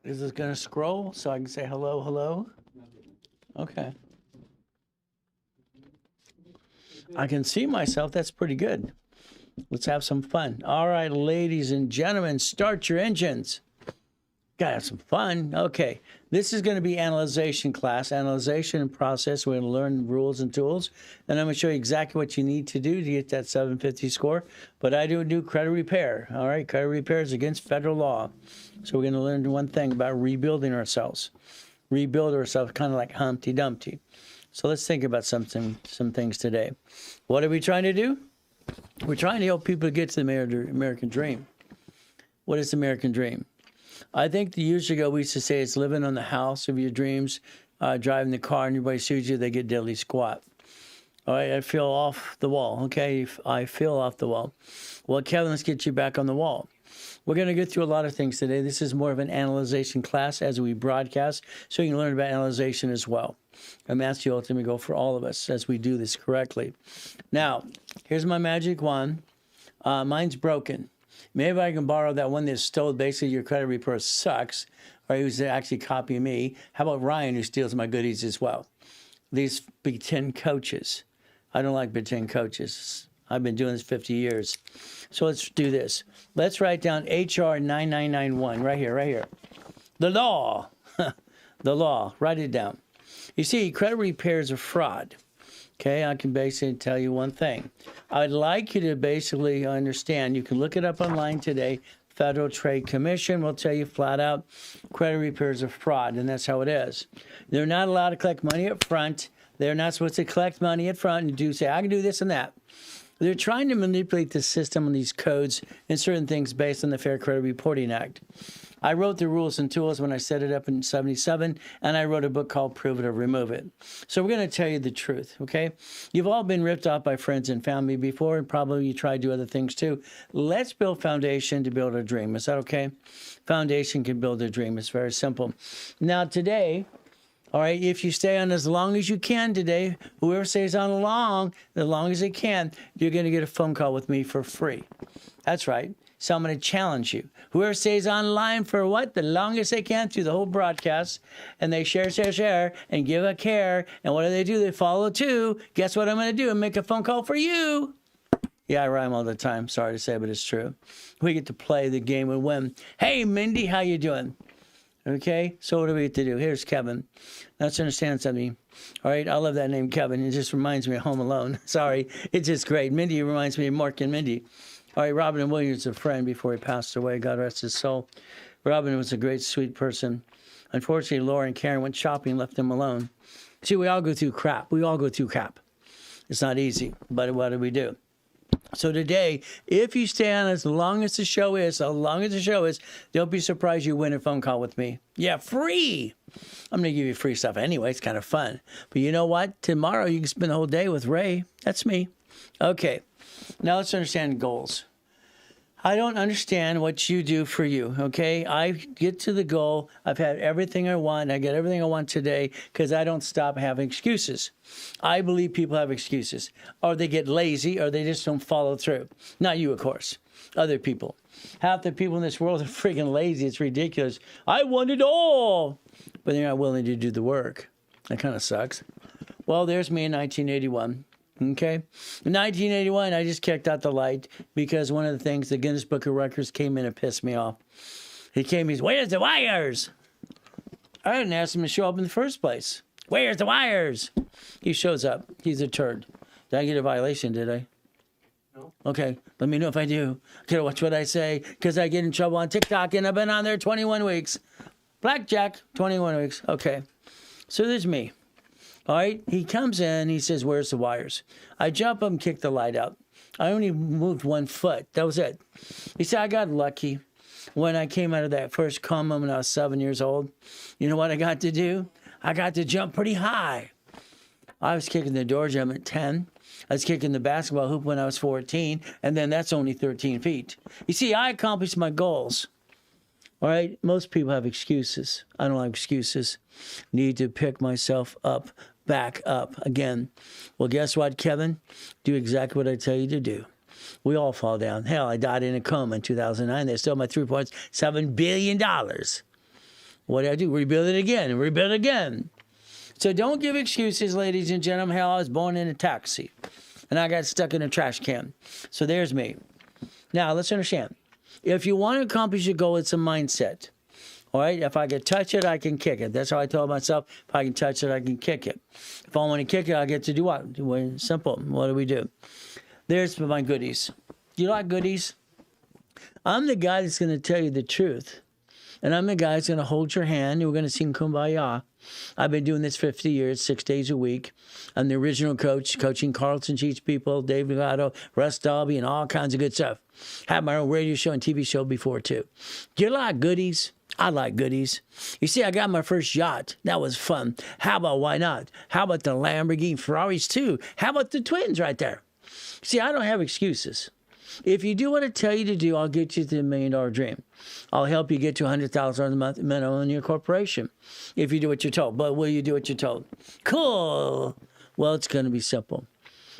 Is this going to scroll so I can say hello, hello? Okay. I can see myself. That's pretty good. Let's have some fun. All right, ladies and gentlemen, start your engines. Gotta have some fun. Okay, this is going to be analyzation class, analyzation and process. We're going to learn rules and tools, and I'm going to show you exactly what you need to do to get that 750 score. But I do credit repair. All right, credit repair is against federal law, so we're going to learn one thing about rebuilding ourselves. Rebuild ourselves, kind of like Humpty Dumpty. So let's think about some things today. What are we trying to do? We're trying to help people get to the American dream. What is the American dream? I think years ago we used to say it's living on the house of your dreams, driving the car, and everybody sues you, they get deadly squat. All right, I feel off the wall. Okay, I feel off the wall. Well, Kevin, let's get you back on the wall. We're going to go through a lot of things today. This is more of an analyzation class as we broadcast, so you can learn about analyzation as well. And that's the ultimate goal for all of us as we do this correctly. Now, here's my magic wand. Mine's broken. Maybe I can borrow that one that stole basically your credit report sucks, or who's actually copying me. How about Ryan, who steals my goodies as well? These Big Ten coaches. I don't like Big Ten coaches. I've been doing this 50 years. So let's do this. Let's write down HR 9991 right here. The law. The law. Write it down. You see, credit repair is a fraud. Okay, I can basically tell you one thing. I'd like you to basically understand. You can look it up online today. Federal Trade Commission will tell you flat out credit repair is a fraud, and that's how it is. They're not allowed to collect money up front. They're not supposed to collect money up front and say, I can do this and that. They're trying to manipulate the system and these codes and certain things based on the Fair Credit Reporting Act. I wrote the rules and tools when I set it up in 77, and I wrote a book called Prove It or Remove It. So we're going to tell you the truth, okay? You've all been ripped off by friends and family before, and probably you tried to do other things too. Let's build foundation to build a dream. Is that okay? Foundation can build a dream. It's very simple. Now today, all right, if you stay on as long as you can today, whoever stays on as long as they can, you're going to get a phone call with me for free. That's right. So I'm going to challenge you. Whoever stays online for what? The longest they can through the whole broadcast, and they share, and give a care, and what do? They follow too. Guess what I'm going to do? Make a phone call for you. Yeah, I rhyme all the time. Sorry to say, but it's true. We get to play the game and win. Hey, Mindy, how you doing? Okay, so what do we get to do? Here's Kevin. Let's understand something. All right, I love that name, Kevin. It just reminds me of Home Alone. Sorry, it's just great. Mindy reminds me of Mark and Mindy. All right, Robin Williams, a friend before he passed away. God rest his soul. Robin was a great, sweet person. Unfortunately, Laura and Karen went shopping and left him alone. See, we all go through crap. It's not easy, but what do we do? So today, if you stay on as long as the show is, don't be surprised you win a phone call with me. Yeah, free. I'm going to give you free stuff anyway. It's kind of fun. But you know what? Tomorrow you can spend the whole day with Ray. That's me. Okay. Now let's understand goals. I don't understand what you do for you, okay? I get to the goal. I've had everything I want. I get everything I want today because I don't stop having excuses. I believe people have excuses. Or they get lazy or they just don't follow through. Not you, of course. Other people. Half the people in this world are freaking lazy. It's ridiculous. I want it all. But they're not willing to do the work. That kind of sucks. Well, there's me in 1981. Okay. In 1981, I just kicked out the light because one of the things, the Guinness Book of Records came in and pissed me off. He came, he's, where's the wires? I didn't ask him to show up in the first place. Where's the wires? He shows up. He's a turd. Did I get a violation, did I? No. Okay. Let me know if I do. Gotta watch what I say because I get in trouble on TikTok and I've been on there 21 weeks. Blackjack, 21 weeks. Okay. So there's me. All right, he comes in, he says, where's the wires? I jump up and kick the light out. I only moved 1 foot. That was it. He said, I got lucky. When I came out of that first coma when I was 7 years old, you know what I got to do? I got to jump pretty high. I was kicking the door jump at 10. I was kicking the basketball hoop when I was 14, and then that's only 13 feet. You see, I accomplished my goals. All right, most people have excuses. I don't have excuses. Need to pick myself up. Back up again. Well, guess what, Kevin? Do exactly what I tell you to do. We all fall down. Hell, I died in a coma in 2009. They stole my $3.7 billion. What do I do? Rebuild it again and rebuild it again. So don't give excuses, ladies and gentlemen. Hell, I was born in a taxi and I got stuck in a trash can. So there's me. Now, let's understand. If you want to accomplish your goal, it's a mindset. All right? If I can touch it, I can kick it. That's how I told myself. If I can touch it, I can kick it. If I want to kick it, I get to do what? Simple. What do we do? There's my goodies. Do you like goodies? I'm the guy that's going to tell you the truth. And I'm the guy that's going to hold your hand, and we're going to sing Kumbaya. I've been doing this 50 years, 6 days a week. I'm the original coach, coaching Carlton Cheats people, Dave Legato, Russ Dalby, and all kinds of good stuff. Had my own radio show and TV show before, too. Do you like goodies? I like goodies. You see, I got my first yacht. That was fun. How about why not? How about the Lamborghini Ferraris, too? How about the twins right there? See, I don't have excuses. If you do what I tell you to do, I'll get you to the $1 million dream. I'll help you get to $100,000 a month minimum in your corporation if you do what you're told. But will you do what you're told? Cool. Well, it's going to be simple.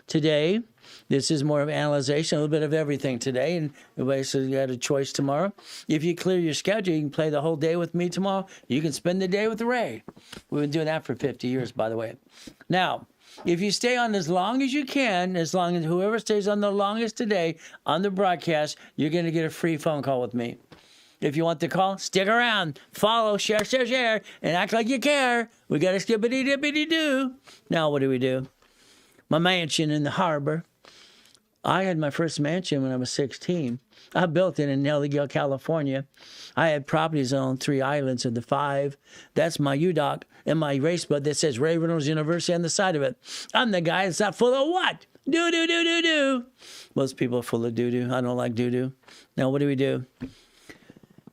Today, this is more of analyzation, a little bit of everything today. And everybody says you had a choice tomorrow. If you clear your schedule, you can play the whole day with me tomorrow. You can spend the day with Ray. We've been doing that for 50 years, by the way. Now, if you stay on as long as you can, as long as whoever stays on the longest today on the broadcast, you're going to get a free phone call with me. If you want the call, stick around, follow, share, and act like you care. We got a skippity-dippity-doo. Now, what do? My mansion in the harbor. I had my first mansion when I was 16. I built it in Nellie, California. I had properties on 3 islands of the 5. That's my UDOC and my race book that says Reynolds University on the side of it. I'm the guy that's not full of what? Do. Most people are full of doo-doo. I don't like doo-doo. Now, what do?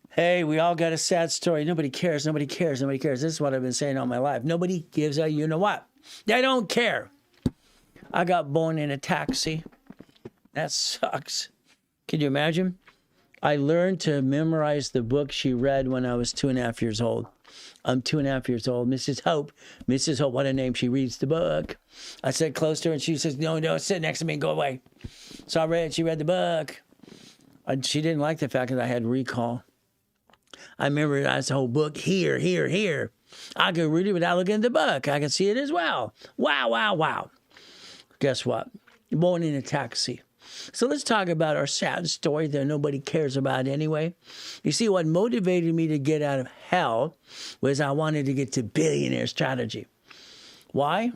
Hey, we all got a sad story. Nobody cares. This is what I've been saying all my life. Nobody gives a you-know-what. They don't care. I got born in a taxi. That sucks. Can you imagine? I learned to memorize the book she read when I was 2.5 years old. I'm 2.5 years old. Mrs. Hope, what a name. She reads the book. I sat close to her and she says, no, sit next to me and go away. So she read the book. She didn't like the fact that I had recall. I memorized the whole book here. I could read it without looking at the book. I could see it as well. Wow. Guess what? Born in a taxi. So let's talk about our sad story that nobody cares about anyway. You see, what motivated me to get out of hell was I wanted to get to billionaire strategy. Why?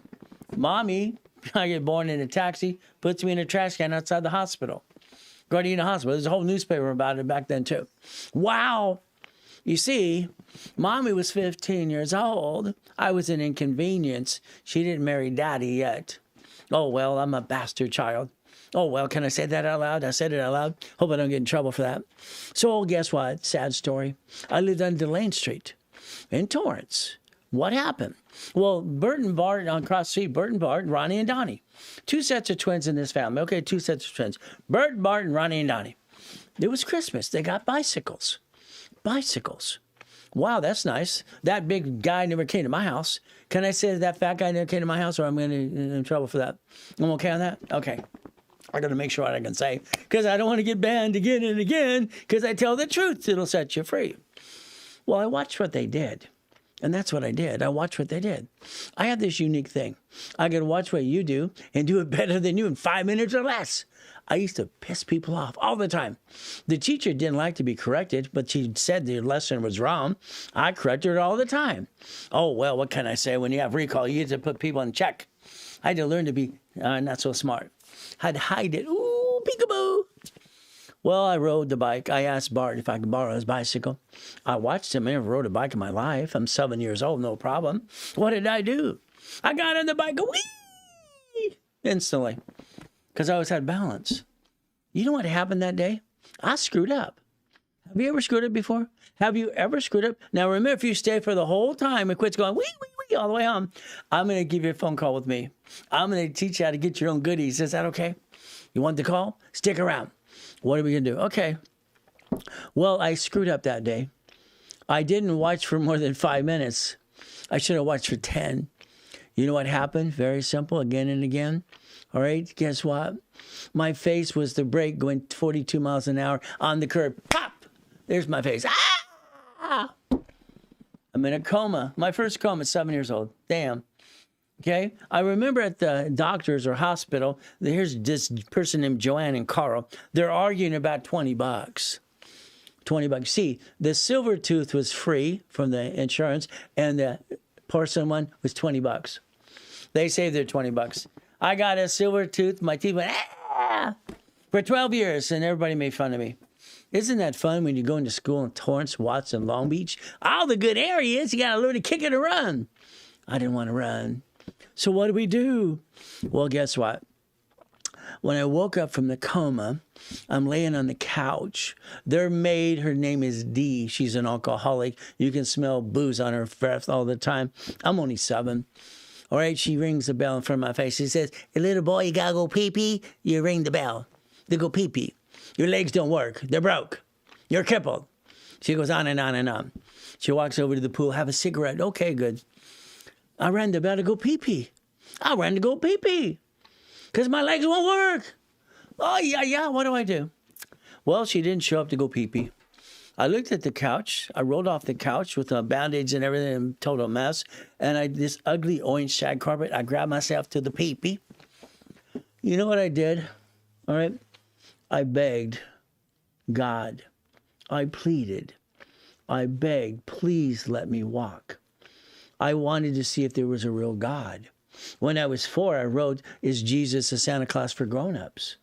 Mommy, I get born in a taxi, puts me in a trash can outside the hospital. Gardena Hospital. There's a whole newspaper about it back then, too. Wow. You see, Mommy was 15 years old. I was an inconvenience. She didn't marry Daddy yet. Oh, well, I'm a bastard child. Oh, well, can I say that out loud? I said it out loud. Hope I don't get in trouble for that. So, guess what? Sad story. I lived on Delane Street in Torrance. What happened? Well, Bert and Bart on Cross Street, Bert and Bart, Ronnie and Donnie. 2 sets of twins in this family. Okay, 2 sets of twins. Bert, Bart, and Ronnie and Donnie. It was Christmas. They got bicycles. Wow, that's nice. That big guy never came to my house. Can I say that fat guy never came to my house, or I'm going to get in trouble for that? I'm okay on that? Okay. I got to make sure what I can say, because I don't want to get banned again and again, because I tell the truth. It'll set you free. Well, I watched what they did, and that's what I did. I watched what they did. I had this unique thing. I could watch what you do and do it better than you in 5 minutes or less. I used to piss people off all the time. The teacher didn't like to be corrected, but she said the lesson was wrong. I corrected her all the time. Oh, well, what can I say? When you have recall, you have to put people in check. I had to learn to be not so smart. I'd hide it. Ooh, peekaboo. Well, I rode the bike. I asked Bart if I could borrow his bicycle. I watched him. I never rode a bike in my life. I'm 7 years old, no problem. What did I do? I got on the bike, whee! Instantly. Because I always had balance. You know what happened that day? I screwed up. Have you ever screwed up before? Have you ever screwed up? Now, remember, if you stay for the whole time and quits going, wee, all the way home, I'm going to give you a phone call with me. I'm going to teach you how to get your own goodies. Is that okay? You want the call? Stick around. What are we going to do? Okay. Well, I screwed up that day. I didn't watch for more than 5 minutes. I should have watched for 10. You know what happened? Very simple, again and again. All right, guess what? My face was the brake going 42 miles an hour on the curb. Pop! There's my face. Ah! I'm in a coma. My first coma at 7 years old. Damn. Okay. I remember at the doctor's or hospital, here's this person named Joanne and Carl. They're arguing about $20. $20. See, the silver tooth was free from the insurance, and the porcelain one was $20. They saved their $20. I got a silver tooth. My teeth went for 12 years, and everybody made fun of me. Isn't that fun when you go into school in Torrance, Watts, and Long Beach? All the good areas, you got to learn to kick it and run. I didn't want to run. So what do we do? Well, guess what? When I woke up from the coma, I'm laying on the couch. Their maid, her name is Dee. She's an alcoholic. You can smell booze on her breath all the time. I'm only 7. All right, she rings the bell in front of my face. She says, "Hey, little boy, you got to go pee-pee?" You ring the bell. They go pee-pee. Your legs don't work. They're broke. You're crippled. She goes on and on and on. She walks over to the pool, have a cigarette. Okay, good. I ran the bell to go pee-pee. I ran to go pee-pee because my legs won't work. Oh, yeah, what do I do? Well, she didn't show up to go pee-pee. I looked at the couch. I rolled off the couch with Band-Aids and everything, total mess. And this ugly orange shag carpet, I grabbed myself to the pee-pee. You know what I did? All right? I begged God. I pleaded. I begged, please let me walk. I wanted to see if there was a real God. When I was 4, I wrote, "Is Jesus a Santa Claus for grown-ups?"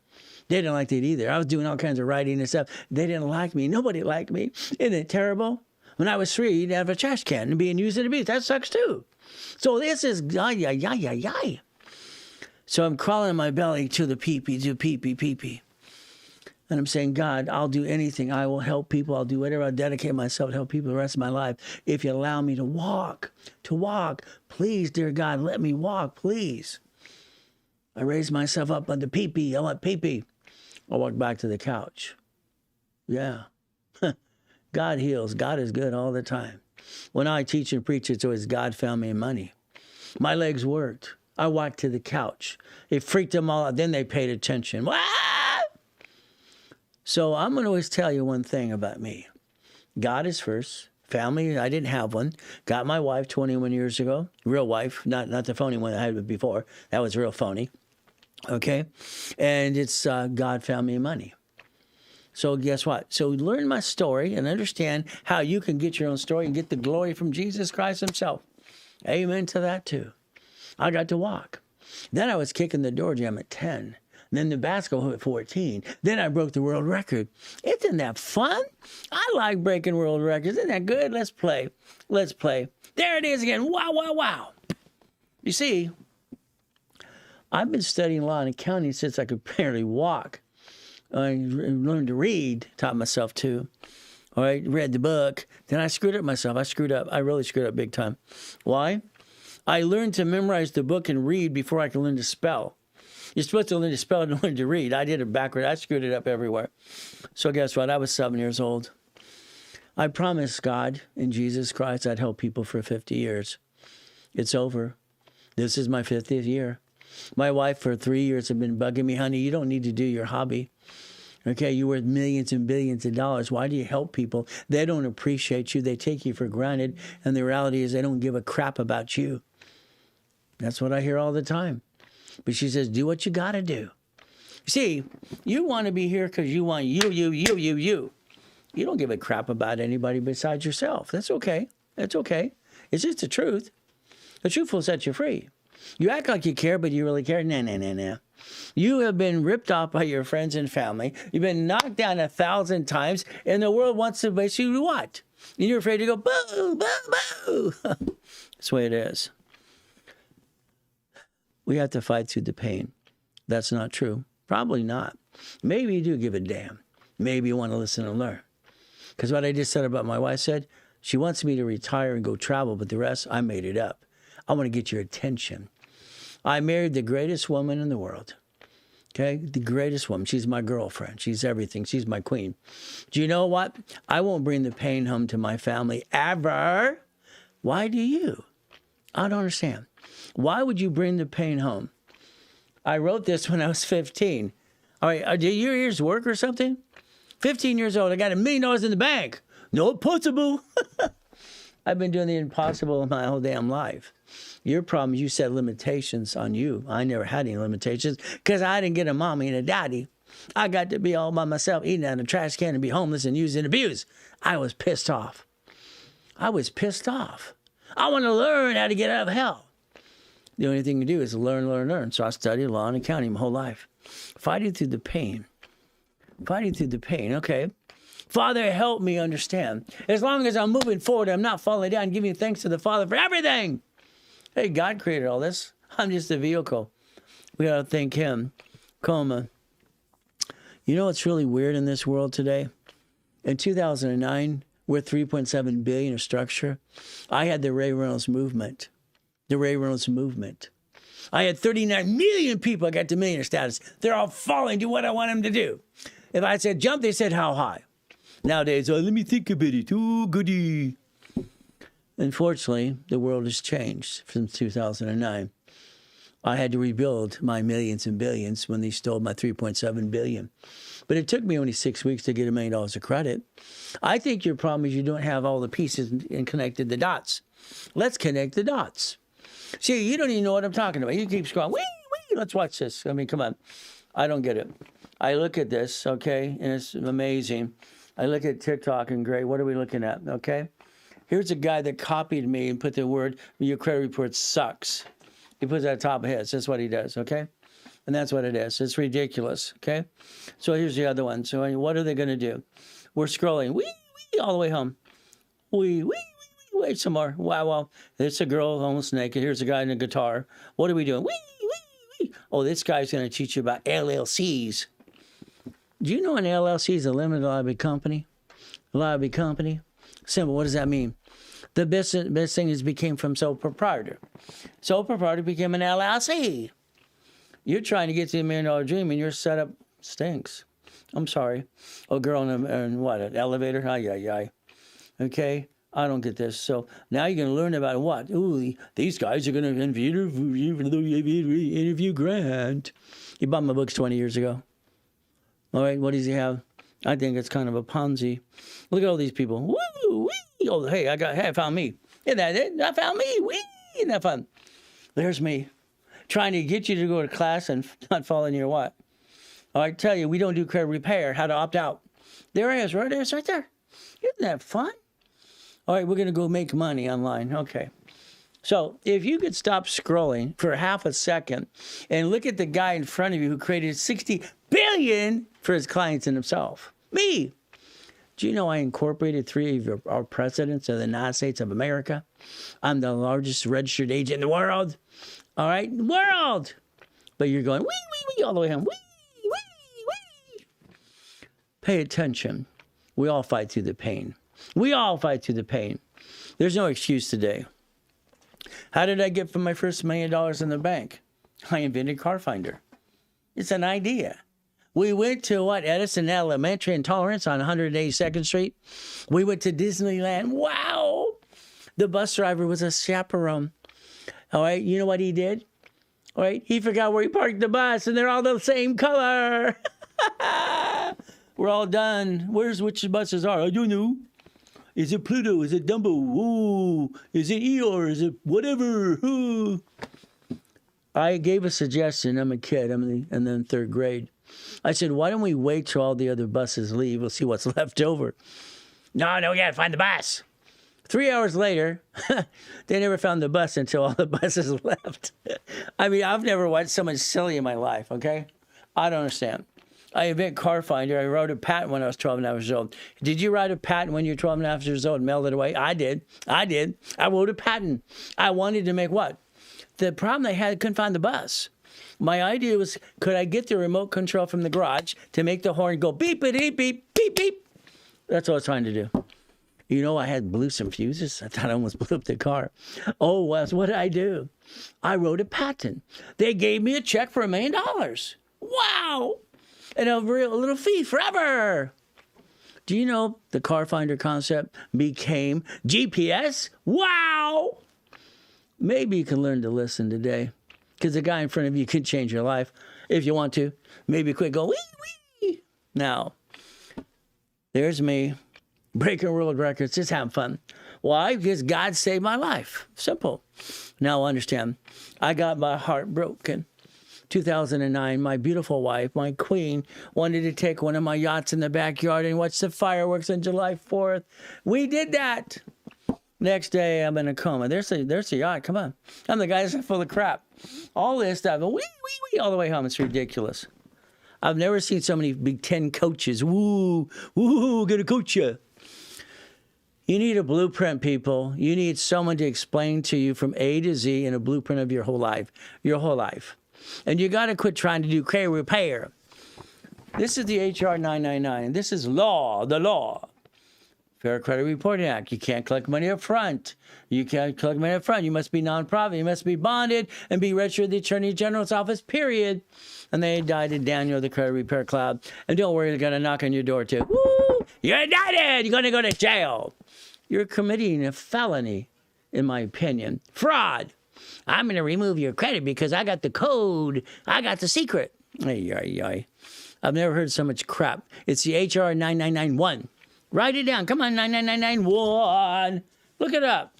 They didn't like that either. I was doing all kinds of writing and stuff. They didn't like me. Nobody liked me. Isn't it terrible? When I was 3, you'd have a trash can and being used and abused. That sucks too. So this is, So I'm crawling in my belly to the pee-pee, to pee-pee. And I'm saying, God, I'll do anything. I will help people. I'll do whatever. I'll dedicate myself to help people the rest of my life. If you allow me to walk. Please, dear God, let me walk, please. I raised myself up on the pee-pee. I went pee-pee. I walked back to the couch. Yeah. God heals. God is good all the time. When I teach and preach, it's always God found me money. My legs worked. I walked to the couch. It freaked them all out. Then they paid attention. What? So I'm going to always tell you one thing about me. God is first. Family, I didn't have one. Got my wife 21 years ago. Real wife, not the phony one I had before. That was real phony. Okay? And it's God found me money. So guess what? So learn my story and understand how you can get your own story and get the glory from Jesus Christ himself. Amen to that too. I got to walk. Then I was kicking the door jam at 10. Then the basketball at 14. Then I broke the world record. Isn't that fun? I like breaking world records. Isn't that good? Let's play. There it is again. Wow. You see, I've been studying law and accounting since I could barely walk. I learned to read, taught myself to. All right, read the book. Then I screwed up myself. I really screwed up big time. Why? I learned to memorize the book and read before I could learn to spell. You're supposed to learn to spell and learn to read. I did it backward. I screwed it up everywhere. So guess what? I was 7 years old. I promised God in Jesus Christ I'd help people for 50 years. It's over. This is my 50th year. My wife for 3 years had been bugging me, honey, you don't need to do your hobby. Okay, you're worth millions and billions of dollars. Why do you help people? They don't appreciate you. They take you for granted. And the reality is they don't give a crap about you. That's what I hear all the time. But she says, do what you got to do. See, you want to be here because you want you. You don't give a crap about anybody besides yourself. That's okay. It's just the truth. The truth will set you free. You act like you care, but you really care. Nah. You have been ripped off by your friends and family. You've been knocked down 1,000 times, and the world wants to basically what? And you're afraid to go, boo, boo, boo. That's the way it is. We have to fight through the pain. That's not true. Probably not. Maybe you do give a damn. Maybe you want to listen and learn. Because what I just said about my wife said, she wants me to retire and go travel, but the rest, I made it up. I want to get your attention. I married the greatest woman in the world. Okay? The greatest woman. She's my girlfriend. She's everything. She's my queen. Do you know what? I won't bring the pain home to my family ever. Why do you? I don't understand. Why would you bring the pain home? I wrote this when I was 15. All right, do your ears work or something? 15 years old, I got $1 million in the bank. No possible. I've been doing the impossible my whole damn life. Your problem is you set limitations on you. I never had any limitations because I didn't get a mommy and a daddy. I got to be all by myself, eating out of a trash can and be homeless and used and abused. I was pissed off. I was pissed off. I want to learn how to get out of hell. The only thing to do is learn, learn, learn. So I studied law and accounting my whole life. Fighting through the pain. Fighting through the pain, okay? Father, help me understand. As long as I'm moving forward, I'm not falling down, giving thanks to the Father for everything. Hey, God created all this. I'm just a vehicle. We got to thank Him. Coma. You know what's really weird in this world today? In 2009, we're 3.7 billion of structure. I had the Reynolds movement. The Reynolds movement. I had 39 million people. I got to millionaire status. They're all falling to what I want them to do. If I said jump, they said how high. Nowadays, oh, let me think about it. Oh, goody. Unfortunately, the world has changed since 2009. I had to rebuild my millions and billions when they stole my 3.7 billion. But it took me only 6 weeks to get $1 million of credit. I think your problem is you don't have all the pieces and connected the dots. Let's connect the dots. See, you don't even know what I'm talking about. You keep scrolling. Wee, let's watch this. I mean, come on. I don't get it. I look at this, okay, and it's amazing. I look at TikTok and great. What are we looking at, okay? Here's a guy that copied me and put the word, your credit report sucks. He puts that at the top of his. That's what he does, okay? And that's what it is. It's ridiculous, okay? So here's the other one. So what are they going to do? We're scrolling, all the way home. Wait some more. Wow. There's a girl almost naked. Here's a guy in a guitar. What are we doing? Oh, this guy's going to teach you about LLCs. Do you know an LLC is a limited liability company? Liability company. Simple. What does that mean? The best thing is became from sole proprietor. Sole proprietor became an LLC. You're trying to get to the $1 million dream and your setup stinks. I'm sorry. A girl in what? An elevator? Ay. Okay. I don't get this. So now you're going to learn about what? Ooh, these guys are going to interview Grant. He bought my books 20 years ago. All right, what does he have? I think it's kind of a Ponzi. Look at all these people. Woo! Oh, hey, I found me. Isn't that it? I found me. Isn't that fun? There's me. Trying to get you to go to class and not fall in your what? I tell you, we don't do credit repair. How to opt out. There it is. Right there. It's right there. Isn't that fun? All right, we're going to go make money online. Okay. So if you could stop scrolling for half a second and look at the guy in front of you who created 60 billion for his clients and himself. Me. Do you know I incorporated 3 of our presidents of the United States of America? I'm the largest registered agent in the world. All right? World. But you're going, wee, all the way home. Wee. Pay attention. We all fight through the pain. There's no excuse today. How did I get from my first $1 million in the bank? I invented Car Finder. It's an idea. We went to Edison Elementary in Torrance on 182nd Street. We went to Disneyland. Wow. The bus driver was a chaperone. All right. You know what he did? All right. He forgot where he parked the bus and they're all the same color. We're all done. Which buses are? I don't know. Is it Pluto? Is it Dumbo? Ooh. Is it Eeyore? Is it whatever? Ooh. I gave a suggestion. I'm a kid. I'm in the 3rd grade. I said, why don't we wait till all the other buses leave? We'll see what's left over. No, we got to find the bus. 3 hours later, they never found the bus until all the buses left. I mean, I've never watched someone silly in my life, okay? I don't understand. I invent Car Finder. I wrote a patent when I was 12 and a half years old. Did you write a patent when you were 12 and a half years old and mailed it away? I did. I wrote a patent. I wanted to make what? The problem they had, couldn't find the bus. My idea was, could I get the remote control from the garage to make the horn go beep, beep, beep, beep, beep? That's what I was trying to do. You know, I had blew some fuses. I thought I almost blew up the car. Oh, Wes, what did I do? I wrote a patent. They gave me a check for $1 million. Wow. And a little fee forever. Do you know the Car Finder concept became GPS? Wow. Maybe you can learn to listen today. Because the guy in front of you can change your life if you want to. Maybe quit, go, wee. Now, there's me, breaking world records, just having fun. Why? Because God saved my life. Simple. Now understand, I got my heart broken. 2009, my beautiful wife, my queen, wanted to take one of my yachts in the backyard and watch the fireworks on July 4th. We did that. Next day, I'm in a coma. There's a yacht. Come on. I'm the guy that's full of crap. All this stuff. All the way home. It's ridiculous. I've never seen so many Big Ten coaches. Woo, gonna coach you. You need a blueprint, people. You need someone to explain to you from A to Z in a blueprint of your whole life. Your whole life. And you got to quit trying to do credit repair. This is the HR 999. This is law, the law. Fair Credit Reporting Act. You can't collect money up front. You can't collect money up front. You must be nonprofit. You must be bonded and be registered with the Attorney General's office, period. And they indicted Daniel, the Credit Repair Cloud. And don't worry, they're going to knock on your door too. Woo! You're indicted! You're going to go to jail. You're committing a felony, in my opinion. Fraud. I'm going to remove your credit because I got the code. I got the secret. I've never heard so much crap. It's the HR 9991. Write it down. Come on, 99991. Look it up.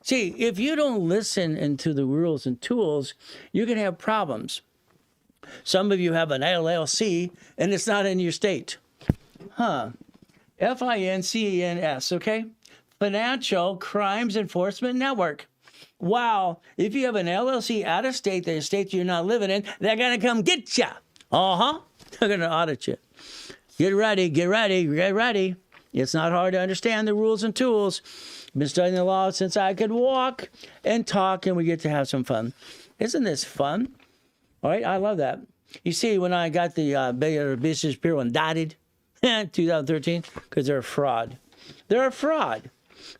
See, if you don't listen into the rules and tools, you can have problems. Some of you have an LLC, and it's not in your state. FINCENS, okay? Financial Crimes Enforcement Network. Wow. If you have an LLC out of state, the state you're not living in, they're going to come get you. They're going to audit you. Get ready, get ready, get ready. It's not hard to understand the rules and tools. I've been studying the law since I could walk and talk, and we get to have some fun. Isn't this fun? All right, I love that. You see, when I got the Better Business Bureau indicted in 2013, because they're a fraud. They're a fraud.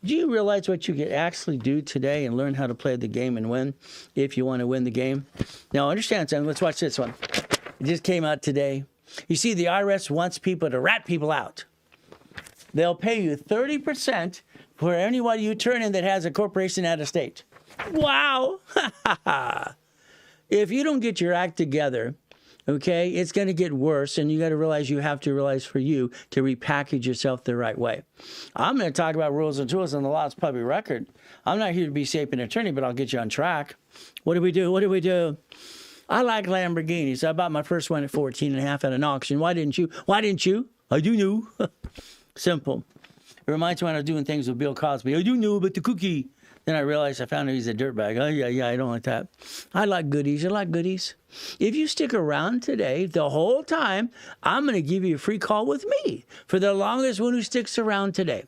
Do you realize what you could actually do today and learn how to play the game and win if you want to win the game? Now, understand, son, let's watch this one. It just came out today. You see, the IRS wants people to rat people out. They'll pay you 30% for anybody you turn in that has a corporation out of state. Wow. If you don't get your act together, okay, it's going to get worse, and you got to realize you have to realize for you to repackage yourself the right way. I'm going to talk about rules and tools and the law's public record. I'm not here to be safe an attorney, but I'll get you on track. What do we do? What do we do? I like Lamborghinis. I bought my first one at 14 and a half at an auction. Why didn't you? Why didn't you? I do know. Simple. It reminds me when I was doing things with Bill Cosby. I do know about the cookie. Then I realized I found out he's a dirtbag. Oh, yeah, I don't like that. I like goodies. I like goodies. If you stick around today, the whole time, I'm going to give you a free call with me for the longest one who sticks around today.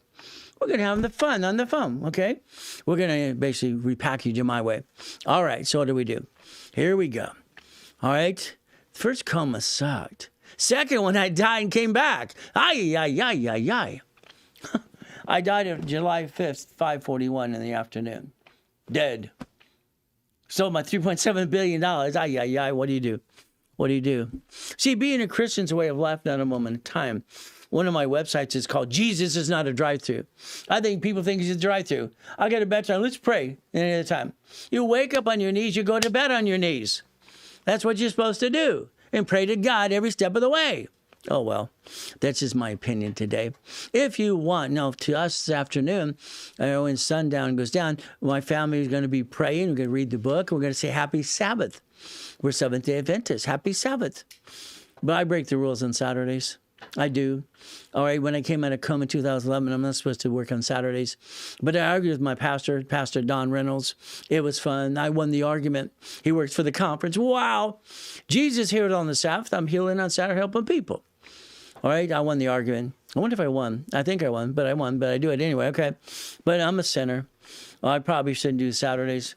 We're going to have the fun on the phone, okay? We're going to basically repackage it my way. All right, so what do we do? Here we go. All right? First coma sucked. Second one, I died and came back. I died on July 5th, 5:41 in the afternoon. Dead. Sold my $3.7 billion. What do you do? What do you do? See, being a Christian's a way of life, not a moment in time. One of my websites is called Jesus is Not a Drive-Thru. I think people think it's a drive-thru. I got a bedtime. Let's pray any other time. You wake up on your knees. You go to bed on your knees. That's what you're supposed to do. And pray to God every step of the way. Oh, well, that's just my opinion today. If you want, no, to us this afternoon, when sundown goes down, my family is going to be praying. We're going to read the book. We're going to say Happy Sabbath. We're Seventh-day Adventists. Happy Sabbath. But I break the rules on Saturdays. I do. All right, when I came out of coma in 2011, I'm not supposed to work on Saturdays. But I argued with my pastor, Pastor Don Reynolds. It was fun. I won the argument. He works for the conference. Wow. Jesus healed on the Sabbath. I'm healing on Saturday, helping people. All right, I won the argument. I wonder if I won. I think I won, but I do it anyway. Okay. But I'm a sinner. Well, I probably shouldn't do Saturdays.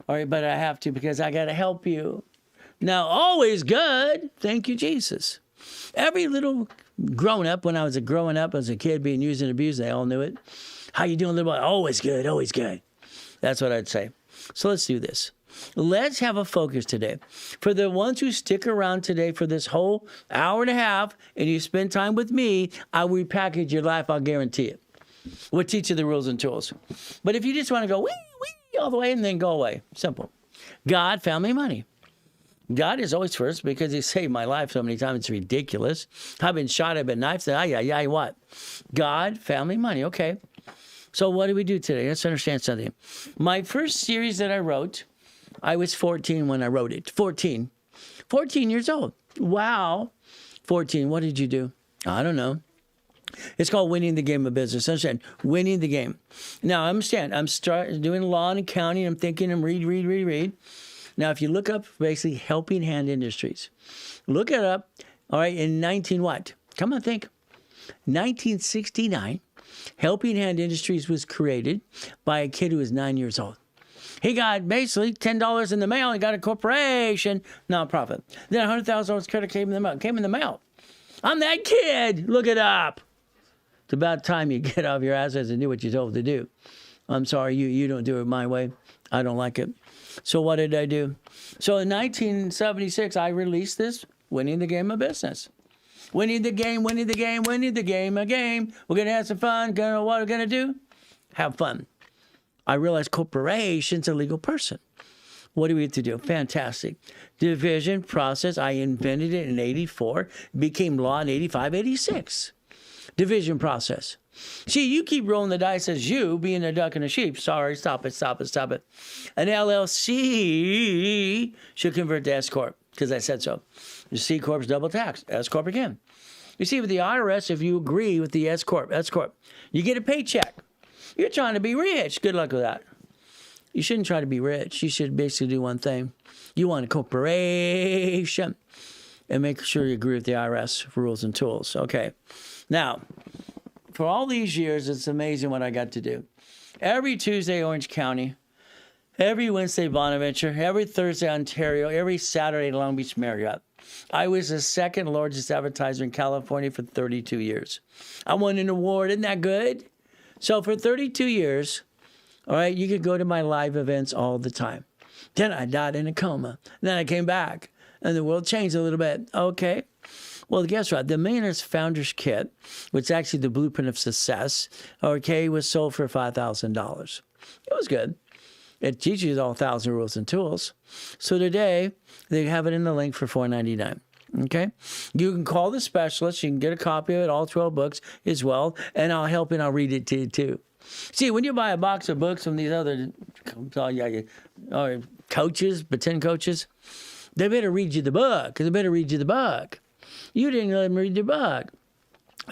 All right, but I have to because I got to help you. Now, always good. Thank you, Jesus. Every little grown-up, when I was growing up as a kid being used and abused, they all knew it. How you doing, little boy? Always good, always good. That's what I'd say. So let's do this. Let's have a focus today. For the ones who stick around today for this whole hour and a half and you spend time with me, I will repackage your life, I'll guarantee it. We'll teach you the rules and tools. But if you just want to go wee, all the way and then go away, simple. God, family, money. God is always first because he saved my life so many times. It's ridiculous. I've been shot, I've been knifed. What? God, family, money. Okay. So what do we do today? Let's understand something. My first series that I wrote, I was 14 when I wrote it. 14 years old. Wow. 14. What did you do? I don't know. It's called winning the game of business. Understand? Winning the game. Now, understand. I'm doing law and accounting. I'm thinking. I'm read. Now, if you look up basically helping hand industries, look it up. All right, in 19 what? Come on, think. 1969, Helping Hand Industries was created by a kid who was 9 years old. He got basically $10 in the mail. He got a corporation, nonprofit. Then $100,000 credit came in the mail. I'm that kid. Look it up. It's about time you get off your assets and do what you're told to do. I'm sorry, you don't do it my way. I don't like it. So what did I do? So in 1976, I released this, Winning the Game of Business. Winning the game, winning the game, winning the game, a game. We're going to have some fun. What we're going to do? Have fun. I realized corporation's a legal person. What do we have to do? Fantastic. Division process, I invented it in 84, became law in 85, 86. Division process. See, you keep rolling the dice as you, being a duck and a sheep. Sorry, stop it. An LLC should convert to S Corp, because I said so. The C Corp's double tax. S Corp again. You see, with the IRS, if you agree with the S Corp, you get a paycheck. You're trying to be rich. Good luck with that. You shouldn't try to be rich. You should basically do one thing. You want a corporation and make sure you agree with the IRS rules and tools. Okay. Now, for all these years, it's amazing what I got to do. Every Tuesday, Orange County. Every Wednesday, Bonaventure. Every Thursday, Ontario. Every Saturday, Long Beach Marriott. I was the second largest advertiser in California for 32 years. I won an award. Isn't that good? So for 32 years, all right, you could go to my live events all the time. Then I died in a coma. Then I came back, and the world changed a little bit. Okay. Well, guess what? The Millionaire's Founders Kit, which is actually the blueprint of success, okay, was sold for $5,000. It was good. It teaches you all 1,000 rules and tools. So today, they have it in the link for $4.99. Okay? You can call the specialist. You can get a copy of it, all 12 books as well, and I'll help and I'll read it to you too. See, when you buy a box of books from these other coaches, pretend coaches, they better read you the book. You didn't let them read your book.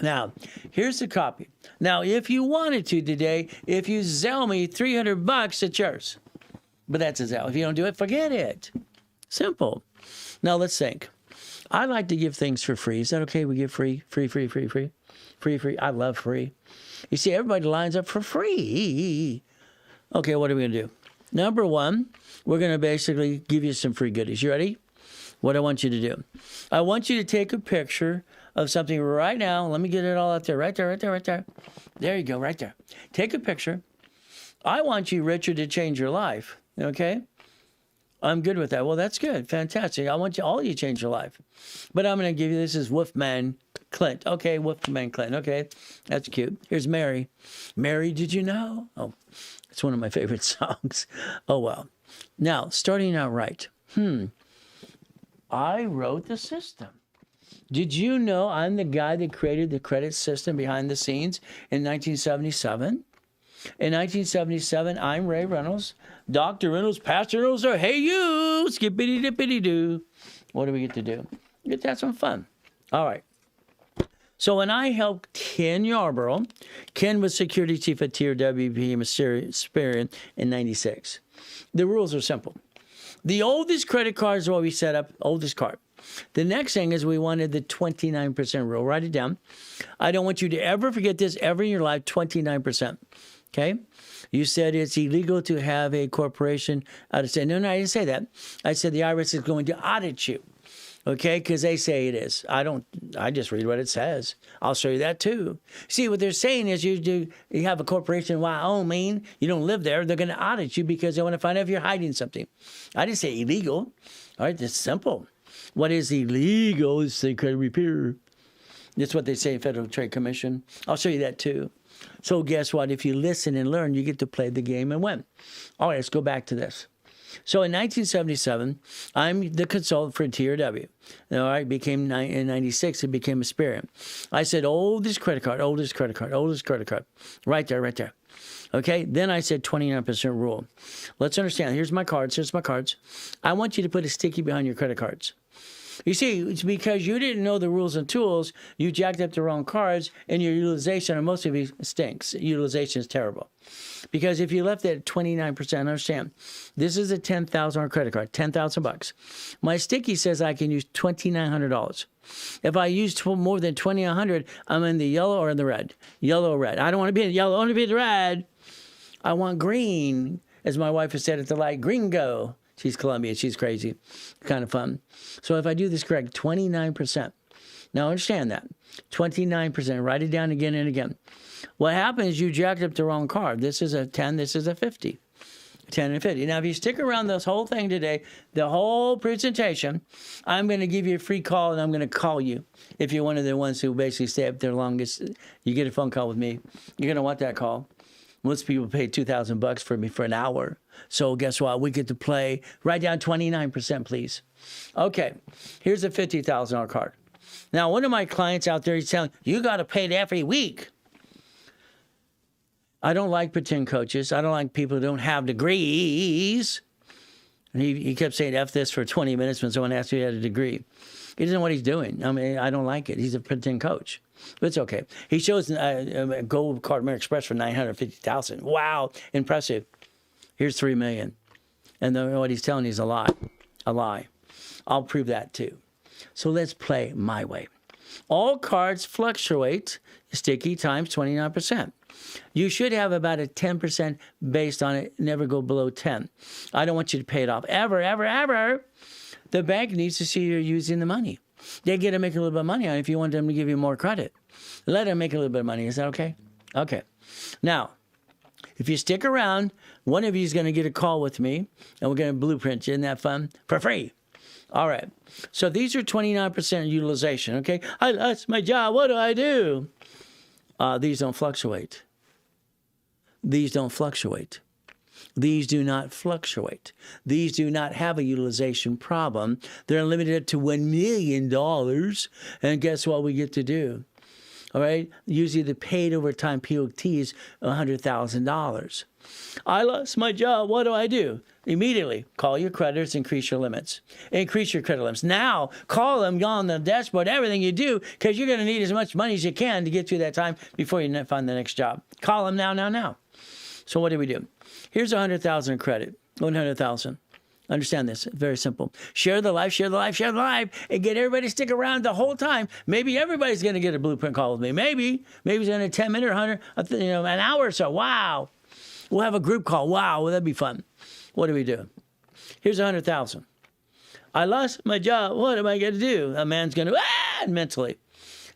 Now, here's the copy. Now, if you wanted to today, if you Zelle me $300, it's yours. But that's a Zelle. If you don't do it, forget it. Simple. Now, let's think. I like to give things for free. Is that okay? We give free. I love free. You see, everybody lines up for free. Okay, what are we going to do? Number one, we're going to basically give you some free goodies. You ready? What I want you to do. I want you to take a picture of something right now. Let me get it all out there. Right there. There you go, right there. Take a picture. I want you, Richard, to change your life. Okay? I'm good with that. Well, that's good. Fantastic. I want you all to change your life. But I'm going to give you, this is Wolfman Clint. Okay, Wolfman Clint. Okay, that's cute. Here's Mary. Mary, did you know? Oh, it's one of my favorite songs. Oh, well. Now, starting out right. I wrote the system. Did you know I'm the guy that created the credit system behind the scenes in 1977? In 1977, I'm Ray Reynolds. Dr. Reynolds, Pastor Reynolds, or hey you, skippity-dippity-doo. What do we get to do? We get to have some fun. All right. So when I helped Ken Yarborough, Ken was security chief at TRW, became a Experian in 96. The rules are simple. The oldest credit card is what we set up, oldest card. The next thing is we wanted the 29% rule. Write it down. I don't want you to ever forget this ever in your life, 29%. Okay? You said it's illegal to have a corporation out of state. No, I didn't say that. I said the IRS is going to audit you. Okay? Because they say it is. I just read what it says. I'll show you that too. See, what they're saying is you have a corporation in Wyoming, you don't live there, they're going to audit you because they want to find out if you're hiding something. I didn't say illegal. All right? It's simple. What is illegal is the credit repair. That's what they say in Federal Trade Commission. I'll show you that too. So guess what? If you listen and learn, you get to play the game and win. All right, let's go back to this. So in 1977, I'm the consultant for TRW. All right, in 96, it became Experian. I said, oldest credit card. Right there. Okay, then I said 29% rule. Let's understand. Here's my cards. Here's my cards. I want you to put a sticky behind your credit cards. You see, it's because you didn't know the rules and tools, you jacked up the wrong cards, and your utilization on most of these stinks. Utilization is terrible. Because if you left it at 29%, understand, this is a $10,000 credit card, $10,000. My sticky says I can use $2,900. If I use more than $2,100, I'm in the yellow or in the red. Yellow or red. I don't want to be in the yellow, I want to be in the red. I want green, as my wife has said at the light, gringo. She's Colombian. She's crazy. Kind of fun. So if I do this correct, 29%. Now understand that. 29%. Write it down again and again. What happens is you jacked up the wrong card. This is a 10. This is a 50. 10 and 50. Now, if you stick around this whole thing today, the whole presentation, I'm going to give you a free call, and I'm going to call you. If you're one of the ones who basically stay up there longest, you get a phone call with me. You're going to want that call. Most people pay $2,000 for me for an hour. So guess what? We get to play. Write down 29%, please. Okay, here's a $50,000 card. Now, one of my clients out there, he's telling, you got to pay it every week. I don't like pretend coaches. I don't like people who don't have degrees. And he kept saying F this for 20 minutes when someone asked if he had a degree. He doesn't know what he's doing. I mean, I don't like it. He's a pretend coach. But it's okay. He shows a gold card American Express for $950,000. Wow, impressive. Here's $3 million. And then what he's telling you is a lie. A lie. I'll prove that too. So let's play my way. All cards fluctuate, sticky times 29%. You should have about a 10% based on it, never go below 10. I don't want you to pay it off ever, ever, ever. The bank needs to see you're using the money. They get to make a little bit of money on it if you want them to give you more credit. Let them make a little bit of money. Is that okay? Okay. Now, if you stick around, one of you is going to get a call with me, and we're going to blueprint you. Isn't that fun? For free. All right. So these are 29% utilization, okay? I lost my job. What do I do? These don't fluctuate. These don't fluctuate. These do not fluctuate. These do not have a utilization problem. They're limited to $1 million. And guess what we get to do? All right? Usually the paid overtime POT is $100,000. I lost my job. What do I do? Immediately call your creditors, increase your limits. Increase your credit limits. Now, call them, go on the dashboard, everything you do, because you're going to need as much money as you can to get through that time before you find the next job. Call them now. So what do? Here's $100,000 credit. 100,000. Understand this. Very simple. Share the life, and get everybody to stick around the whole time. Maybe everybody's going to get a blueprint call with me. Maybe it's in a 10-minute or 100, an hour or so. Wow. We'll have a group call. Wow, well, that'd be fun. What do? Here's 100,000. I lost my job. What am I going to do? A man's going to, mentally.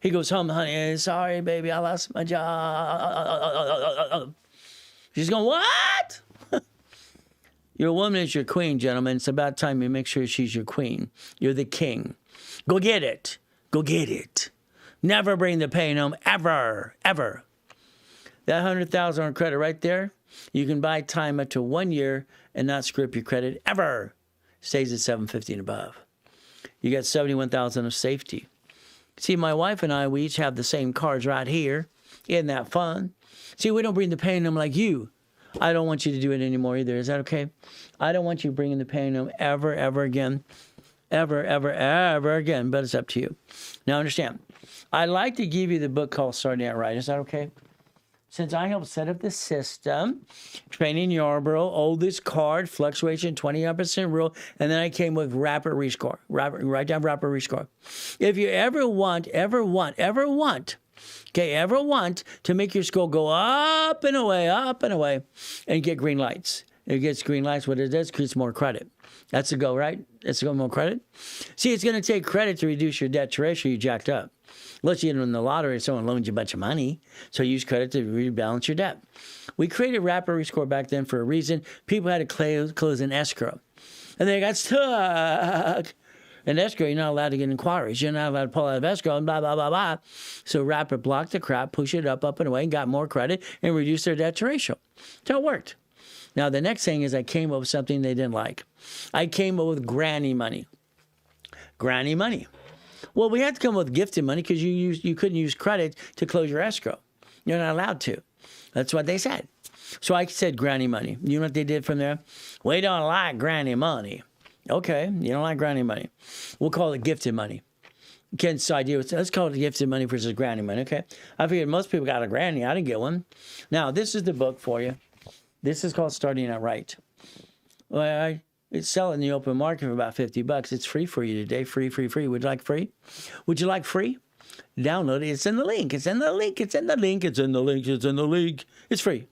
He goes home, honey, sorry, baby, I lost my job. She's going, what? Your woman is your queen, gentlemen. It's about time you make sure she's your queen. You're the king. Go get it. Go get it. Never bring the pain home, ever, ever. That 100,000 on credit right there, you can buy time up to 1 year and not screw up your credit ever. Stays at 750 and above. You got 71,000 of safety. See, my wife and I, we each have the same cards right here. Isn't that fun? See, we don't bring the pain home like you. I don't want you to do it anymore either. Is that okay? I don't want you bringing the pain home ever, ever again. Ever, ever, ever again. But it's up to you. Now, understand. I'd like to give you the book called Starting Out Right. Is that okay? Since I helped set up the system, training Yarborough, oldest card, fluctuation, 29% rule, and then I came with rapid rescore. Write down rapid rescore. If you ever want to make your score go up and away, and get green lights. It gets green lights. What it does, creates more credit. That's a go, right? That's a go, more credit. See, it's going to take credit to reduce your debt to ratio you jacked up. Unless you in the lottery, someone loans you a bunch of money. So use credit to rebalance your debt. We created rapid rescore back then for a reason. People had to close an escrow. And they got stuck. In escrow, you're not allowed to get inquiries. You're not allowed to pull out of escrow and blah, blah, blah, blah. So rapid blocked the crap, push it up and away, and got more credit and reduced their debt to ratio. So it worked. Now, the next thing is I came up with something they didn't like. I came up with granny money. Granny money. Well, we had to come up with gifted money because you couldn't use credit to close your escrow. You're not allowed to. That's what they said. So I said granny money. You know what they did from there? We don't like granny money. Okay, you don't like granny money. We'll call it gifted money. Ken's idea was, let's call it gifted money versus granny money. Okay, I figured most people got a granny. I didn't get one. Now, this is the book for you. This is called Starting Out Right. Well, it's selling in the open market for about $50. It's free for you today. Free, free, free. Would you like free? Would you like free? Download it. It's in the link. It's in the link. It's in the link. It's in the link. It's in the link. It's free.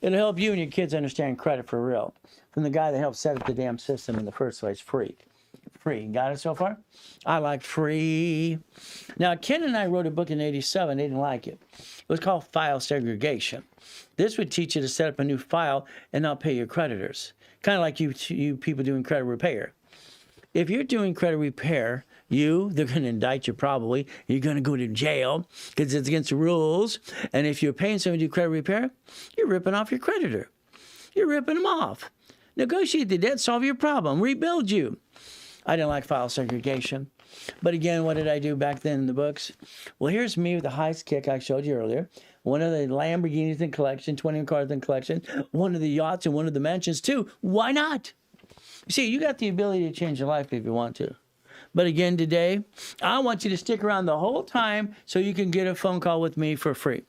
It'll help you and your kids understand credit for real. From the guy that helped set up the damn system in the first place. Free. Free. Got it so far? I like free. Now, Ken and I wrote a book in '87. They didn't like it. It was called File Segregation. This would teach you to set up a new file and not pay your creditors. Kind of like you people doing credit repair. If you're doing credit repair, they're going to indict you probably. You're going to go to jail because it's against the rules. And if you're paying someone to do credit repair, you're ripping off your creditor. You're ripping them off. Negotiate the debt, solve your problem, rebuild you. I didn't like file segregation. But again, what did I do back then in the books? Well, here's me with the heist kick I showed you earlier. One of the Lamborghinis in collection, 20 cars in collection, one of the yachts and one of the mansions too. Why not? You see, you got the ability to change your life if you want to. But again, today, I want you to stick around the whole time so you can get a phone call with me for free.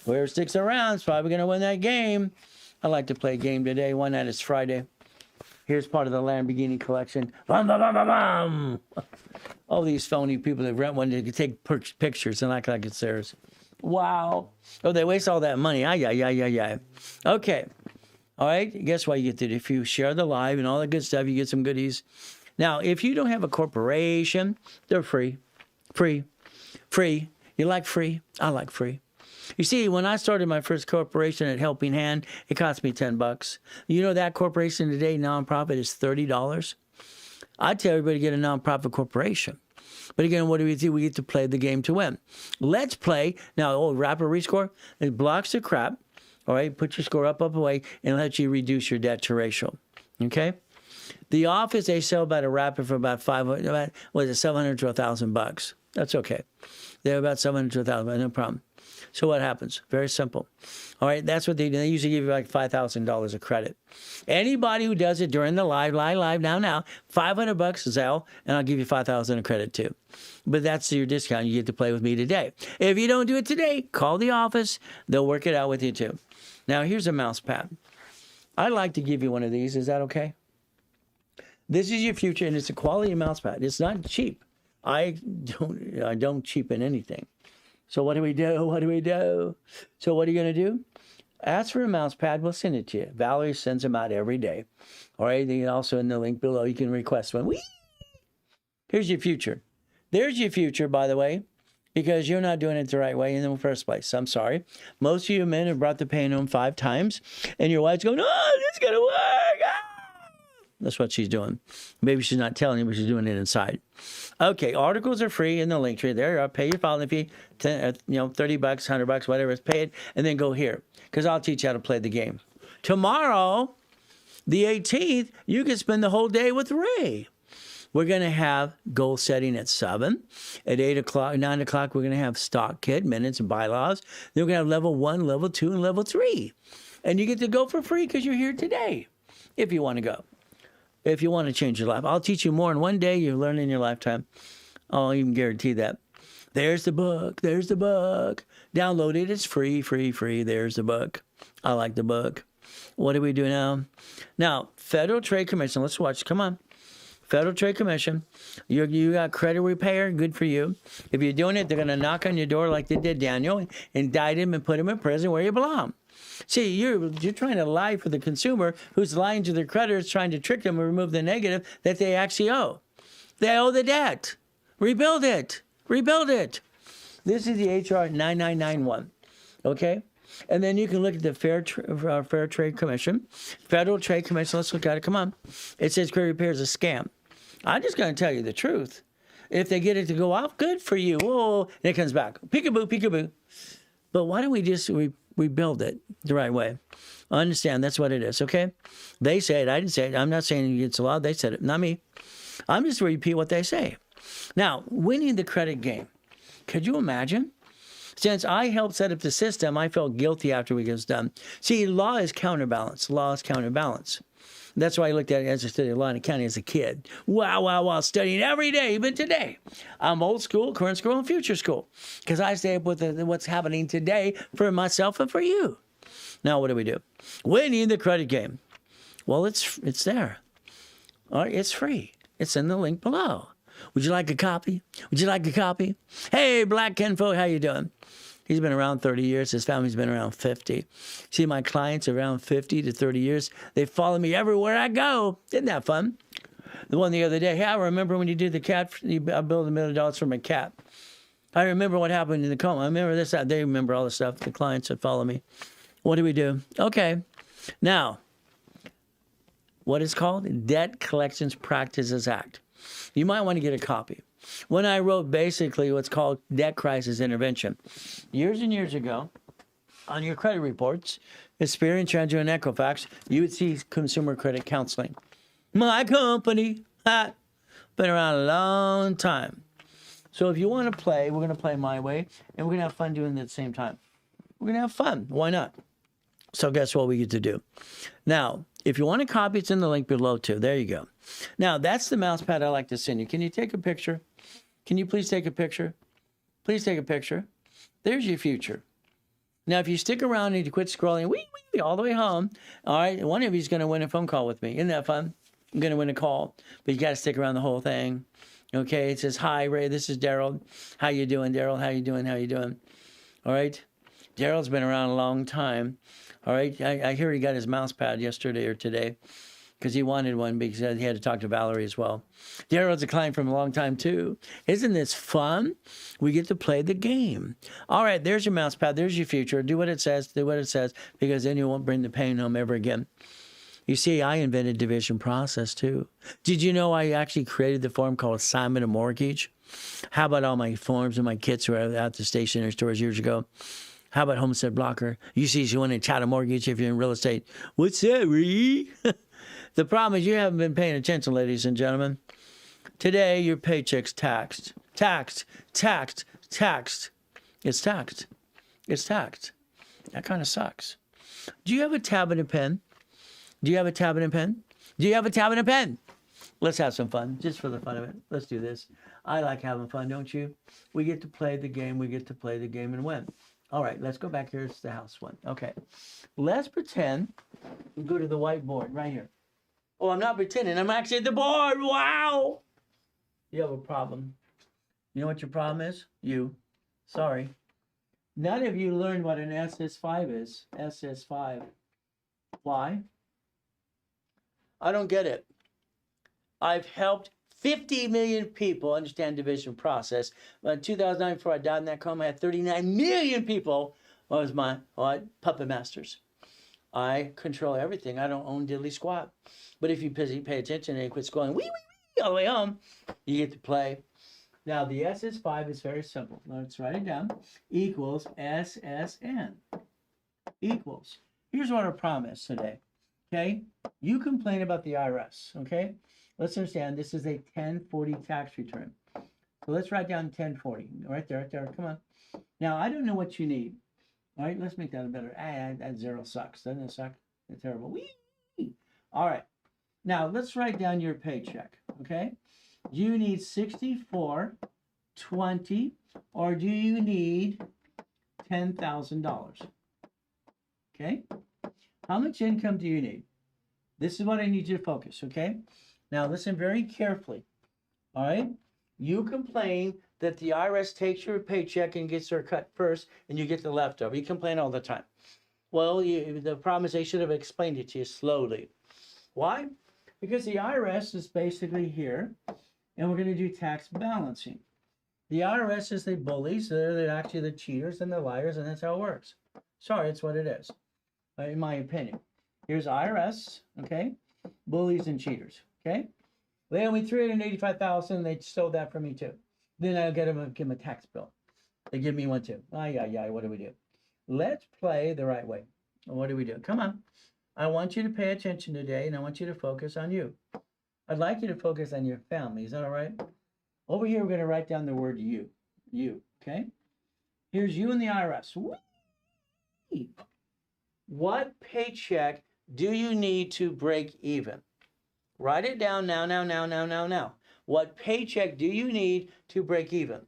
Whoever sticks around is probably going to win that game. I like to play a game today. Why not? It's Friday. Here's part of the Lamborghini collection. Bum, bum, bum, bum, bum. All these phony people that rent one to take pictures and act like it's theirs. Wow. Oh, they waste all that money. Yeah. Okay. All right. Guess what you get to do? If you share the live and all that good stuff, you get some goodies. Now, if you don't have a corporation, they're free. Free. Free. You like free? I like free. You see, when I started my first corporation at Helping Hand, it cost me $10. You know that corporation today, nonprofit, is $30. I tell everybody to get a nonprofit corporation. But again, what do? We get to play the game to win. Let's play. Now, rapid rescore, it blocks the crap. All right, put your score up, away, and lets you reduce your debt to ratio. Okay? The office, they sell about a rapid for about $700 to $1,000. That's okay. They're about $700 to $1,000, no problem. So what happens? Very simple. All right, that's what they do. They usually give you like $5,000 of credit. Anybody who does it during the live, now, $500 Zelle, and I'll give you $5,000 of credit too. But that's your discount. You get to play with me today. If you don't do it today, call the office. They'll work it out with you too. Now, here's a mouse pad. I'd like to give you one of these. Is that okay? This is your future, and it's a quality mouse pad. It's not cheap. I don't cheapen anything. So what do we do? So what are you going to do? Ask for a mouse pad. We'll send it to you. Valerie sends them out every day. All right. And also in the link below, you can request one. Whee! Here's your future. There's your future, by the way, because you're not doing it the right way in the first place. I'm sorry. Most of you men have brought the pain home 5 times, and your wife's going, oh, this is going to work. Ah! That's what she's doing. Maybe she's not telling you, but she's doing it inside. Okay, articles are free in the link tree. There you are. Pay your filing fee, $30, $100, whatever it is. Pay it, and then go here, because I'll teach you how to play the game. Tomorrow, the 18th, you can spend the whole day with Ray. We're going to have goal setting at 7. At 8 o'clock, 9 o'clock, we're going to have stock kit, minutes, and bylaws. Then we're going to have level 1, level 2, and level 3. And you get to go for free because you're here today, if you want to go. If you want to change your life. I'll teach you more in one day you learn in your lifetime. I'll even guarantee that. There's the book. There's the book. Download it. It's free, free, free. There's the book. I like the book. What do we do now? Now, Federal Trade Commission. Let's watch. Come on. Federal Trade Commission. You got credit repair. Good for you. If you're doing it, they're going to knock on your door like they did Daniel, indict him and put him in prison where you belong. See, you're trying to lie for the consumer who's lying to their creditors, trying to trick them and remove the negative that they actually owe. They owe the debt. Rebuild it. Rebuild it. This is the HR 9991. Okay? And then you can look at the Fair Trade Commission. Federal Trade Commission. Let's look at it. Come on. It says credit repair is a scam. I'm just going to tell you the truth. If they get it to go off, good for you. Oh, and it comes back. Peekaboo, peekaboo. But why don't we just rebuild it the right way? I understand that's what it is, okay? They say it. I didn't say it. I'm not saying it's allowed. They said it, not me. I'm just repeat what they say. Now, winning the credit game. Could you imagine Since I helped set up the system, I felt guilty after we was done. See, law is counterbalance. Law is counterbalance. That's why I looked at it as I studied law and accounting as a kid. Wow, studying every day, even today. I'm old school, current school, and future school. Because I stay up with what's happening today for myself and for you. Now, what do? Winning the credit game. Well, it's there. All right, it's free. It's in the link below. Would you like a copy? Would you like a copy? Hey, Black Kinfolk, how you doing? He's been around 30 years. His family's been around 50. See, my clients around 50 to 30 years. They follow me everywhere I go. Isn't that fun? The one the other day, hey, I remember when you did the cat, I billed $1 million for my cat. I remember what happened in the coma. I remember this, that. They remember all the stuff, the clients that follow me. What do? Okay. Now, what is called? Debt Collections Practices Act. You might want to get a copy. When I wrote basically what's called debt crisis intervention, years and years ago, on your credit reports, Experian, Transit, and Equifax, you would see consumer credit counseling. My company, been around a long time. So if you want to play, we're going to play my way, and we're going to have fun doing it at the same time. We're going to have fun. Why not? So guess what we get to do? Now, if you want a copy, it's in the link below too. There you go. Now, that's the mouse pad I like to send you. Can you take a picture? Can you please take a picture? Please take a picture. There's your future. Now, if you stick around and you quit scrolling all the way home, all right, one of you is going to win a phone call with me. Isn't that fun? I'm going to win a call, but you got to stick around the whole thing. Okay, it says, hi, Ray, this is Daryl. How you doing, Daryl? How you doing? How you doing? All right. Daryl's been around a long time. All right. I hear he got his mouse pad yesterday or today because he wanted one because he had to talk to Valerie as well. Daryl's a client from a long time too. Isn't this fun? We get to play the game. All right. There's your mouse pad. There's your future. Do what it says. Do what it says, because then you won't bring the pain home ever again. You see, I invented division process too. Did you know I actually created the form called assignment of mortgage? How about all my forms and my kits were out the stationery stores years ago? How about homestead blocker? You see, you want to chat a mortgage if you're in real estate. What's that, Ree? The problem is you haven't been paying attention, ladies and gentlemen. Today, your paycheck's taxed. Taxed. It's taxed. It's taxed. That kind of sucks. Do you have a tab and a pen? Do you have a tab and a pen? Do you have a tab and a pen? Let's have some fun, just for the fun of it. Let's do this. I like having fun, don't you? We get to play the game. We get to play the game and win. All right, let's go back here. It's the house one. Okay. Let's pretend we go to the whiteboard right here. Oh, I'm not pretending. I'm actually at the board. Wow. You have a problem. You know what your problem is? You. Sorry. None of you learned what an SS5 is. SS5. Why? I don't get it. I've helped 50 million people understand division process. In 2009, before I died in that coma, I had 39 million people as my puppet masters. I control everything. I don't own diddly squat. But if you pay attention and you quit scrolling all the way home, you get to play. Now, the SS5 is very simple. Let's write it down. Equals SSN. Equals. Here's what our problem is today. Okay? You complain about the IRS. Okay? Let's understand this is a 1040 tax return. So let's write down 1040. Right there, right there. Come on. Now, I don't know what you need. All right, let's make that a better. That zero sucks. Doesn't it suck? It's terrible. Whee! All right. Now, let's write down your paycheck. Okay? Do you need 64.20 or do you need $10,000? Okay? How much income do you need? This is what I need you to focus, okay? Now, listen very carefully, all right? You complain that the IRS takes your paycheck and gets their cut first, and you get the leftover. You complain all the time. Well, the problem is they should have explained it to you slowly. Why? Because the IRS is basically here, and we're going to do tax balancing. The IRS is the bullies. They're actually the cheaters and the liars, and that's how it works. Sorry, it's what it is, in my opinion. Here's IRS, okay? Bullies and cheaters, okay? They owe me $385,000. They stole that from me too. Then I'll give them a tax bill. They give me one too. What do we do? Let's play the right way. What do we do? Come on. I want you to pay attention today, and I want you to focus on you. I'd like you to focus on your family. Is that all right? Over here, we're going to write down the word you. You, okay? Here's you and the IRS. Whee! What paycheck do you need to break even? Write it down now. What paycheck do you need to break even?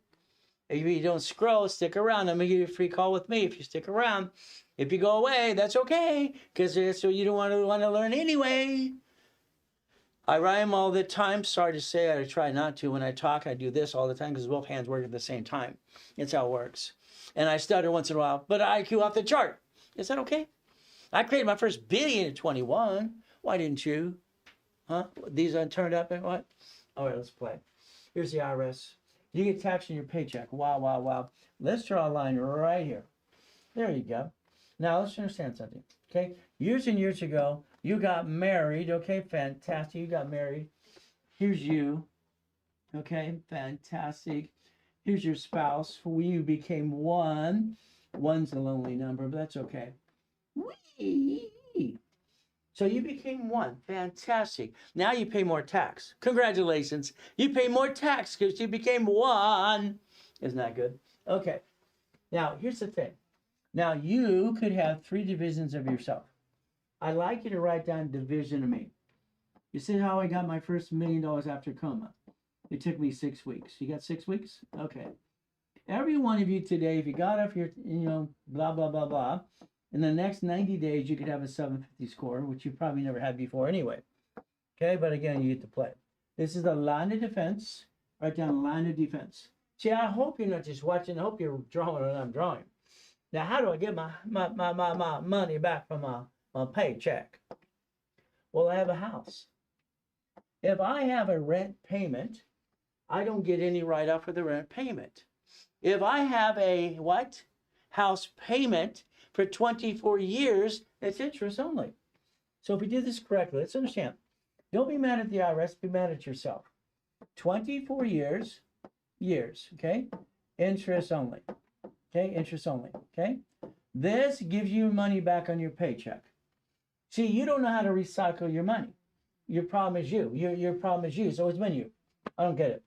If you don't scroll, stick around. I'm going to give you a free call with me if you stick around. If you go away, that's okay, because so you don't want to learn anyway. I rhyme all the time. Sorry to say, I try not to. When I talk, I do this all the time because both hands work at the same time. It's how it works. And I stutter once in a while, but IQ off the chart. Is that okay? I created my first billion at 21. Why didn't you? Huh? These aren't turned up and what? All right, let's play. Here's the IRS. You get taxed on your paycheck. Wow. Let's draw a line right here. There you go. Now let's understand something. Okay, years and years ago, you got married. Okay, fantastic. You got married. Here's you. Okay, fantastic. Here's your spouse. You became one. One's a lonely number, but that's okay. Whee! So you became one. Fantastic. Now you pay more tax. Congratulations. You pay more tax because you became one. Isn't that good? Okay. Now, here's the thing. Now, you could have 3 divisions of yourself. I'd like you to write down division of me. You see how I got my first $1 million after coma? It took me 6 weeks. You got 6 weeks? Okay. Every one of you today, if you got off your, blah, blah, blah, blah, in the next 90 days, you could have a 750 score, which you probably never had before anyway. Okay, but again, you get to play. This is the line of defense. Write down line of defense. See, I hope you're not just watching. I hope you're drawing what I'm drawing. Now, how do I get my money back from my paycheck? Well, I have a house. If I have a rent payment, I don't get any write-off for the rent payment. If I have a what? House payment for 24 years, it's interest only. So if we do this correctly, let's understand. Don't be mad at the IRS, be mad at yourself. 24 years, okay? Interest only. Okay, interest only, okay? This gives you money back on your paycheck. See, you don't know how to recycle your money. Your problem is you. Your problem is you. So it's been you. I don't get it.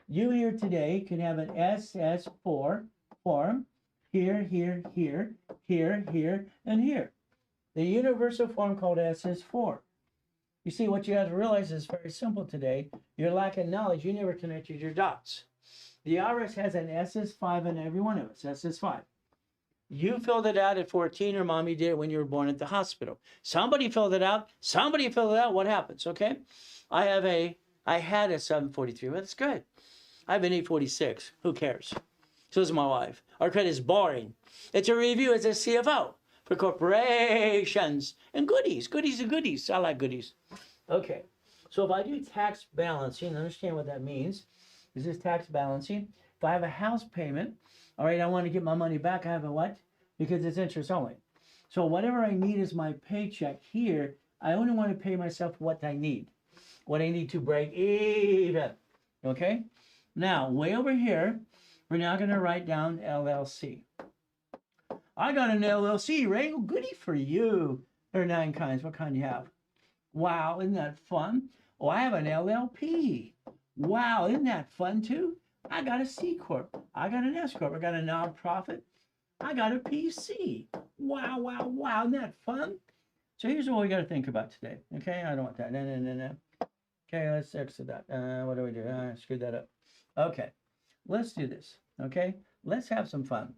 You here today can have an SS4 form. Here, and here. The universal form called SS4. You see, what you have to realize is very simple today. Your lack of knowledge, you never connected your dots. The IRS has an SS5 in every one of us, SS5. You filled it out at 14, or mommy did it when you were born at the hospital. Somebody filled it out. What happens, okay? I had a 743, but it's good. I have an 846. Who cares? So is my wife. Our credit is boring. It's a review as a CFO for corporations. And goodies. I like goodies. Okay. So if I do tax balancing, understand what that means. This is tax balancing. If I have a house payment, all right, I want to get my money back. I have a what? Because it's interest only. So whatever I need is my paycheck here. I only want to pay myself what I need. What I need to break even. Okay? Now, way over here, we're now going to write down LLC. I got an LLC, Ray. Oh, goody for you. There are 9 kinds. What kind do you have? Wow, isn't that fun? Oh, I have an LLP. Wow, isn't that fun too? I got a C Corp. I got an S Corp. I got a nonprofit. I got a PC. Wow. Isn't that fun? So here's what we got to think about today. Okay, I don't want that. No. Okay, let's exit that. What do we do? I screwed that up. Okay, let's do this. Okay, let's have some fun.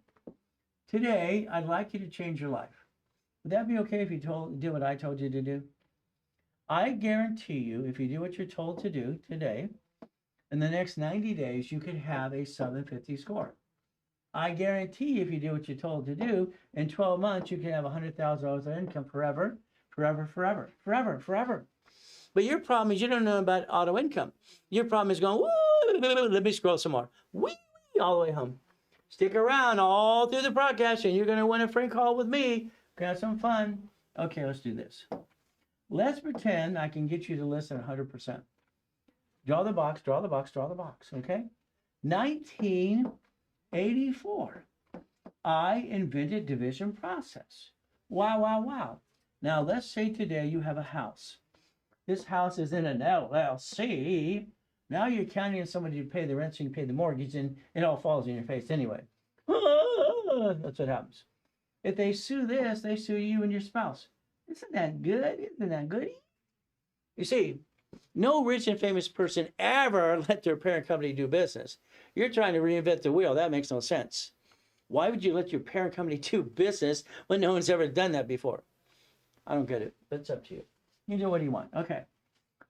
Today, I'd like you to change your life. Would that be okay if you do what I told you to do? I guarantee you, if you do what you're told to do today, in the next 90 days, you could have a 750 score. I guarantee if you do what you're told to do, in 12 months, you can have $100,000 of income forever. But your problem is you don't know about auto income. Your problem is going, woo, let me scroll some more. Wee, all the way home. Stick around all through the broadcast, and you're going to win a free call with me. Gonna have some fun. Okay, let's do this. Let's pretend I can get you to listen 100%. Draw the box, okay? 1984, I invented division process. Wow. Now, let's say today you have a house. This house is in an LLC. Now you're counting on somebody to pay the rent so you can pay the mortgage, and it all falls in your face anyway. That's what happens. If they sue this, they sue you and your spouse. Isn't that good? Isn't that goody? You see, no rich and famous person ever let their parent company do business. You're trying to reinvent the wheel. That makes no sense. Why would you let your parent company do business when no one's ever done that before? I don't get it. But it's up to you. You do what you want. Okay.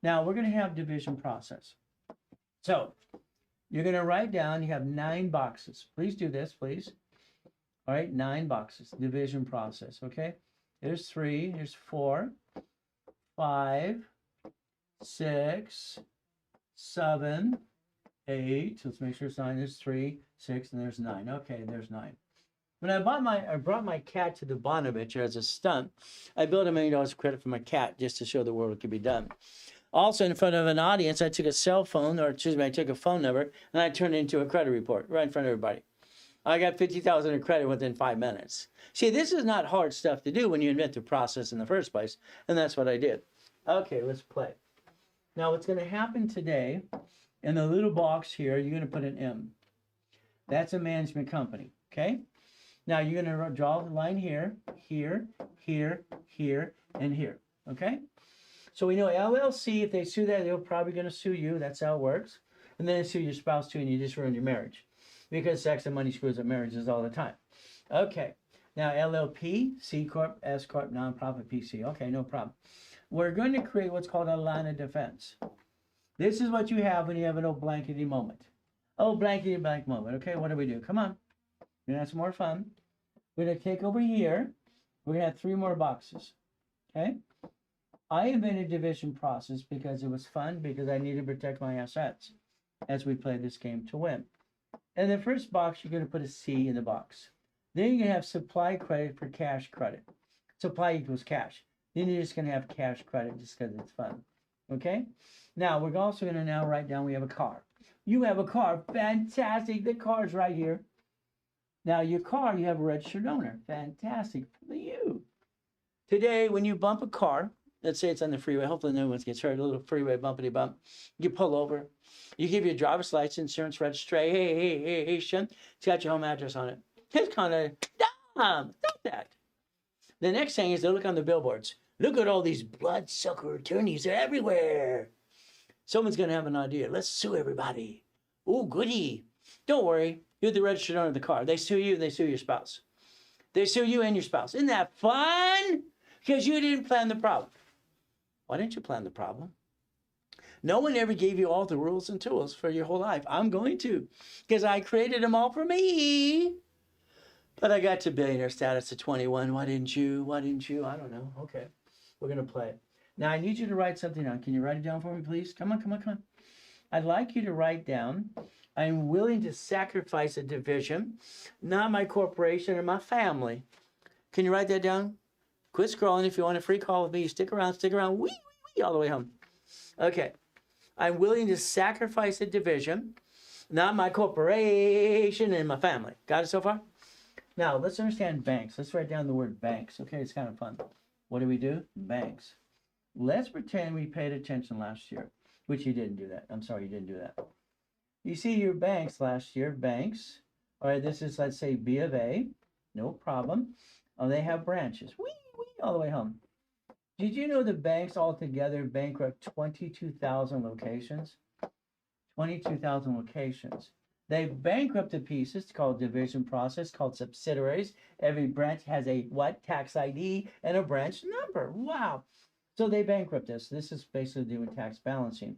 Now we're going to have division process. So you're going to write down, you have 9 boxes. Please do this, please. All right, 9 boxes, division process, okay? There's 3, there's 4, 5, 6, 7, 8. Let's make sure it's 9. There's 3, 6, and there's 9. Okay, there's 9. When I brought my cat to the Bonaventure as a stunt, I built $1 million of credit for my cat just to show the world it could be done. Also, in front of an audience, I took a cell phone, or excuse me, I took a phone number, and I turned it into a credit report right in front of everybody. I got $50,000 in credit within 5 minutes. See, this is not hard stuff to do when you invent the process in the first place, and that's what I did. Okay, let's play. Now, what's going to happen today, in the little box here, you're going to put an M. That's a management company, okay? Now, you're going to draw the line here, here, here, here, and here, okay? So we know LLC, if they sue that, they're probably going to sue you. That's how it works. And then they sue your spouse too, and you just ruin your marriage. Because sex and money screws up marriages all the time. Okay. Now, LLP, C Corp, S Corp, nonprofit, PC. Okay, no problem. We're going to create what's called a line of defense. This is what you have when you have an old blankety moment. Oh, blankety blank moment. Okay, what do we do? Come on. We're going to have some more fun. We're going to take over here. We're going to have 3 more boxes. Okay? I invented division process because it was fun, because I needed to protect my assets as we play this game to win. In the first box, you're going to put a C in the box. Then you're going to have supply credit for cash credit. Supply equals cash. Then you're just going to have cash credit just because it's fun. Okay? Now, we're also going to now write down we have a car. You have a car. Fantastic. The car's right here. Now, your car, you have a registered owner. Fantastic for you. Today, when you bump a car, let's say it's on the freeway. Hopefully no one gets hurt. A little freeway bumpity bump. You pull over. You give your driver's license, insurance registration. It's got your home address on it. It's kind of dumb. Stop that. The next thing is to look on the billboards. Look at all these bloodsucker attorneys. They're everywhere. Someone's going to have an idea. Let's sue everybody. Oh, goody. Don't worry. You're the registered owner of the car. They sue you and they sue your spouse. They sue you and your spouse. Isn't that fun? Because you didn't plan the problem. Why didn't you plan the problem? No one ever gave you all the rules and tools for your whole life. I'm going to, because I created them all for me. But I got to billionaire status at 21. Why didn't you? Why didn't you? I don't know. Okay, we're going to play it. Now, I need you to write something down. Can you write it down for me, please? Come on, come on, come on. I'd like you to write down, I'm willing to sacrifice a division, not my corporation or my family. Can you write that down? Quit scrolling. If you want a free call with me, stick around, wee, all the way home. Okay. I'm willing to sacrifice a division, not my corporation and my family. Got it so far? Now, let's understand banks. Let's write down the word banks. Okay, it's kind of fun. What do? Banks. Let's pretend we paid attention last year, which you didn't do that. I'm sorry, you didn't do that. You see your banks last year, banks. All right, this is, let's say, B of A. No problem. Oh, they have branches. Wee, all the way home. Did you know the banks altogether bankrupt 22,000 locations? 22,000 locations. They bankrupted pieces called division process, called subsidiaries. Every branch has a what? Tax ID and a branch number. Wow. So they bankrupt us. This is basically doing tax balancing.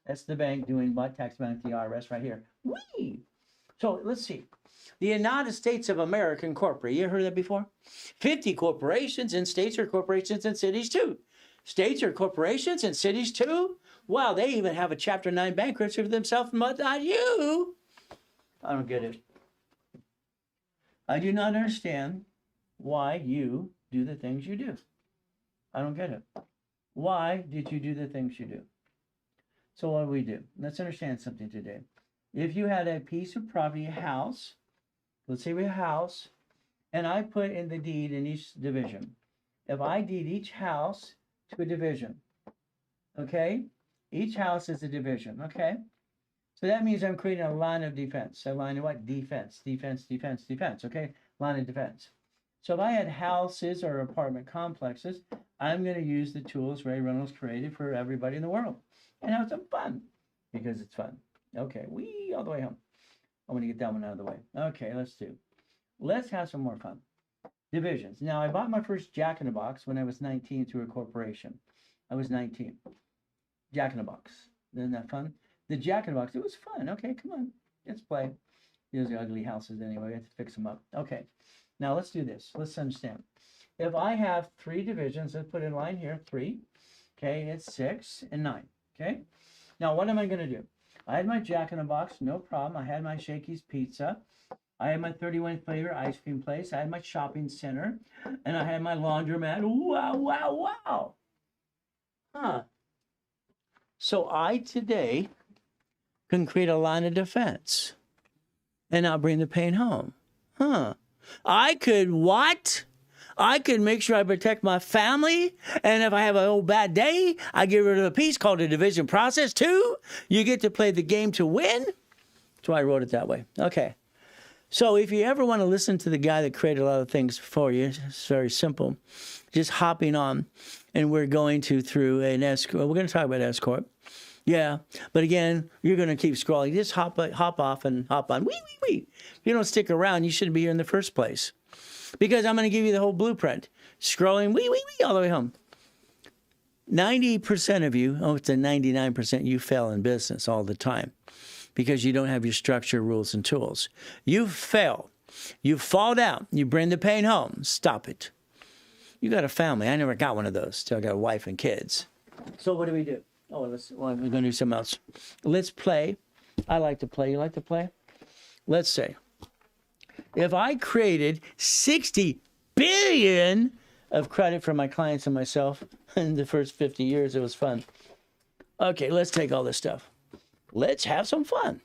That's the bank doing what? Tax balancing, the IRS right here. Whee! So let's see. The United States of America Incorporated. You heard that before? 50 corporations, and states are corporations and cities too. States are corporations and cities too? Wow, they even have a Chapter 9 bankruptcy for themselves, but not you. I don't get it. I do not understand why you do the things you do. I don't get it. Why did you do the things you do? So what do we do? Let's understand something today. If you had a piece of property, a house, let's say we have a house, and I put in the deed in each division. If I deed each house to a division, okay? Each house is a division, okay? So that means I'm creating a line of defense. A line of what? Defense, defense, defense, defense. Okay? Line of defense. So if I had houses or apartment complexes, I'm going to use the tools Ray Reynolds created for everybody in the world and have some fun because it's fun. Okay, all the way home. I want to get that one out of the way. Okay, let's have some more fun. Divisions. Now, I bought my first Jack in the Box when I was 19 through a corporation. I was 19. Jack in the Box. Isn't that fun? The Jack in the Box, it was fun. Okay, come on. Let's play. These are ugly houses anyway. We have to fix them up. Okay. Now let's do this. Let's understand. If I have 3 divisions, let's put in line here, 3. Okay, it's 6 and 9. Okay. Now what am I going to do? I had my Jack in the Box, no problem. I had my Shakey's Pizza. I had my 31 flavor ice cream place. I had my shopping center. And I had my laundromat. Wow, wow, wow. Huh. So I today can create a line of defense and not bring the pain home. Huh. I could what? I could make sure I protect my family. And if I have an old bad day, I get rid of a piece called a division process too. You get to play the game to win. That's why I wrote it that way. Okay. So if you ever want to listen to the guy that created a lot of things for you, it's very simple. Just hopping on. And we're going through an S Corp. We're going to talk about S Corp. Yeah, but again, you're going to keep scrolling. Just hop off and hop on. Wee, wee, wee. If you don't stick around, you shouldn't be here in the first place. Because I'm going to give you the whole blueprint. Scrolling, wee, wee, wee, all the way home. 90% of you, it's a 99%, you fail in business all the time. Because you don't have your structure, rules, and tools. You fail. You fall down. You bring the pain home. Stop it. You got a family. I never got one of those. Still got a wife and kids. So what do we do? Oh, we're going to do something else. Let's play. I like to play. You like to play? Let's say, if I created 60 billion of credit for my clients and myself in the first 50 years, it was fun. Okay, let's take all this stuff. Let's have some fun.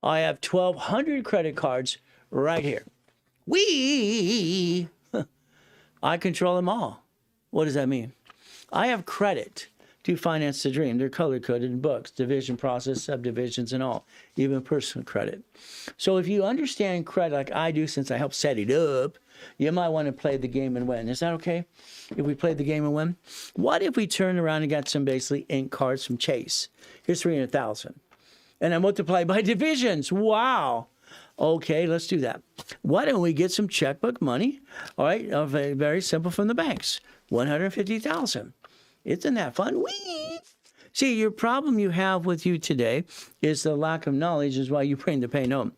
I have 1,200 credit cards right here. I control them all. What does that mean? I have credit to finance the dream. They're color-coded in books, division process, subdivisions, and all, even personal credit. So if you understand credit like I do, since I helped set it up, you might want to play the game and win. Is that okay if we play the game and win? What if we turn around and got some basically ink cards from Chase? Here's 300,000. And I multiply by divisions. Wow. Okay, let's do that. Why don't we get some checkbook money? All right, very simple from the banks. 150,000. Isn't that fun? Whee! See, your problem you have with you today is the lack of knowledge is why you bring the pain home.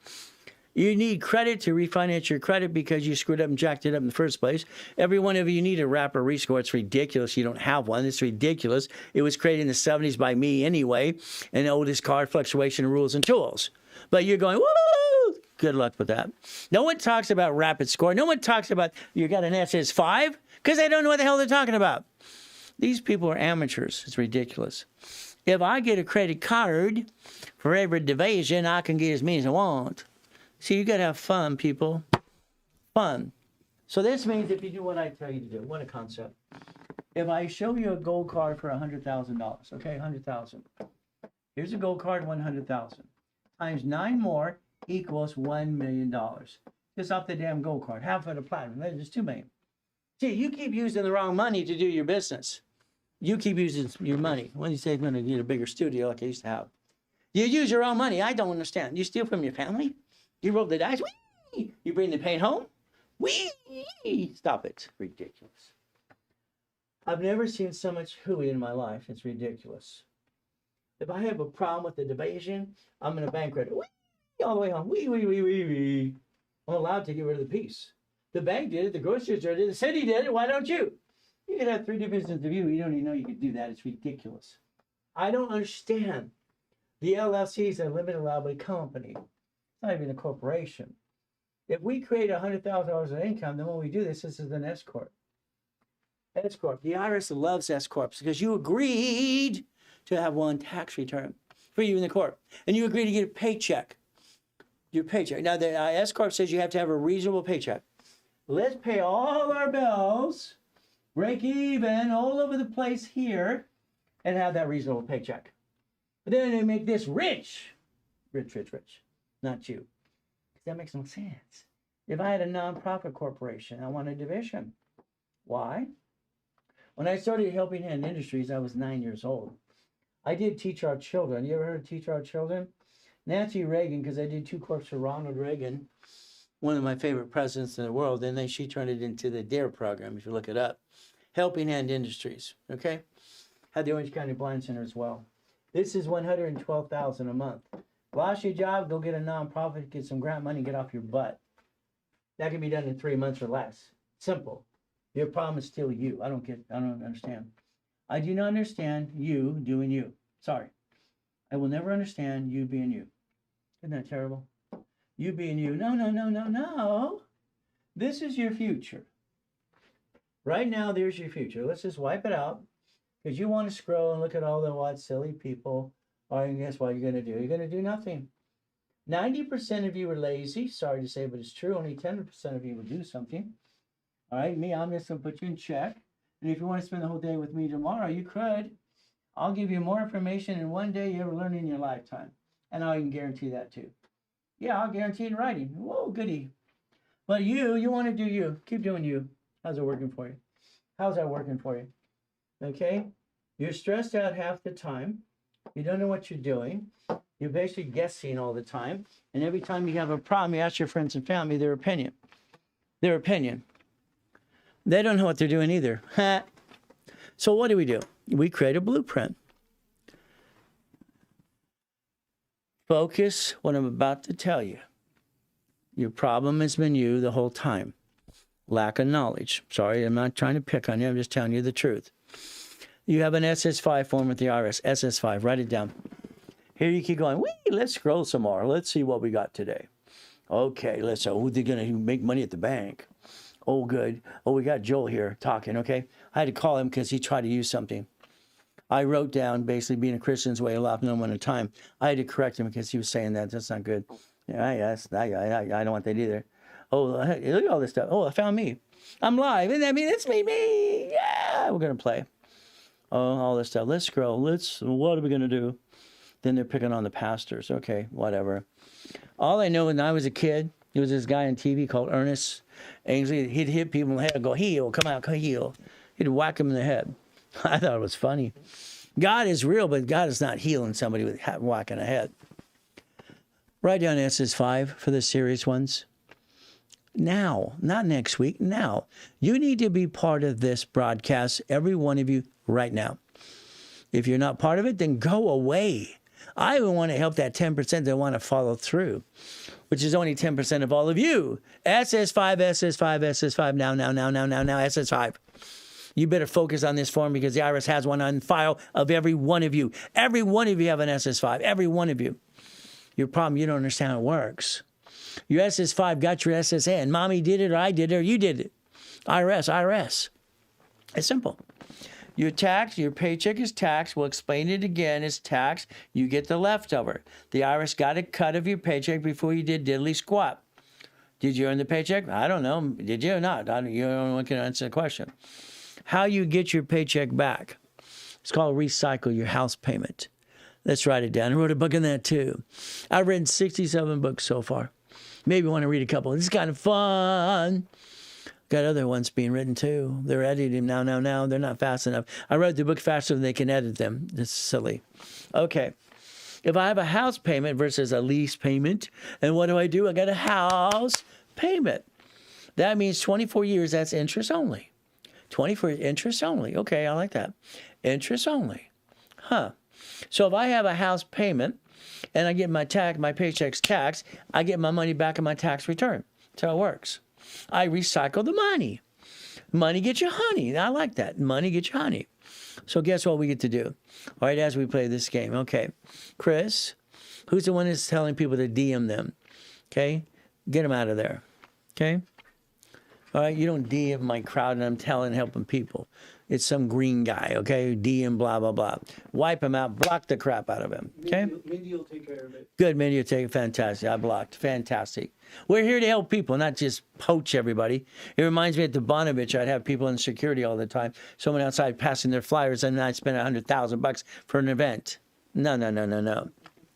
You need credit to refinance your credit because you screwed up and jacked it up in the first place. Every one of you need a wrap or rescore. It's ridiculous. You don't have one. It's ridiculous. It was created in the 70s by me anyway, and the oldest card, fluctuation, rules, and tools. But you're going, woo! Good luck with that. No one talks about rapid score. No one talks about you got an SS5 because they don't know what the hell they're talking about. These people are amateurs. It's ridiculous. If I get a credit card for every division, I can get as many as I want. See, you got to have fun, people. Fun. So this means if you do what I tell you to do, what a concept. If I show you a gold card for $100,000, okay, 100,000. Here's a gold card, 100,000. Times 9 more equals $1 million. Just off the damn gold card. Half of the platinum. That is $2 million. See, you keep using the wrong money to do your business. You keep using your money. When you say I'm going to get a bigger studio like I used to have. You use your own money. I don't understand. You steal from your family? You roll the dice? Whee! You bring the pain home? Whee! Stop it. Ridiculous. I've never seen so much hooey in my life. It's ridiculous. If I have a problem with the division, I'm going to bankrupt it. Whee! All the way home. Whee, whee, whee, whee, whee. I'm allowed to get rid of the piece. The bank did it. The grocery store did it. The city did it. Why don't you? You could have 3 divisions of you. You don't even know you could do that. It's ridiculous. I don't understand. The LLC is a limited liability company. It's not even a corporation. If we create $100,000 in income, then when we do this, this is an S Corp. S Corp. The IRS loves S Corps because you agreed to have one tax return for you in the corp. And you agreed to get a paycheck. Your paycheck. Now, the S Corp says you have to have a reasonable paycheck. Let's pay all our bills, break even all over the place here, and have that reasonable paycheck. But then they make this rich. rich, not you. That makes no sense. If I had a nonprofit corporation, I want a division. Why? When I started Helping Hand Industries, I was 9 years old. I did Teach Our Children. You ever heard of Teach Our Children? Nancy Reagan, because I did 2 corps for Ronald Reagan, one of my favorite presidents in the world, and then she turned it into the DARE program, if you look it up. Helping Hand Industries, okay? Had the Orange County Blind Center as well. This is $112,000 a month. Lost your job, go get a nonprofit, get some grant money, get off your butt. That can be done in 3 months or less. Simple. Your problem is still you. I don't understand. I do not understand you doing you. Sorry. I will never understand you being you. Isn't that terrible? You being you. No. This is your future. Right now, there's your future. Let's just wipe it out. Because you want to scroll and look at all the silly people. Or guess what you're going to do? You're going to do nothing. 90% of you are lazy. Sorry to say, but it's true. Only 10% of you will do something. All right, I'm just going to put you in check. And if you want to spend the whole day with me tomorrow, you could. I'll give you more information in one day you ever learn in your lifetime. And I can guarantee that too. Yeah, I'll guarantee in writing. Whoa, goody. But you want to do you. Keep doing you. How's it working for you? How's that working for you? Okay? You're stressed out half the time. You don't know what you're doing. You're basically guessing all the time. And every time you have a problem, you ask your friends and family their opinion. Their opinion. They don't know what they're doing either. So what do? We create a blueprint. Focus what I'm about to tell you. Your problem has been you the whole time. Lack of knowledge. Sorry, I'm not trying to pick on you. I'm just telling you the truth. You have an SS5 form with the IRS. SS5, write it down. Here you keep going. Let's scroll some more. Let's see what we got today. Okay, they're going to make money at the bank. Oh, good. Oh, we got Joel here talking, okay? I had to call him because he tried to use something. I wrote down, basically, being a Christian's way of life, no one at a time. I had to correct him because he was saying that. That's not good. Yeah, yes, I don't want that either. Oh, look at all this stuff. Oh, I found me. I'm live. And I mean, it's me. Yeah, we're going to play. Oh, all this stuff. Let's scroll. What are we going to do? Then they're picking on the pastors. Okay, whatever. All I know when I was a kid, there was this guy on TV called Ernest Ainsley. He'd hit people in the head and go, heal, come out, heal. He'd whack them in the head. I thought it was funny. God is real, but God is not healing somebody with whacking a head. Write down SS5 for the serious ones. Now, not next week, now. You need to be part of this broadcast, every one of you, right now. If you're not part of it, then go away. I want to help that 10% that want to follow through, which is only 10% of all of you. SS5, SS5, SS5, now, SS5. You better focus on this form because the IRS has one on file of every one of you. Every one of you have an SS5, every one of you. Your problem, you don't understand how it works. Your SS5 got your SSN. Mommy did it, or I did it, or you did it. IRS. It's simple. Your tax, your paycheck is taxed. We'll explain it again. It's taxed. You get the leftover. The IRS got a cut of your paycheck before you did diddly squat. Did you earn the paycheck? I don't know. Did you or not? You don't want to answer the question. How you get your paycheck back. It's called recycle your house payment. Let's write it down. I wrote a book on that too. I've written 67 books so far. Maybe you want to read a couple. It's kind of fun. Got other ones being written too. They're editing now. They're not fast enough. I wrote the book faster than they can edit them. It's silly. Okay. If I have a house payment versus a lease payment, and what do? I got a house payment. That means 24 years, that's interest only. 24 interest only. Okay, I like that. Interest only. Huh. So if I have a house payment and I get my paycheck's taxed, I get my money back in my tax return. That's how it works. I recycle the money. Money gets you honey. I like that. Money gets you honey. So guess what we get to do? All right, as we play this game. Okay. Chris, who's the one that's telling people to DM them? Okay. Get them out of there. Okay. All right, you don't DM my crowd and I'm helping people. It's some green guy, okay? DM blah, blah, blah. Wipe him out, block the crap out of him, okay? Mindy will take care of it. Good, Mindy will take it. Fantastic. I blocked. Fantastic. We're here to help people, not just poach everybody. It reminds me at the Bonovich, I'd have people in security all the time. Someone outside passing their flyers and I'd spend $100,000 for an event. No.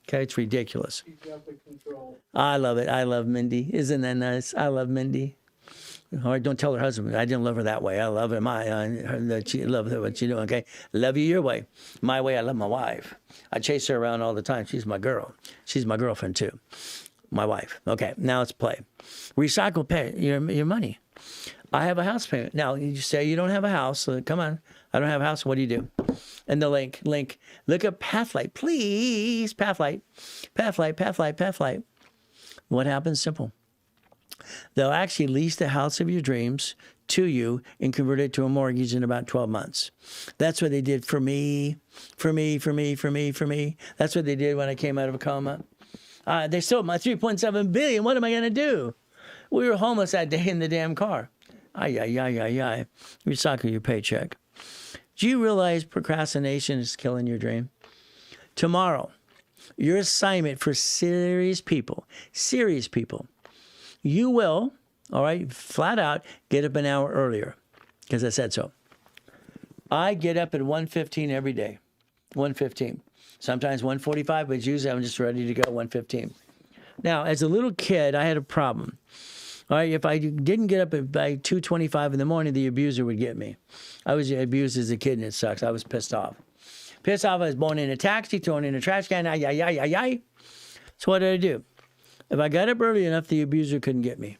Okay, it's ridiculous. She's got the control. I love it. I love Mindy. Isn't that nice? I love Mindy. All right, don't tell her husband. I didn't love her that way. I love her that she love her what she doing. Okay, love you your way. My way, I love my wife. I chase her around all the time. She's my girl. She's my girlfriend too. My wife. Okay, now let's play. Recycle pay your money. I have a house payment. Now you say you don't have a house. So come on, I don't have a house. What do you do? And the link. Look at Pathlight, please. Pathlight. What happens? Simple. They'll actually lease the house of your dreams to you and convert it to a mortgage in about 12 months. That's what they did for me. That's what they did when I came out of a coma. They stole my $3.7 billion. What am I going to do? We were homeless that day in the damn car. Recycle your paycheck. Do you realize procrastination is killing your dream? Tomorrow, your assignment for serious people, you will, all right, flat out, get up an hour earlier because I said so. I get up at 1:15 every day, 1:15. Sometimes 1:45, but usually I'm just ready to go 1:15. Now, as a little kid, I had a problem. All right, if I didn't get up by 2:25 in the morning, the abuser would get me. I was abused as a kid, and it sucks. I was pissed off. I was born in a taxi, thrown in a trash can, So what did I do? If I got up early enough, the abuser couldn't get me.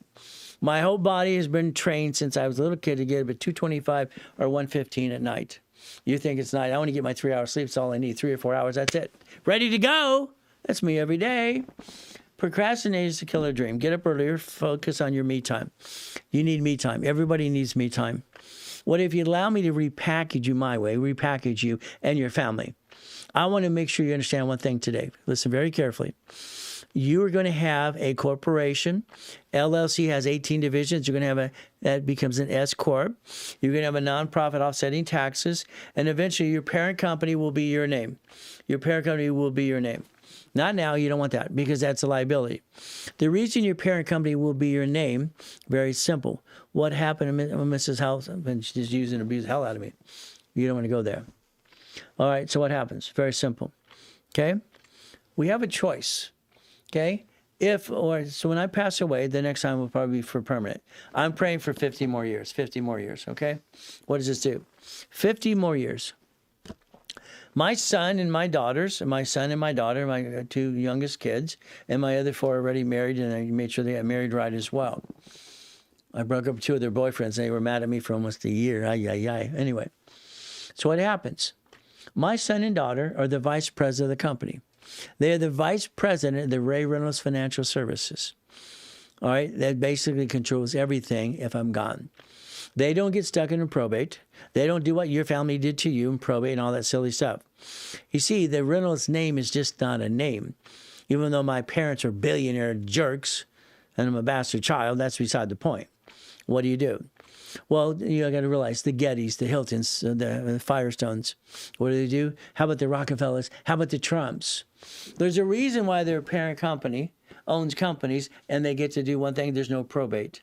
My whole body has been trained since I was a little kid to get up at 2:25 or 1:15 at night. You think it's night. I want to get my 3 hours sleep. It's all I need, 3 or 4 hours. That's it. Ready to go. That's me every day. Procrastinate is a killer dream. Get up earlier. Focus on your me time. You need me time. Everybody needs me time. What if you allow me to repackage you my way, repackage you and your family? I want to make sure you understand one thing today. Listen very carefully. You are going to have a corporation. LLC has 18 divisions. You're going to have that becomes an S Corp. You're going to have a nonprofit offsetting taxes. And eventually your parent company will be your name. Your parent company will be your name. Not now, you don't want that because that's a liability. The reason your parent company will be your name, very simple. What happened to Mrs. House? She's just using and abusing the hell out of me. You don't want to go there. All right, so what happens? Very simple. Okay? We have a choice. Okay? So when I pass away, the next time will probably be for permanent. I'm praying for 50 more years, okay? What does this do? 50 more years. My son and my daughter, my two youngest kids, and my other 4 are already married, and I made sure they got married right as well. I broke up with 2 of their boyfriends, and they were mad at me for almost a year. Anyway, so what happens? My son and daughter are the vice president of the company. They are the vice president of the Reynolds Financial Services. All right, that basically controls everything if I'm gone. They don't get stuck in a probate. They don't do what your family did to you in probate and all that silly stuff. You see, the Reynolds name is just not a name. Even though my parents are billionaire jerks and I'm a bastard child, that's beside the point. What do? Well, you got to realize the Gettys, the Hiltons, the Firestones. What do? How about the Rockefellers? How about the Trumps? There's a reason why their parent company owns companies and they get to do one thing. There's no probate.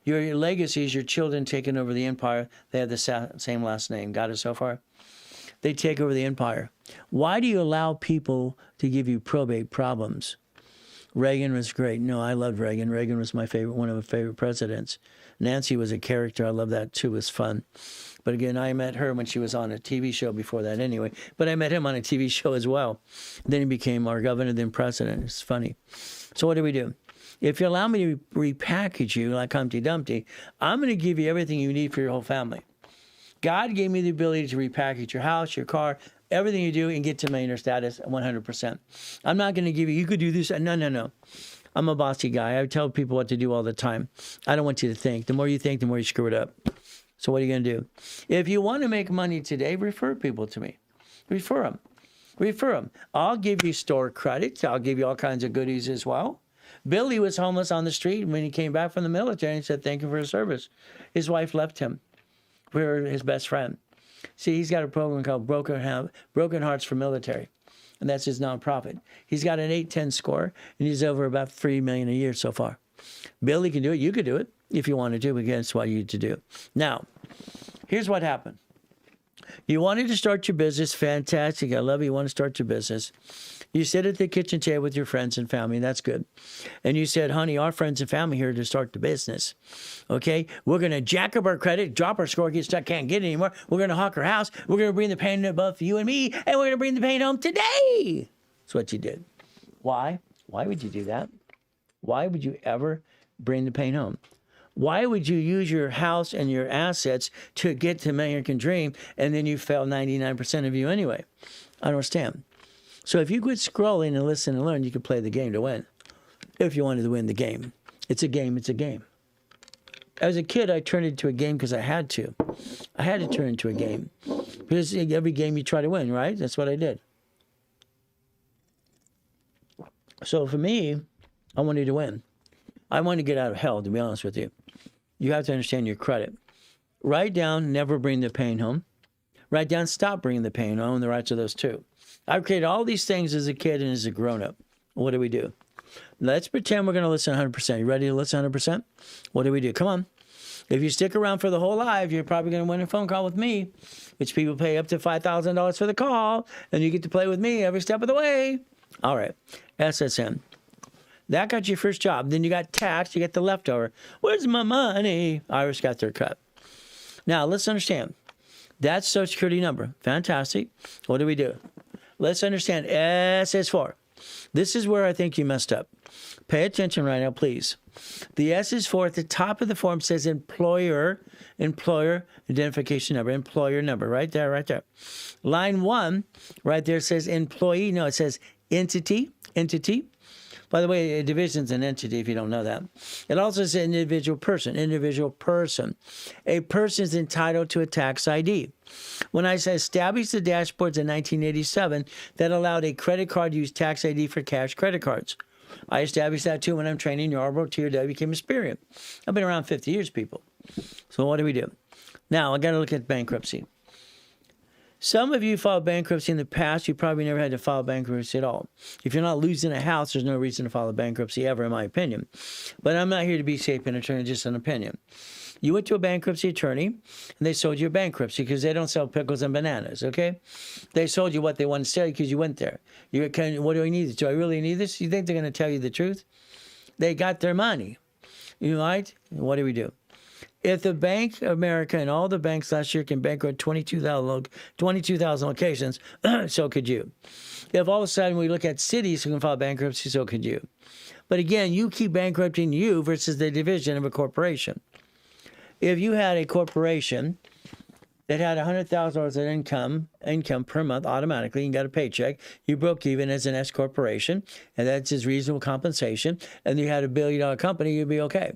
Your legacies, your children taking over the empire, they have the same last name. Got it so far? They take over the empire. Why do you allow people to give you probate problems? Reagan was great. No, I loved Reagan. Reagan was my favorite, one of my favorite presidents. Nancy was a character. I love that too. It was fun. But again, I met her when she was on a TV show before that anyway. But I met him on a TV show as well. Then he became our governor, then president. It's funny. So what do? If you allow me to repackage you like Humpty Dumpty, I'm going to give you everything you need for your whole family. God gave me the ability to repackage your house, your car, everything you do, and get to millionaire status 100%. I'm not going to give you could do this. No. I'm a bossy guy. I tell people what to do all the time. I don't want you to think. The more you think, the more you screw it up. So what are you going to do? If you want to make money today, refer people to me. Refer them. I'll give you store credits. I'll give you all kinds of goodies as well. Billy was homeless on the street when he came back from the military and he said, thank you for his service. His wife left him. We were his best friend. See, he's got a program called Broken Hearts for Military, and that's his nonprofit. He's got an 810 score, and he's over about $3 million a year so far. Billy can do it. You could do it if you wanted to. Again, it's what you need to do. Now, here's what happened. You wanted to start your business. Fantastic. I love it. You want to start your business. You sit at the kitchen table with your friends and family. That's good. And you said, honey, our friends and family here to start the business. Okay? We're going to jack up our credit, drop our score, get stuck, can't get it anymore. We're going to hawk our house. We're going to bring the pain above you and me, and we're going to bring the pain home today. That's what you did. Why? Why would you do that? Why would you ever bring the pain home? Why would you use your house and your assets to get to American dream, and then you fail 99% of you anyway? I don't understand. So if you quit scrolling and listen and learn, you could play the game to win. If you wanted to win the game. It's a game. It's a game. As a kid, I turned it into a game because I had to. I had to turn it into a game. Because every game you try to win, right? That's what I did. So for me, I wanted to win. I wanted to get out of hell, to be honest with you. You have to understand your credit. Write down, never bring the pain home. Write down, stop bringing the pain home, the rights of those two. I've created all these things as a kid and as a grown-up. What do we do? Let's pretend we're going to listen 100%. You ready to listen 100%? What do we do? Come on. If you stick around for the whole life, you're probably going to win a phone call with me, which people pay up to $5,000 for the call, and you get to play with me every step of the way. All right. SSN. That got your first job. Then you got taxed. You get the leftover. Where's my money? Irish got their cut. Now, let's understand. That's Social Security number. Fantastic. What do we do? Let's understand S is for. This is where I think you messed up. Pay attention right now, please. The S is for, at the top of the form says employer identification number, employer number, right there, right there. Line 1, right there says employee. No, it says entity. By the way, a division is an entity if you don't know that. It also says individual person. A person is entitled to a tax ID. When I say established the dashboards in 1987, that allowed a credit card to use tax ID for cash credit cards. I established that too when I'm training Yarborough, Tier W, became Experian. I've been around 50 years, people. So what do we do? Now, I got to look at bankruptcy. Some of you filed bankruptcy in the past. You probably never had to file bankruptcy at all. If you're not losing a house, there's no reason to file a bankruptcy ever, in my opinion. But I'm not here to be safe an attorney, just an opinion. You went to a bankruptcy attorney, and they sold you a bankruptcy because they don't sell pickles and bananas, okay? They sold you what they wanted to sell you because you went there. You're kind of, what do I need? Do I really need this? You think they're going to tell you the truth? They got their money. You right? What do we do? If the Bank of America and all the banks last year can bankrupt 22,000 locations, so could you. If all of a sudden we look at cities who can file bankruptcy, so could you. But again, you keep bankrupting you versus the division of a corporation. If you had a corporation that had $100,000 in income per month automatically, and got a paycheck, you broke even as an S corporation, and that's his reasonable compensation, and you had $1 billion company, you'd be okay.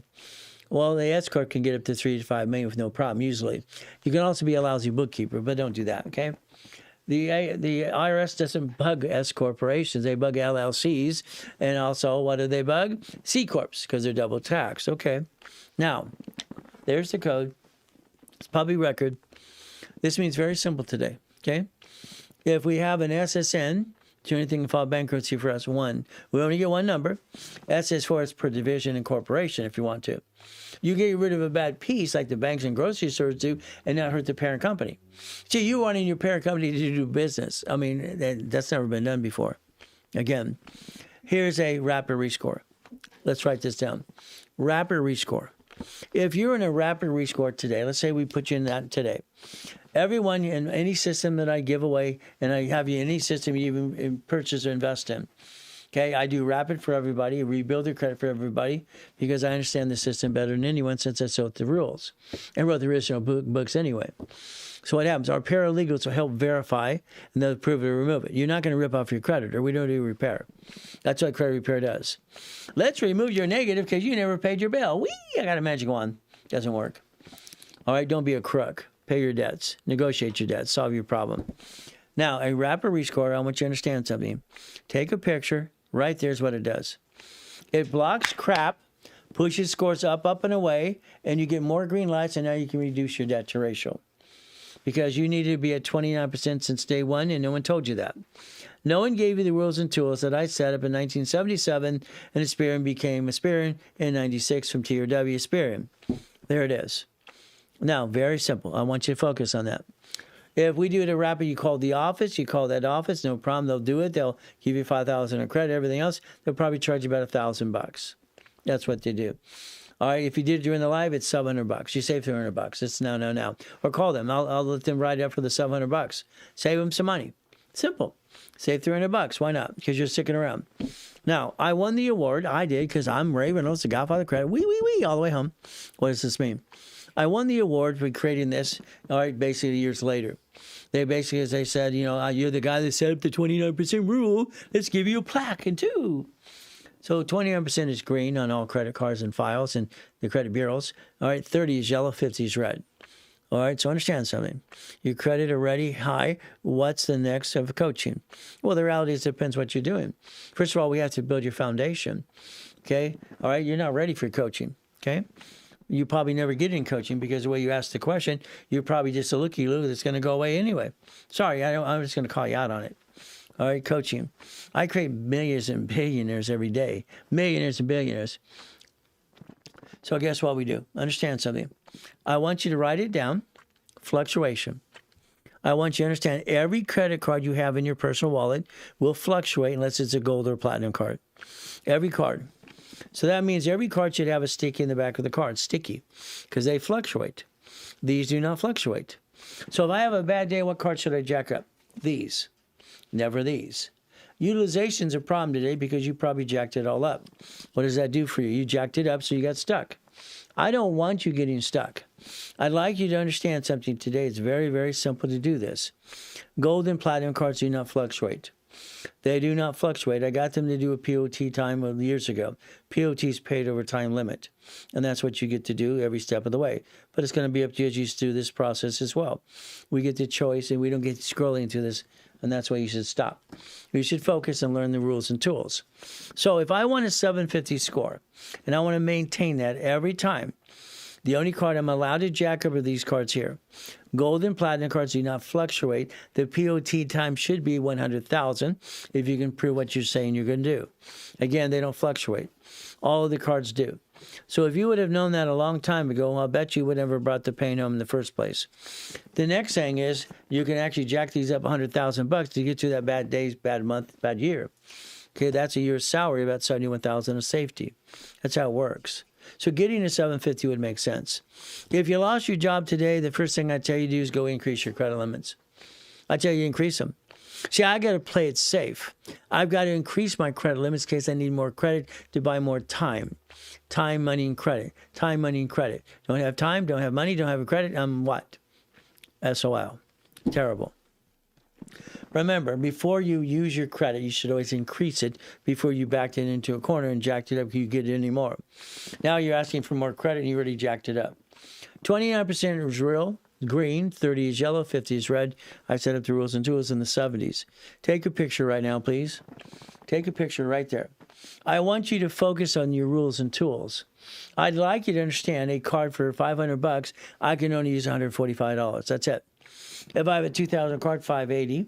Well, the S corp can get up to $3 to $5 million with no problem. Usually, you can also be a lousy bookkeeper, but don't do that. Okay. The IRS doesn't bug S corporations; they bug LLCs, and also what do they bug? C corps because they're double taxed. Okay. Now, there's the code. It's public record. This means very simple today. Okay. If we have an SSN. Do anything to file bankruptcy for us? One. We only get one number. S is for it's per division and corporation if you want to. You get rid of a bad piece like the banks and grocery stores do and not hurt the parent company. See, you wanting your parent company to do business. I mean, that's never been done before. Again, here's a rapid rescore. Let's write this down. Rapid rescore. If you're in a rapid rescore today, let's say we put you in that today. Everyone in any system that I give away, and I have you in any system you even purchase or invest in. Okay, I do rapid for everybody, rebuild their credit for everybody, because I understand the system better than anyone since I wrote the rules and wrote the original books anyway. So what happens? Our paralegals will help verify, and they'll approve it or remove it. You're not going to rip off your creditor. We don't do repair. That's what credit repair does. Let's remove your negative because you never paid your bill. Whee! I got a magic wand. Doesn't work. All right, don't be a crook. Pay your debts. Negotiate your debts. Solve your problem. Now, a rapid rescore, I want you to understand something. Take a picture. Right there's what it does. It blocks crap, pushes scores up, and away, and you get more green lights, and now you can reduce your debt to ratio. Because you needed to be at 29% since day one, and no one told you that. No one gave you the rules and tools that I set up in 1977, and Experian became Experian in 96 from Tier W Experian. There it is. Now, very simple. I want you to focus on that. If we do it at Rapid, you call the office, you call that office, no problem, they'll do it. They'll give you $5,000 in credit, everything else, they'll probably charge you about $1,000. That's what they do. All right, if you did it during the live, it's $700. You save $300. It's now. Or call them. I'll let them write it up for the $700. Save them some money. Simple. Save $300. Why not? Because you're sticking around. Now, I won the award. I did because I'm Ray Reynolds, the Godfather of Credit. Wee, all the way home. What does this mean? I won the award for creating this, all right, basically years later. They basically, as they said, you're the guy that set up the 29% rule. Let's give you a plaque and two. So 29% is green on all credit cards and files and the credit bureaus. All right, 30 is yellow, 50 is red. All right, so understand something. Your credit already high. What's the next of coaching? Well, the reality is it depends what you're doing. First of all, we have to build your foundation. Okay? All right, you're not ready for coaching. Okay? You probably never get in coaching because the way you ask the question, you're probably just a looky-loo that's going to go away anyway. Sorry, I'm just going to call you out on it. All right, coaching. I create millions and billionaires every day. Millionaires and billionaires. So guess what we do? Understand something. I want you to write it down. Fluctuation. I want you to understand every credit card you have in your personal wallet will fluctuate unless it's a gold or platinum card. Every card. So that means every card should have a sticky in the back of the card. Sticky. Because they fluctuate. These do not fluctuate. So if I have a bad day, what card should I jack up? These. Never these. Utilization's a problem today because you probably jacked it all up. What does that do for you? You jacked it up, so you got stuck. I don't want you getting stuck. I'd like you to understand something today. It's very, very simple to do this. Gold and platinum cards do not fluctuate. They do not fluctuate. I got them to do a POT time years ago. POT's paid over time limit. And that's what you get to do every step of the way. But it's going to be up to you as you do this process as well. We get the choice and we don't get scrolling through this. And that's why you should stop. You should focus and learn the rules and tools. So if I want a 750 score, and I want to maintain that every time, the only card I'm allowed to jack up are these cards here. Gold and platinum cards do not fluctuate. The POT time should be 100,000 if you can prove what you're saying you're going to do. Again, they don't fluctuate. All of the cards do. So if you would have known that a long time ago, I'll bet you would never have brought the pain home in the first place. The next thing is you can actually jack these up $100,000 to get through that bad days, bad month, bad year. Okay, that's a year's salary, about $71,000 of safety. That's how it works. So getting to 750 would make sense. If you lost your job today, the first thing I tell you to do is go increase your credit limits. I tell you increase them. See, I got to play it safe. I've got to increase my credit limits in case I need more credit to buy more time. Time, money, and credit. Time, money, and credit. Don't have time, don't have money, don't have a credit. I'm what? SOL. Terrible. Remember, before you use your credit, you should always increase it before you backed it into a corner and jacked it up because you get it anymore. Now you're asking for more credit and you already jacked it up. 29% is real. Green, 30 is yellow, 50 is red. I set up the rules and tools in the 70s. Take a picture right now, please. Take a picture right there. I want you to focus on your rules and tools. I'd like you to understand a card for $500, I can only use $145. That's it. If I have a 2,000 card, $580.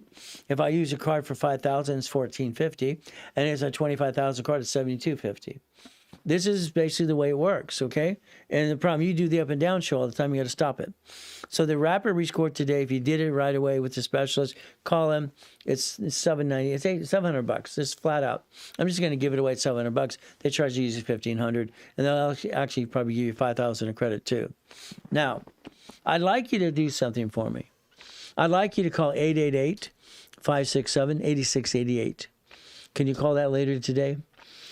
If I use a card for $5,000, it's $1,450. And it's a 25,000 card, it's $7,250. This is basically the way it works, okay? And the problem, you do the up and down show all the time, you got to stop it. So the rapid rescore today, if you did it right away with the specialist, call them. It's $790. It's $700. Just flat out. I'm just going to give it away at $700. They charge you usually $1,500, and they'll actually probably give you $5,000 in credit too. Now, I'd like you to do something for me. I'd like you to call 888-567-8688. Can you call that later today?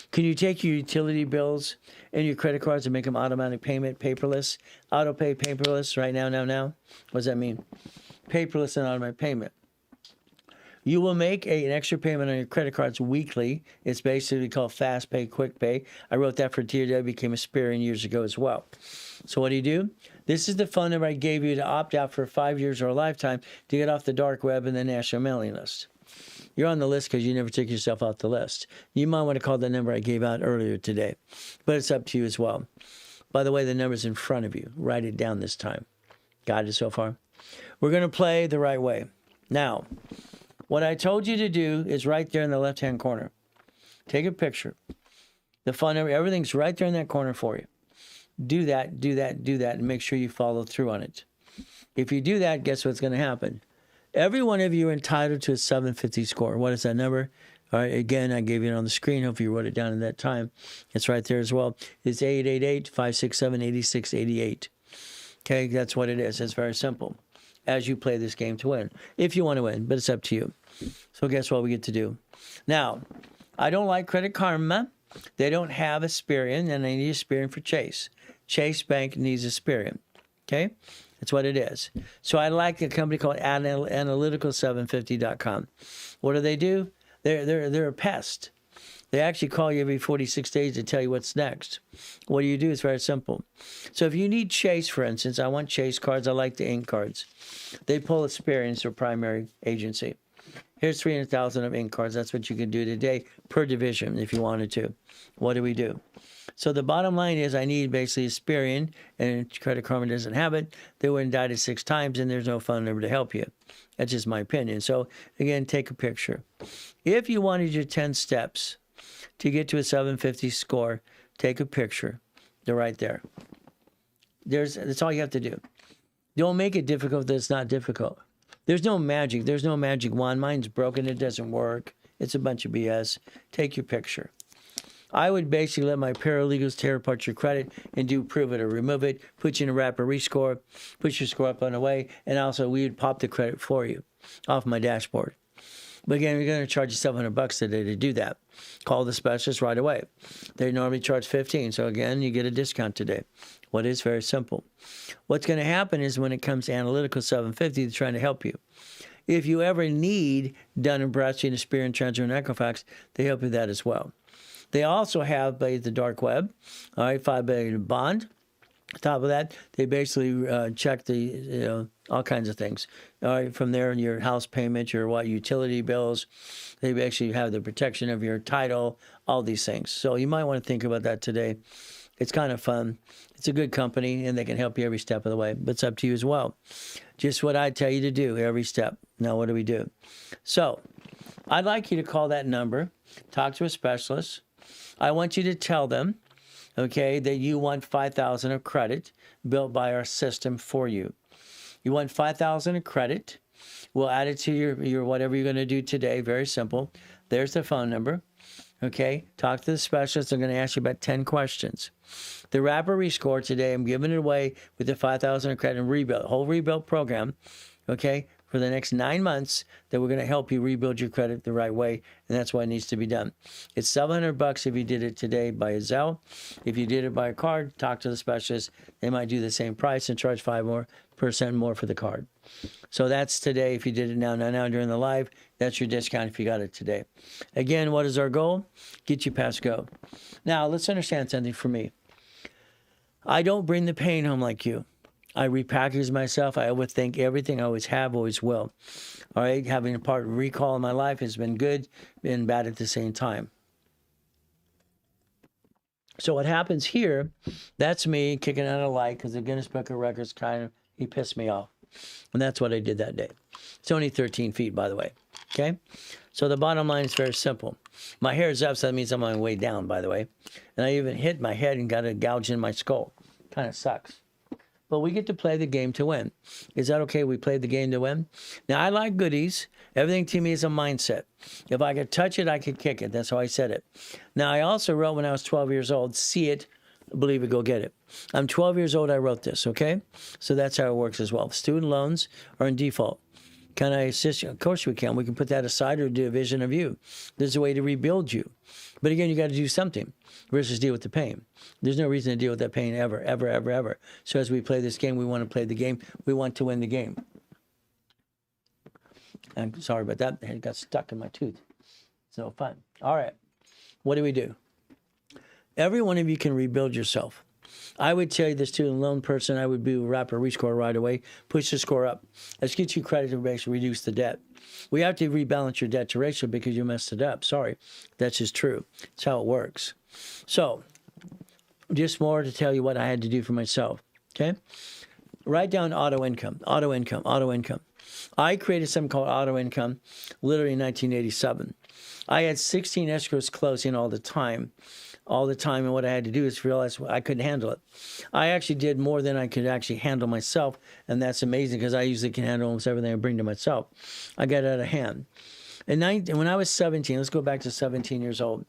Can you take your utility bills and your credit cards and make them automatic payment, paperless? Auto pay, paperless, right now? What does that mean? Paperless and automatic payment. You will make an extra payment on your credit cards weekly. It's basically called Fast Pay, Quick Pay. I wrote that for TRW, became a Sparian years ago as well. So what do? This is the phone number I gave you to opt out for 5 years or a lifetime to get off the dark web and the national mailing list. You're on the list because you never took yourself off the list. You might want to call the number I gave out earlier today, but it's up to you as well. By the way, the number's in front of you. Write it down this time. Got it so far? We're going to play the right way. Now, what I told you to do is right there in the left-hand corner. Take a picture. The phone number, everything's right there in that corner for you. Do that, and make sure you follow through on it. If you do that, guess what's going to happen? Every one of you are entitled to a 750 score. What is that number? All right, again, I gave it on the screen. Hopefully you wrote it down in that time. It's right there as well. It's 888-567-8688. Okay, that's what it is. It's very simple as you play this game to win. If you want to win, but it's up to you. So guess what we get to do? Now, I don't like Credit Karma. They don't have Experian, and they need Experian for Chase. Chase Bank needs Experian. Okay? That's what it is. So I like a company called Analytical750.com. What do? They're a pest. They actually call you every 46 days to tell you what's next. What do? It's very simple. So if you need Chase, for instance, I want Chase cards. I like the ink cards. They pull Experian as their primary agency. Here's 300,000 of ink cards. That's what you can do today per division if you wanted to. What do? So the bottom line is I need basically Experian, and Credit Karma doesn't have it. They were indicted 6 times, and there's no phone number to help you. That's just my opinion. So, again, take a picture. If you wanted your 10 steps to get to a 750 score, take a picture. They're right there. That's all you have to do. Don't make it difficult if it's not difficult. There's no magic. There's no magic wand. Mine's broken. It doesn't work. It's a bunch of BS. Take your picture. I would basically let my paralegals tear apart your credit and do prove it or remove it, put you in a rapid rescore, put your score up on the way, and also we would pop the credit for you off my dashboard. But again, we're going to charge you $700 today to do that. Call the specialist right away. They normally charge $15, so again, you get a discount today. What is very simple. What's going to happen is when it comes to Analytical 750, they're trying to help you. If you ever need Dun & Bradstreet, Experian, Treasurer, and Equifax, they help you with that as well. They also have the dark web, all right, $5 billion bond. On top of that, they basically check all kinds of things. All right, from there, your house payment, your utility bills. They actually have the protection of your title, all these things. So you might want to think about that today. It's kind of fun. It's a good company, and they can help you every step of the way. But it's up to you as well. Just what I tell you to do every step. Now, what do? So I'd like you to call that number, talk to a specialist. I want you to tell them, okay, that you want 5,000 of credit built by our system for you. You want 5,000 of credit. We'll add it to your whatever you're going to do today. Very simple. There's the phone number. Okay, talk to the specialist. They're going to ask you about 10 questions. The rapid rescore today, I'm giving it away with the 5,000 of credit and rebuild, whole rebuild program. Okay, for the next 9 months, that we're going to help you rebuild your credit the right way, and that's why it needs to be done. It's $700 if you did it today by a Zelle. If you did it by a card, talk to the specialist. They might do the same price and charge 5% more for the card. So that's today. If you did it now during the live, that's your discount if you got it today. Again, what is our goal? Get you past go. Now, let's understand something for me. I don't bring the pain home like you. I repackage myself. I overthink everything. I always have, always will. All right? Having a part of recall in my life has been good, been bad at the same time. So what happens here, that's me kicking out a light because the Guinness Book of Records he pissed me off. And that's what I did that day. It's only 13 feet, by the way. Okay? So the bottom line is very simple. My hair is up, so that means I'm on my way down, by the way. And I even hit my head and got a gouge in my skull. Kind of sucks. But we get to play the game to win. Is that okay? We played the game to win? Now, I like goodies. Everything to me is a mindset. If I could touch it, I could kick it. That's how I said it. Now, I also wrote when I was 12 years old, see it, believe it, go get it. I'm 12 years old, I wrote this, okay? So that's how it works as well. Student loans are in default. Can I assist you? Of course we can. We can put that aside or do a vision of you. There's a way to rebuild you. But again, you got to do something versus deal with the pain. There's no reason to deal with that pain ever, ever, ever, ever. So as we play this game, we want to play the game. We want to win the game. I'm sorry about that. It got stuck in my tooth. It's no fun. All right. What do? Every one of you can rebuild yourself. I would tell you, the student loan person, I would do a rapid rescore right away. Push the score up. Let's get you credit to basically reduce the debt. We have to rebalance your debt to ratio because you messed it up. Sorry. That's just true. That's how it works. So, just more to tell you what I had to do for myself. Okay? Write down auto income, auto income, auto income. I created something called auto income literally in 1987. I had 16 escrows closing all the time. all the time, and what I had to do is realize I couldn't handle it. I actually did more than I could actually handle myself, and that's amazing because I usually can handle almost everything I bring to myself. I got out of hand. And when I was 17, let's go back to 17 years old.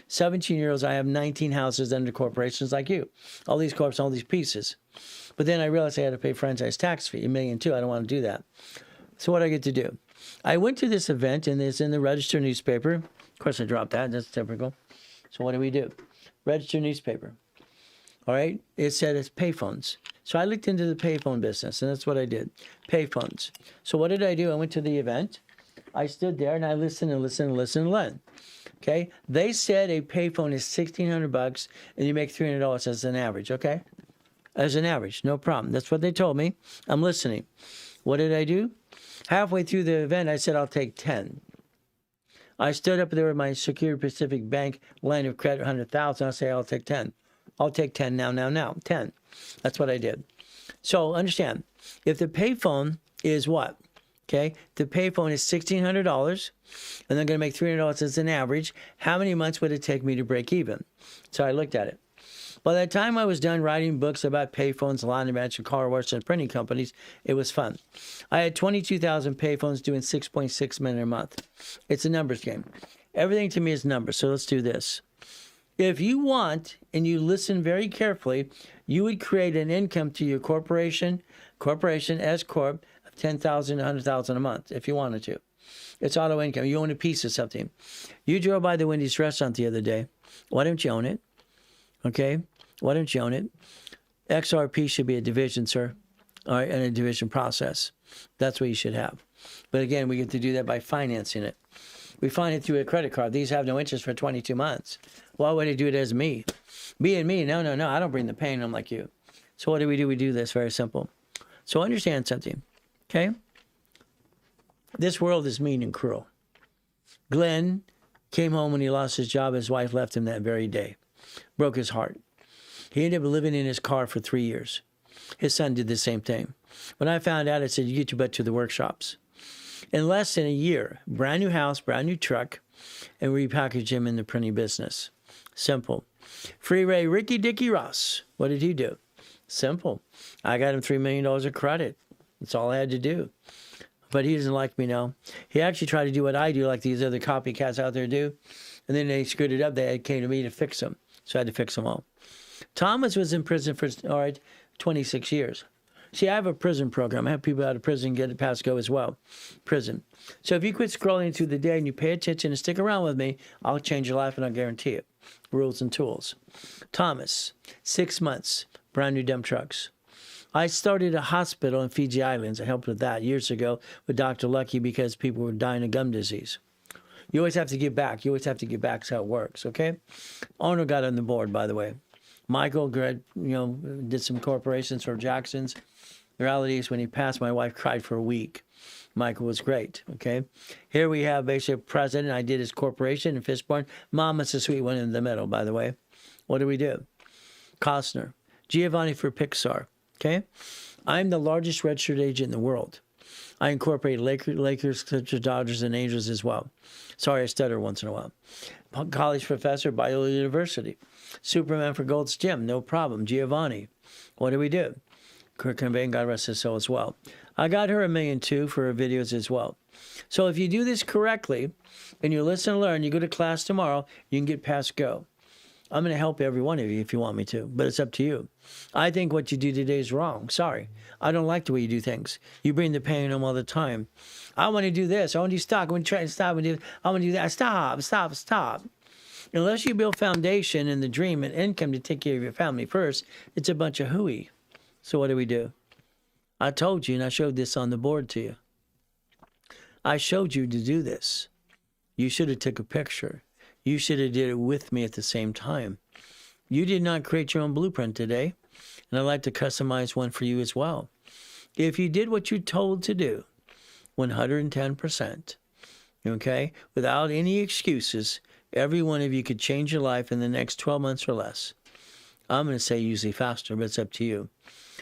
17 years old, I have 19 houses under corporations like you. All these corps, all these pieces. But then I realized I had to pay franchise tax fee, $1.2 million. I don't want to do that. So what do I get to do? I went to this event, and it's in the Register newspaper. Of course, I dropped that. That's typical. So what do we do? Register newspaper. All right? It said it's payphones. So I looked into the payphone business, and that's what I did. Payphones. So what did I do? I went to the event. I stood there, and I listened and listened and listened and listened. Okay? They said a payphone is $1,600, and you make $300 as an average, okay? As an average, no problem. That's what they told me. I'm listening. What did I do? Halfway through the event, I said, I'll take 10. I stood up there with my Security Pacific Bank line of credit, 100,000. I'll say, I'll take 10. I'll take 10 now, 10. That's what I did. So understand, if the payphone is what? Okay, the payphone is $1,600, and they're going to make $300 as an average. How many months would it take me to break even? So I looked at it. By the time I was done writing books about payphones, laundromats, and car wash and printing companies, it was fun. I had 22,000 payphones doing $6.6 million a month. It's a numbers game. Everything to me is numbers, so let's do this. If you want, and you listen very carefully, you would create an income to your corporation, S Corp, of $10,000 to $100,000 a month, if you wanted to. It's auto income. You own a piece of something. You drove by the Wendy's restaurant the other day. Why don't you own it? Okay? Why don't you own it? XRP should be a division, sir. All right, and a division process. That's what you should have. But again, we get to do that by financing it. We finance it through a credit card. These have no interest for 22 months. Why would I do it as me? Being me, no. I don't bring the pain. I'm like you. So what do? We do this. Very simple. So understand something, okay? This world is mean and cruel. Glenn came home when he lost his job. His wife left him that very day. Broke his heart. He ended up living in his car for 3 years. His son did the same thing. When I found out, I said, you get your butt to the workshops. In less than a year, brand new house, brand new truck, and repackaged him in the printing business. Simple. Freeway Ricky Dicky Ross. What did he do? Simple. I got him $3 million of credit. That's all I had to do. But he doesn't like me now. He actually tried to do what I do, like these other copycats out there do. And then they screwed it up. They came to me to fix them. So I had to fix them all. Thomas was in prison for, 26 years. See, I have a prison program. I have people out of prison get a pass go as well. Prison. So if you quit scrolling through the day and you pay attention and stick around with me, I'll change your life and I'll guarantee it. Rules and tools. Thomas, 6 months, brand new dump trucks. I started a hospital in Fiji Islands. I helped with that years ago with Dr. Lucky because people were dying of gum disease. You always have to give back. You always have to give back. That's how it works, okay? Owner got on the board, by the way. Michael, did some corporations for Jackson's. The reality is when he passed, my wife cried for a week. Michael was great, okay? Here we have basically president. I did his corporation in Fishburne. Mama's a sweet one in the middle, by the way. What do we do? Costner. Giovanni for Pixar, okay? I'm the largest registered agent in the world. I incorporate Lakers, Clippers, Dodgers, and Angels as well. Sorry, I stutter once in a while. College professor, Biola University. Superman for Gold's Gym, no problem. Giovanni. What do we do? Kurt Cobain, God rest his soul as well. I got her $1.2 million for her videos as well. So if you do this correctly, and you listen and learn, you go to class tomorrow, you can get past go. I'm going to help every one of you if you want me to, but it's up to you. I think what you do today is wrong. Sorry. I don't like the way you do things. You bring the pain home all the time. I want to do this. I want to do stock. I want to try and stop and do. I want to do that. Stop. Unless you build foundation and the dream and income to take care of your family first, it's a bunch of hooey. So what do? I told you, and I showed this on the board to you. I showed you to do this. You should have took a picture. You should have did it with me at the same time. You did not create your own blueprint today, and I'd like to customize one for you as well. If you did what you're told to do, 110%, okay, without any excuses, every one of you could change your life in the next 12 months or less. I'm going to say usually faster, but it's up to you.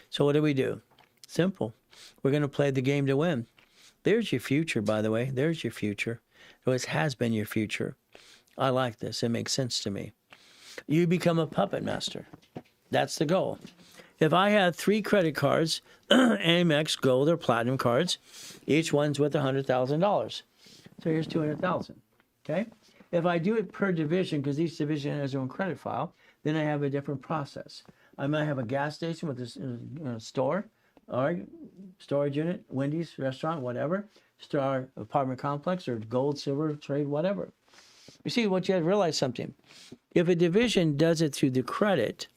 So what do? Simple. We're going to play the game to win. There's your future, by the way. There's your future. It always has been your future. I like this. It makes sense to me. You become a puppet master. That's the goal. If I have 3 credit cards, Amex, Gold, or Platinum cards, each one's worth $100,000. So here's $200,000. Okay? If I do it per division, because each division has their own credit file, then I have a different process. I might have a gas station with a store, or storage unit, Wendy's, restaurant, whatever, Star apartment complex, or gold, silver, trade, whatever. You see, what you have to realize something. If a division does it through the credit,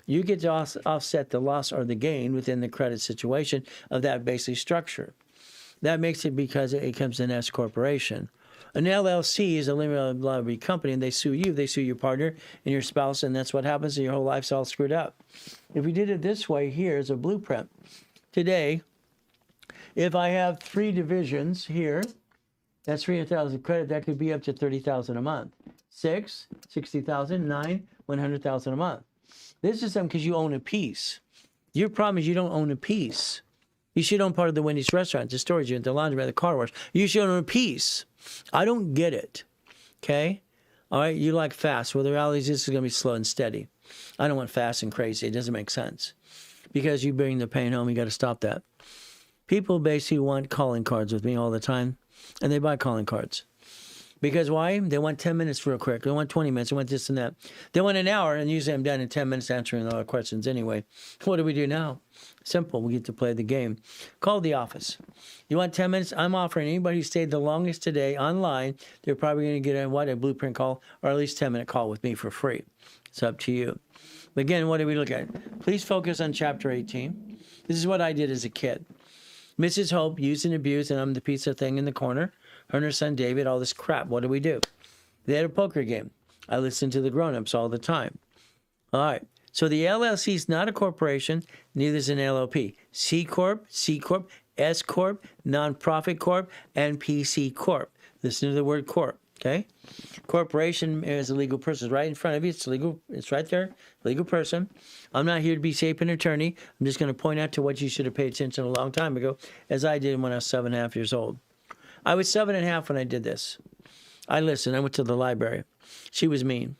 you get to offset the loss or the gain within the credit situation of that basic structure. That makes it because it becomes an S corporation. An LLC is a limited liability company, and they sue you. They sue your partner and your spouse, and that's what happens, and your whole life's all screwed up. If we did it this way, here's a blueprint. Today, if I have 3 divisions here, that's $300,000 credit. That could be up to $30,000 a month. 6, $60,000. 9, $100,000 a month. This is something because you own a piece. Your problem is you don't own a piece. You should own part of the Wendy's restaurant, the storage unit, the laundry, the car wash. You should own a piece. I don't get it. Okay? All right? You like fast. Well, the reality is this is going to be slow and steady. I don't want fast and crazy. It doesn't make sense. Because you bring the pain home, you got to stop that. People basically want calling cards with me all the time, and they buy calling cards. Because why? They want 10 minutes real quick. They want 20 minutes. They want this and that. They want an hour, and usually I'm done in 10 minutes answering all the questions anyway. What do we do now? Simple. We get to play the game. Call the office. You want 10 minutes? I'm offering anybody who stayed the longest today online, they're probably going to get a blueprint call, or at least 10-minute call with me for free. It's up to you. But again, what do we look at? Please focus on Chapter 18. This is what I did as a kid. Mrs. Hope used and abused, and I'm the pizza thing in the corner. Her and her son David, all this crap. What do we do? They had a poker game. I listened to the grown-ups all the time. All right. So the LLC is not a corporation, neither is an LLP. C Corp, S Corp, Nonprofit Corp, and PC Corp. Listen to the word corp, okay? Corporation is a legal person. It's right in front of you. It's legal. It's right there. Legal person. I'm not here to be shape an attorney. I'm just going to point out to what you should have paid attention to a long time ago, as I did when I was 7.5 years old. I was 7.5 when I did this. I listened. I went to the library. She was mean.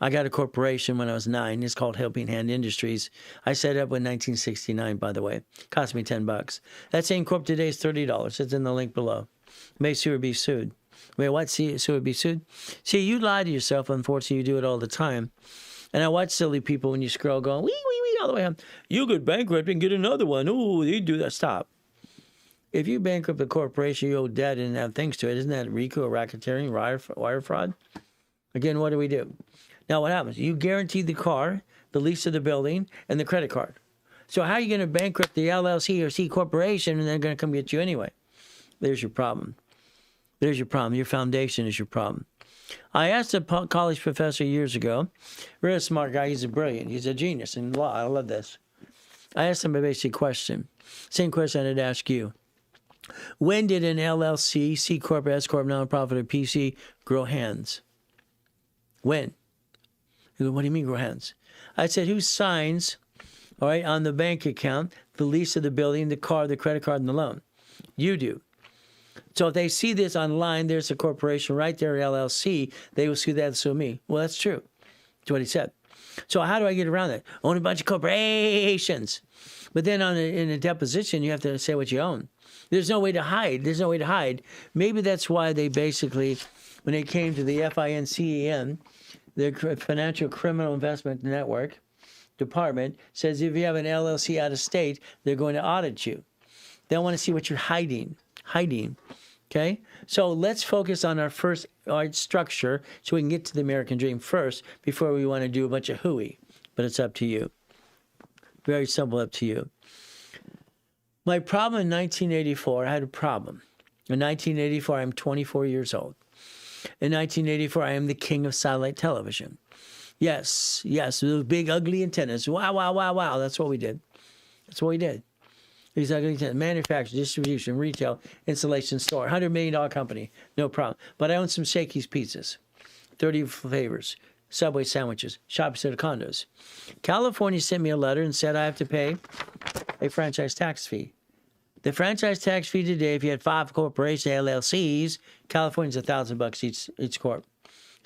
I got a corporation when I was 9. It's called Helping Hand Industries. I set it up in 1969, by the way. Cost me $10. That same corp today is $30. It's in the link below. May sue or be sued. Wait, what? Sue or be sued? See, you lie to yourself. Unfortunately, you do it all the time. And I watch silly people when you scroll going, wee, wee, wee, all the way home. You could bankrupt and get another one. Ooh, you do that. Stop. If you bankrupt a corporation, you owe debt and have things to it. Isn't that RICO or racketeering, wire fraud? Again, what do we do? Now, what happens? You guarantee the car, the lease of the building, and the credit card. So how are you going to bankrupt the LLC or C corporation and they're going to come get you anyway? There's your problem. There's your problem. Your foundation is your problem. I asked a college professor years ago, really smart guy, he's brilliant, he's a genius in law, I love this. I asked him a basic question, same question I'd ask you. When did an LLC, C Corp, S Corp, nonprofit, or PC grow hands? When? He goes, what do you mean grow hands? I said, who signs, all right, on the bank account, the lease of the building, the car, the credit card, and the loan? You do. So if they see this online, there's a corporation right there, LLC, they will sue that and sue me. Well, that's true. That's what he said. So how do I get around that? Own a bunch of corporations. But then in a deposition, you have to say what you own. There's no way to hide. There's no way to hide. Maybe that's why they basically, when they came to the FINCEN, the Financial Criminal Investment Network Department, says if you have an LLC out of state, they're going to audit you. They want to see what you're hiding. Okay? So let's focus on our first structure so we can get to the American dream first before we want to do a bunch of hooey. But it's up to you. Very simple, up to you. My problem in 1984, I had a problem. In 1984, I'm 24 years old. In 1984, I am the king of satellite television. Yes, those big ugly antennas. Wow, wow, wow, wow. That's what we did. That's what we did. These ugly antennas. Manufacturing, distribution, retail, installation, store. $100 million company. No problem. But I own some Shakey's pizzas. 30 flavors. Subway sandwiches. Shopping center condos. California sent me a letter and said I have to pay a franchise tax fee. The franchise tax fee today, if you had 5 corporations, LLCs, California's $1,000 each corp.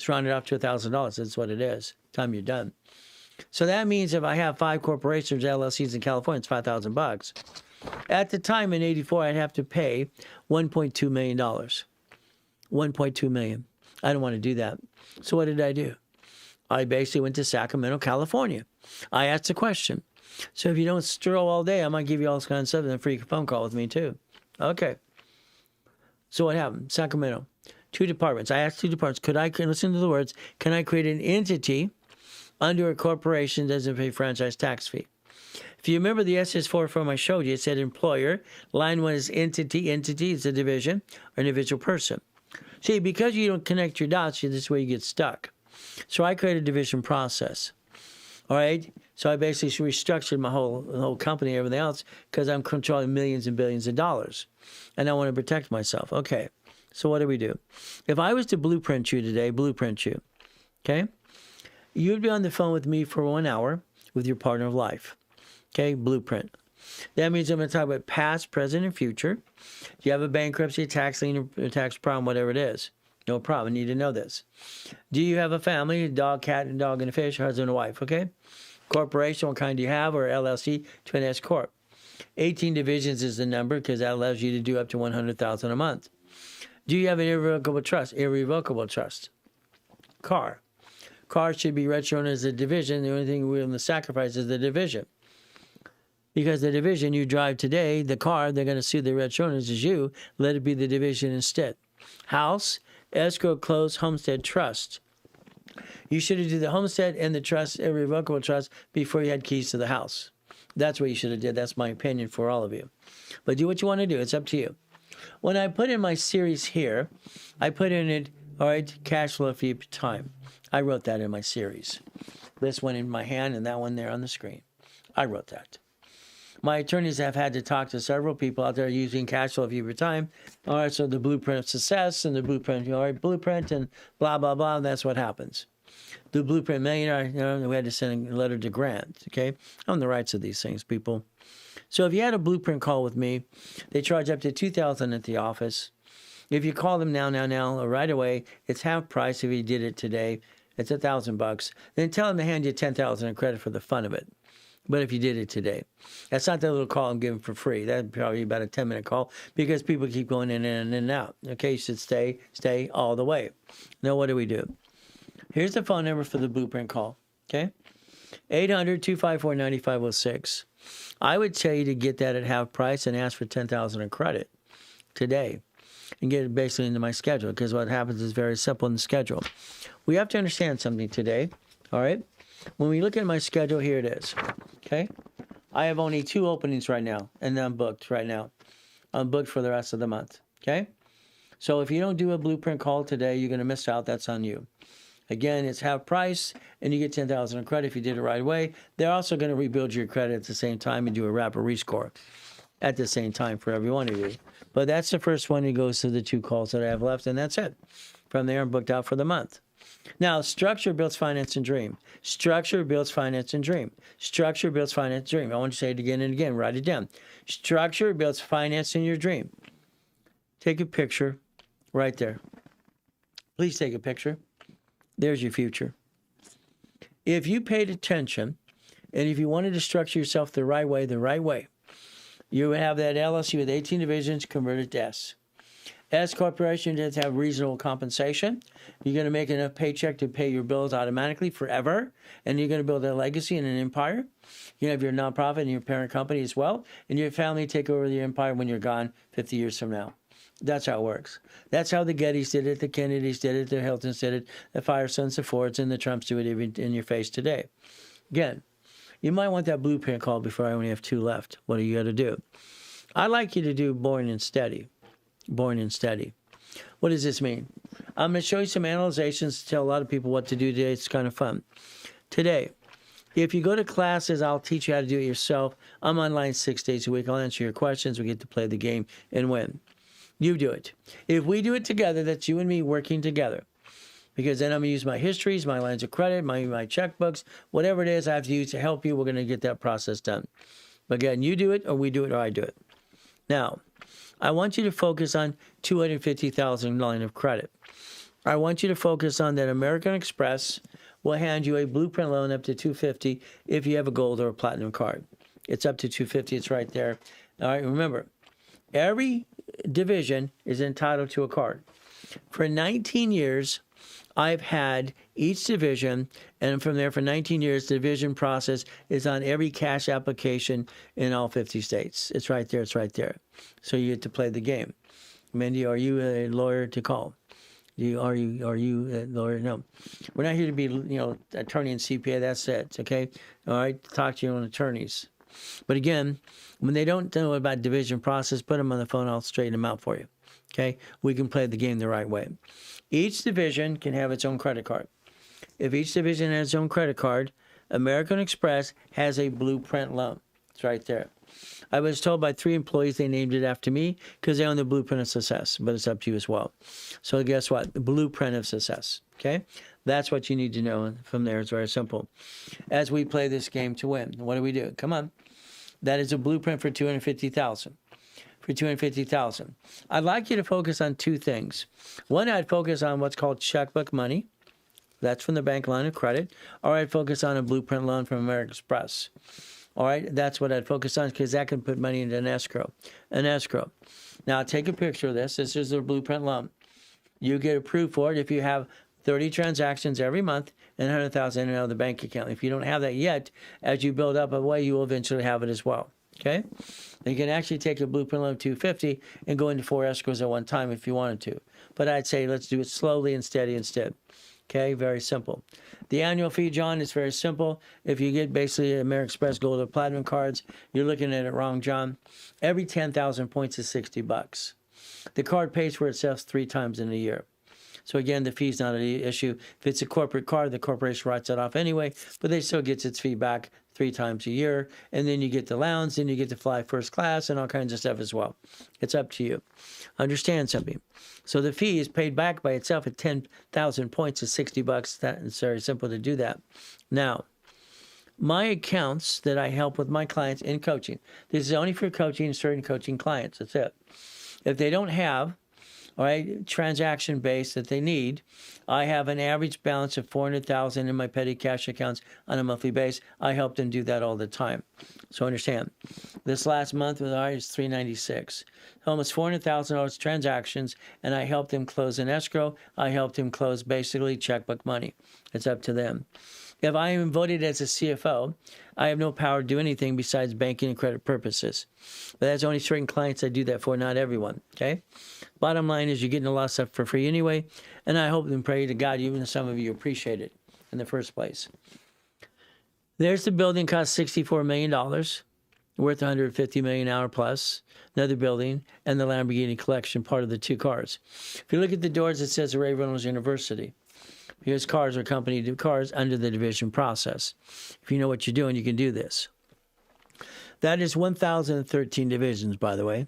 It's rounded off to $1,000. That's what it is. Time you're done. So that means if I have 5 corporations, LLCs in California, it's $5,000. At the time in '84, I'd have to pay $1.2 million. $1.2 million. I don't want to do that. So what did I do? I basically went to Sacramento, California. I asked a question. So if you don't stroll all day, I might give you all this kind of stuff and a free phone call with me too. Okay. So what happened? Sacramento. 2 departments. I asked 2 departments, listen to the words, can I create an entity under a corporation that doesn't pay franchise tax fee? If you remember the SS4 form I showed you, it said employer. Line 1 is entity. Entity is a division or individual person. See, because you don't connect your dots, this is where you get stuck. So I created a division process. All right? So I basically restructured my whole company and everything else because I'm controlling millions and billions of dollars. And I want to protect myself. Okay. So what do we do? If I was to blueprint you today, okay? You'd be on the phone with me for 1 hour with your partner of life. Okay? Blueprint. That means I'm going to talk about past, present, and future. Do you have a bankruptcy, a tax lien, or a tax problem, whatever it is? No problem. I need to know this. Do you have a family, a dog, cat, and dog, and a fish, husband and wife? Okay? Corporation, what kind do you have? Or LLC, Twin S Corp. 18 divisions is the number because that allows you to do up to $100,000 a month. Do you have an irrevocable trust? Irrevocable trust. Car. Car should be registered as a division. The only thing we're willing to sacrifice is the division. Because the division you drive today, the car, they're going to sue the registered owners as you. Let it be the division instead. House, escrow, closed, homestead, trust. You should have did the homestead and the trust, irrevocable trust, before you had keys to the house. That's what you should have did. That's my opinion for all of you. But do what you want to do. It's up to you. When I put in my series here, I put in it, all right, cash flow fee per time. I wrote that in my series. This one in my hand and that one there on the screen. I wrote that. My attorneys have had to talk to several people out there using cash flow fee per time. All right, so the blueprint of success and the blueprint, all right, blueprint and blah, blah, blah, and that's what happens. The blueprint millionaire, we had to send a letter to Grant, okay? I own the rights of these things, people. So if you had a blueprint call with me, they charge up to $2,000 at the office. If you call them now, right away, it's half price if you did it today. It's $1,000. Then tell them to hand you $10,000 in credit for the fun of it. But if you did it today, that's not that little call I'm giving for free. That'd probably be about a 10-minute call because people keep going in and out. Okay, you should stay all the way. Now, what do we do? Here's the phone number for the blueprint call. Okay, 800-254-9506. I would tell you to get that at half price and ask for $10,000 in credit today and get it basically into my schedule because what happens is very simple in the schedule. We have to understand something today, all right? When we look at my schedule, here it is, okay? I have only 2 openings right now, and I'm booked right now. I'm booked for the rest of the month, okay? So if you don't do a blueprint call today, you're going to miss out. That's on you. Again, it's half price, and you get $10,000 in credit if you did it right away. They're also going to rebuild your credit at the same time and do a rapid rescore at the same time for every one of you. But that's the first one. It goes to the 2 calls that I have left, and that's it. From there, I'm booked out for the month. Now, structure builds finance and dream. Structure builds finance and dream. Structure builds finance and dream. I want you to say it again and again. Write it down. Structure builds finance in your dream. Take a picture right there. Please take a picture. There's your future. If you paid attention, and if you wanted to structure yourself the right way, you would have that LLC with 18 divisions converted to S. S corporation does have reasonable compensation. You're going to make enough paycheck to pay your bills automatically forever, and you're going to build a legacy and an empire. You have your nonprofit and your parent company as well, and your family take over the empire when you're gone 50 years from now. That's how it works. That's how the Gettys did it, the Kennedys did it, the Hiltons did it, the Firesons, the Fords, and the Trumps do it even in your face today. Again, you might want that blueprint call before I only have 2 left. What do you got to do? I'd like you to do boring and steady. Boring and steady. What does this mean? I'm going to show you some analyzations to tell a lot of people what to do today. It's kind of fun. Today, if you go to classes, I'll teach you how to do it yourself. I'm online 6 days a week. I'll answer your questions. We get to play the game and win. You do it. If we do it together, that's you and me working together. Because then I'm going to use my histories, my lines of credit, my checkbooks, whatever it is I have to use to help you, we're going to get that process done. But again, you do it, or we do it, or I do it. Now, I want you to focus on $250,000 line of credit. I want you to focus on that American Express will hand you a blueprint loan up to $250 if you have a gold or a platinum card. It's up to $250. It's right there. All right, remember, every division is entitled to a card. For 19 years, I've had each division, and from there for 19 years, the division process is on every cash application in all 50 states. It's right there. It's right there. So you get to play the game. Mindy, are you a lawyer to call? Are you a lawyer? No. We're not here to be, attorney and CPA. That's it. Okay. All right. Talk to your own attorneys. But again, when they don't know about division process, put them on the phone. I'll straighten them out for you. Okay. We can play the game the right way. Each division can have its own credit card. If each division has its own credit card, American Express has a blueprint loan. It's right there. I was told by 3 employees they named it after me because they own the blueprint of success, but it's up to you as well. So guess what? The blueprint of success. Okay? That's what you need to know. From there, it's very simple. As we play this game to win, what do we do? Come on. That is a blueprint for $250,000. For $250,000. I'd like you to focus on 2 things. One, I'd focus on what's called checkbook money. That's from the bank line of credit. Or I'd focus on a blueprint loan from American Express. All right, that's what I'd focus on because that can put money into an escrow. An escrow. Now, take a picture of this. This is a blueprint loan. You get approved for it if you have 30 transactions every month and $100,000 in and out of the bank account. If you don't have that yet, as you build up a way, you will eventually have it as well. Okay? You can actually take a blueprint loan of $250 and go into 4 escrows at one time if you wanted to. But I'd say let's do it slowly and steady instead. Okay, very simple. The annual fee, John, is very simple. If you get basically American Express Gold or Platinum cards, you're looking at it wrong, John. Every 10,000 points is $60. The card pays for itself 3 times in a year. So again, the fee's not an issue. If it's a corporate card, the corporation writes it off anyway, but they still gets its fee back 3 times a year. And then you get the lounge, then you get to fly first class and all kinds of stuff as well. It's up to you. Understand something. So the fee is paid back by itself at 10,000 points is $60. That's very simple to do that. Now, my accounts that I help with my clients in coaching, this is only for coaching certain coaching clients. That's it. If they don't have, all right, transaction base that they need, I have an average balance of $400,000 in my petty cash accounts on a monthly basis. I help them do that all the time. So understand, this last month with ours is $396, almost $400,000 transactions, and I helped them close an escrow. I helped them close basically checkbook money. It's up to them. If I am voted as a CFO, I have no power to do anything besides banking and credit purposes. But that's only certain clients I do that for, not everyone, okay? Bottom line is you're getting a lot of stuff for free anyway, and I hope and pray to God even some of you appreciate it in the first place. There's the building, cost $64 million, worth $150 million hour plus, another building, and the Lamborghini collection, part of the 2 cars. If you look at the doors, it says Reynolds University. Here's cars or company cars under the division process. If you know what you're doing, you can do this. That is 1,013 divisions, by the way,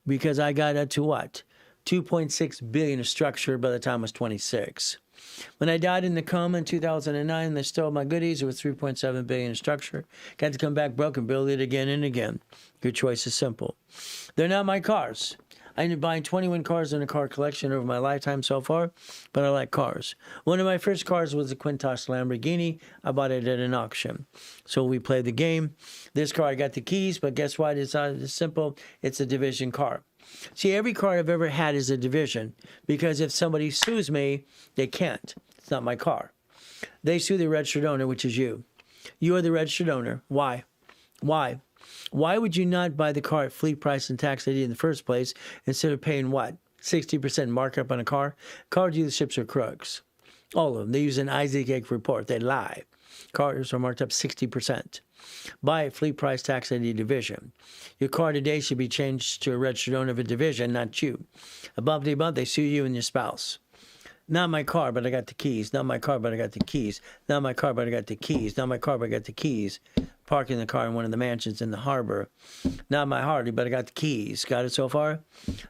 because I got up to what? 2.6 billion of structure by the time I was 26. When I died in the coma in 2009, they stole my goodies. It was 3.7 billion in structure. Got to come back broke and build it again and again. Your choice is simple. They're not my cars. I ended up buying 21 cars in a car collection over my lifetime so far, but I like cars. One of my first cars was a Quintos Lamborghini. I bought it at an auction. So we played the game. This car, I got the keys, but guess what? It's not as simple. It's a division car. See, every car I've ever had is a division because if somebody sues me, they can't. It's not my car. They sue the registered owner, which is you. You are the registered owner. Why? Why? Why would you not buy the car at fleet price and tax ID in the first place instead of paying what? 60% markup on a car? Car dealerships are crooks. All of them. They use an Isaac Egg report. They lie. Cars are marked up 60%. Buy at fleet price tax ID division. Your car today should be changed to a registered owner of a division, not you. Above the above, they sue you and your spouse. Not my car, but I got the keys. Not my car, but I got the keys. Not my car, but I got the keys. Not my car, but I got the keys. Parking the car in one of the mansions in the harbor. Not my Harley, but I got the keys. Got it so far?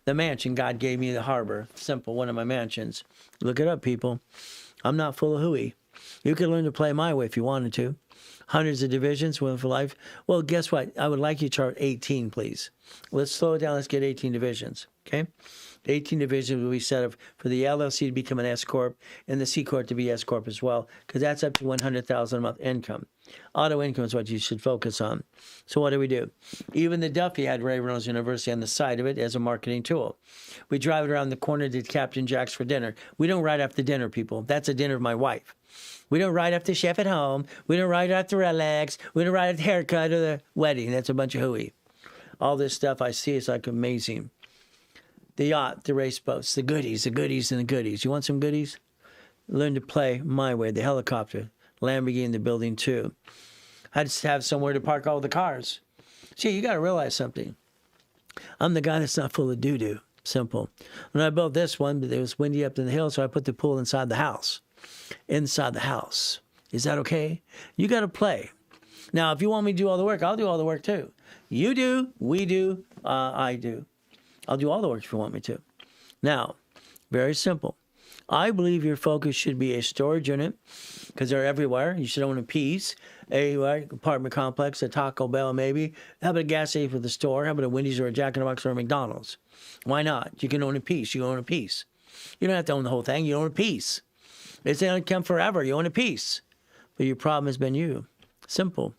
The mansion, God gave me the harbor. Simple, one of my mansions. Look it up, people. I'm not full of hooey. You could learn to play my way if you wanted to. Hundreds of divisions, one for life. Well, guess what? I would like you to chart 18, please. Let's slow it down. Let's get 18 divisions. Okay? 18 divisions will be set up for the LLC to become an S corp and the C corp to be S corp as well, because that's up to $100,000 a month income. Auto income is what you should focus on. So what do? Even the Duffy had Reynolds University on the side of it as a marketing tool. We drive it around the corner to Captain Jack's for dinner. We don't ride after dinner, people. That's a dinner of my wife. We don't ride after chef at home. We don't ride after relax. We don't ride after haircut or the wedding. That's a bunch of hooey. All this stuff I see is like amazing. The yacht, the race boats, the goodies, and the goodies. You want some goodies? Learn to play my way. The helicopter, Lamborghini, the building too. I just have somewhere to park all the cars. See, you got to realize something. I'm the guy that's not full of doo-doo. Simple. When I built this one, it was windy up in the hill, so I put the pool inside the house. Inside the house. Is that okay? You got to play. Now, if you want me to do all the work, I'll do all the work too. You do, we do, I do. I'll do all the work if you want me to. Now, very simple. I believe your focus should be a storage unit because they're everywhere. You should own a piece, a apartment complex, a Taco Bell maybe. How about a gas station for the store? How about a Wendy's or a Jack in the Box or a McDonald's? Why not? You can own a piece. You own a piece. You don't have to own the whole thing. You own a piece. It's going to come forever. You own a piece. But your problem has been you. Simple.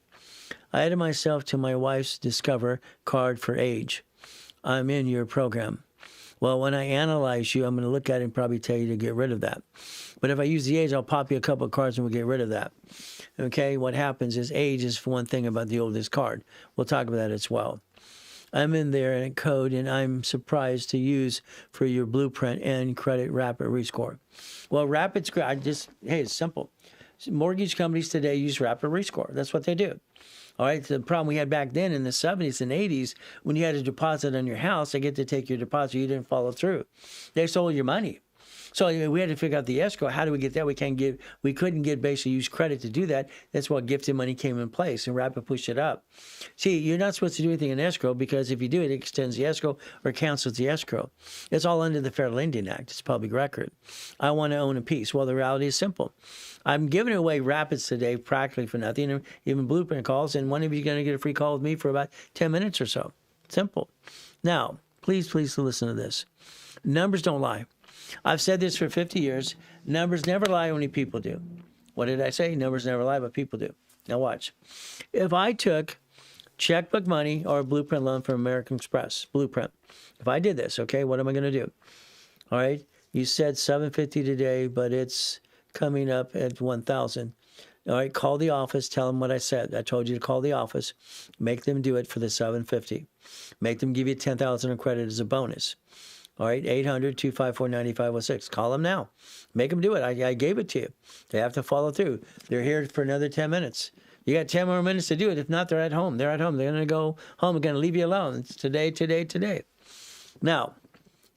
I added myself to my wife's Discover card for age. I'm in your program. Well, when I analyze you, I'm going to look at it and probably tell you to get rid of that. But if I use the age, I'll pop you a couple of cards and we'll get rid of that. Okay, what happens is age is one thing about the oldest card. We'll talk about that as well. I'm in there in code, and I'm surprised to use for your blueprint and credit rapid rescore. Well, rapid score, hey, it's simple. Mortgage companies today use rapid rescore. That's what they do. All right, the problem we had back then in the 70s and 80s, when you had a deposit on your house, they get to take your deposit, you didn't follow through. They stole your money. So we had to figure out the escrow. How do we get that? We couldn't get basically use credit to do that. That's why gifted money came in place, and Rapid pushed it up. See, you're not supposed to do anything in escrow because if you do, it extends the escrow or cancels the escrow. It's all under the Fair Lending Act. It's public record. I want to own a piece. Well, the reality is simple. I'm giving away Rapids today practically for nothing, even blueprint calls, and one of you is going to get a free call with me for about 10 minutes or so. Simple. Now, please listen to this. Numbers don't lie. I've said this for 50 years. Numbers never lie, only people do. What did I say? Numbers never lie, but people do. Now watch. If I took checkbook money or a blueprint loan from American Express, blueprint. If I did this, okay, what am I going to do? All right, you said $750 today, but it's coming up at $1,000. All right, call the office, tell them what I said. I told you to call the office, make them do it for the $750. Make them give you $10,000 in credit as a bonus. All right, 800-254-9506. Call them now. Make them do it. I gave it to you. They have to follow through. They're here for another 10 minutes. You got 10 more minutes to do it. If not, they're at home. They're at home. They're going to go home. They're going to leave you alone. It's today. Now,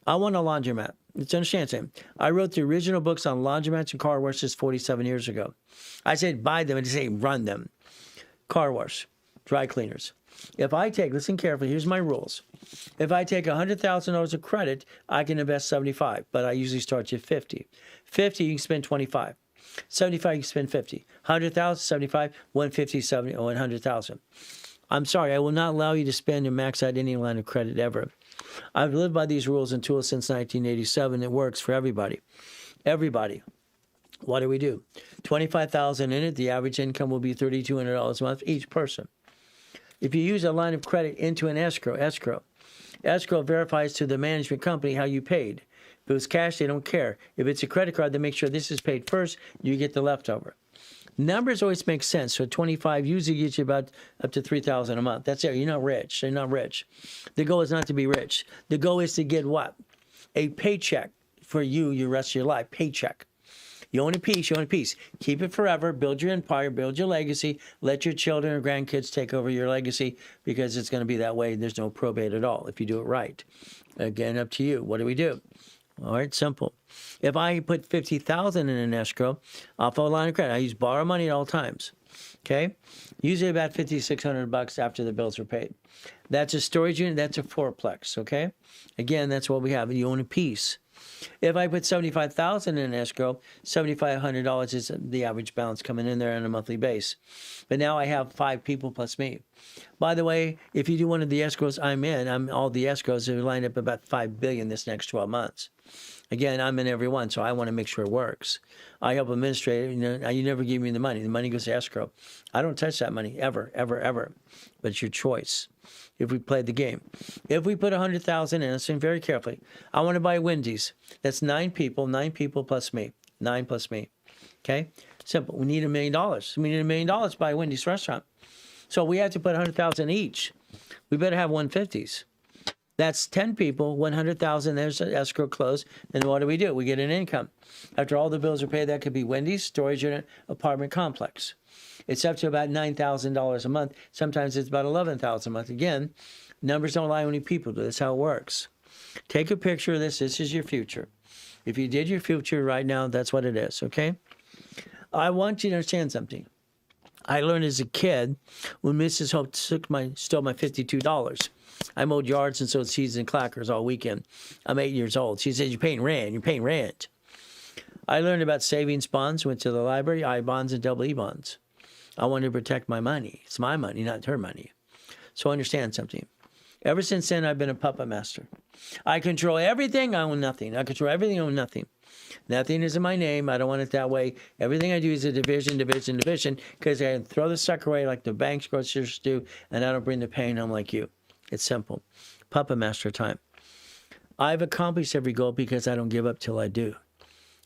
I want a laundromat. It's understand something. I wrote the original books on laundromats and car washes 47 years ago. I said buy them and say run them. Car wash, dry cleaners. If I take, listen carefully, here's my rules. If I take $100,000 of credit, I can invest $75,000, but I usually start you at $50,000. $50,000, you can spend $25,000. $75,000, you can spend $50,000. $100,000, $75,000, $150,000, $70,000, or $100,000. I'm sorry, I will not allow you to spend and max out any line of credit ever. I've lived by these rules and tools since 1987. It works for everybody. Everybody. What do we do? $25,000 in it, the average income will be $3,200 a month each person. If you use a line of credit into an escrow verifies to the management company how you paid. If it was cash, they don't care. If it's a credit card, they make sure this is paid first, you get the leftover. Numbers always make sense. So 25 usually gets you about up to $3,000 a month. That's it. You're not rich. They're not rich. The goal is not to be rich. The goal is to get what? A paycheck for you your rest of your life. Paycheck. You own a piece, you own a piece. Keep it forever. Build your empire. Build your legacy. Let your children or grandkids take over your legacy because it's going to be that way. There's no probate at all if you do it right. Again, up to you. What do we do? All right, simple. If I put $50,000 in an escrow, off a line of credit, I use borrow money at all times. Okay, usually about $5,600 after the bills are paid. That's a storage unit. That's a fourplex. Okay, again, that's what we have. You own a piece. If I put $75,000 in escrow, $7,500 is the average balance coming in there on a monthly base. But now I have 5 people plus me. By the way, if you do one of the escrows I'm all the escrows are lined up about $5 billion this next 12 months. Again, I'm in every one, so I want to make sure it works. I help administrate it. You never give me the money. The money goes to escrow. I don't touch that money ever, ever, ever. But it's your choice. If we played the game, if we put $100,000 in, listen very carefully. I want to buy Wendy's. That's 9 people plus me. 9 plus me. Okay, simple. We need $1 million. We need $1 million to buy a Wendy's restaurant. So we have to put $100,000 each. We better have 150s. That's 10 people, 100,000. There's an escrow closed. And what do? We get an income. After all the bills are paid, that could be Wendy's, storage unit, apartment complex. It's up to about $9,000 a month. Sometimes it's about $11,000 a month. Again, numbers don't lie, only people do. That's how it works. Take a picture of this. This is your future. If you did your future right now, that's what it is, okay? I want you to understand something. I learned as a kid when Mrs. Hope stole my $52. I mowed yards and sowed seeds and clackers all weekend. I'm 8 years old. She said, you're paying rent. I learned about savings bonds, went to the library, I bonds and double E bonds. I wanted to protect my money. It's my money, not her money. So understand something. Ever since then, I've been a puppet master. I control everything, I own nothing. I control everything, I own nothing. Nothing is in my name. I don't want it that way. Everything I do is a division, because I throw the sucker away like the banks, grocers do, and I don't bring the pain home like you. It's simple. Puppet master time. I've accomplished every goal because I don't give up till I do.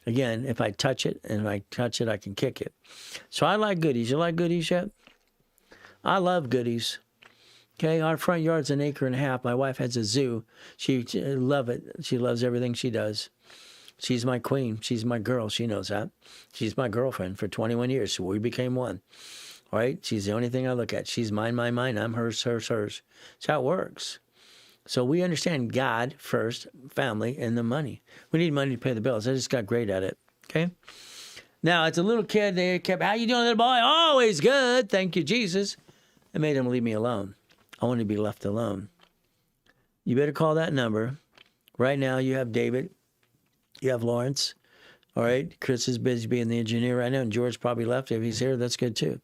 Again, if I touch it, I can kick it. So I like goodies. You like goodies yet? I love goodies. Okay, our front yard's 1.5 acres. My wife has a zoo. She loves it. She loves everything she does. She's my queen. She's my girl. She knows that. She's my girlfriend for 21 years. So we became one. All right? She's the only thing I look at. She's mine. I'm hers. That's how it works. So we understand God first, family, and the money. We need money to pay the bills. I just got great at it. Okay? Now, as a little kid, they kept, how you doing, little boy? Always good. Thank you, Jesus. I made them leave me alone. I want to be left alone. You better call that number. Right now, you have David. You have Lawrence. All right? Chris is busy being the engineer right now, and George probably left. If he's here, that's good too.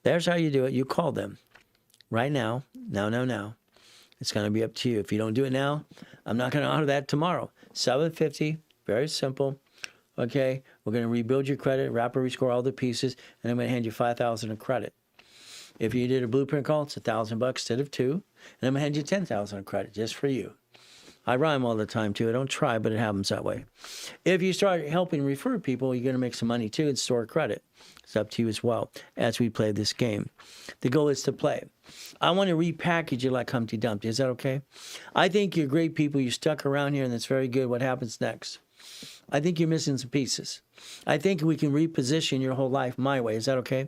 There's how you do it. You call them right now. Now. It's going to be up to you. If you don't do it now, I'm not going to honor that tomorrow. 750, very simple. Okay? We're going to rebuild your credit, restore all the pieces, and I'm going to hand you $5,000 in credit. If you did a blueprint call, it's $1,000 instead of $2, and I'm going to hand you $10,000 in credit just for you. I rhyme all the time, too. I don't try, but it happens that way. If you start helping refer people, you're going to make some money, too, and store credit. It's up to you as well as we play this game. The goal is to play. I want to repackage you like Humpty Dumpty. Is that okay? I think you're great people. You're stuck around here, and that's very good. What happens next? I think you're missing some pieces. I think we can reposition your whole life my way. Is that okay?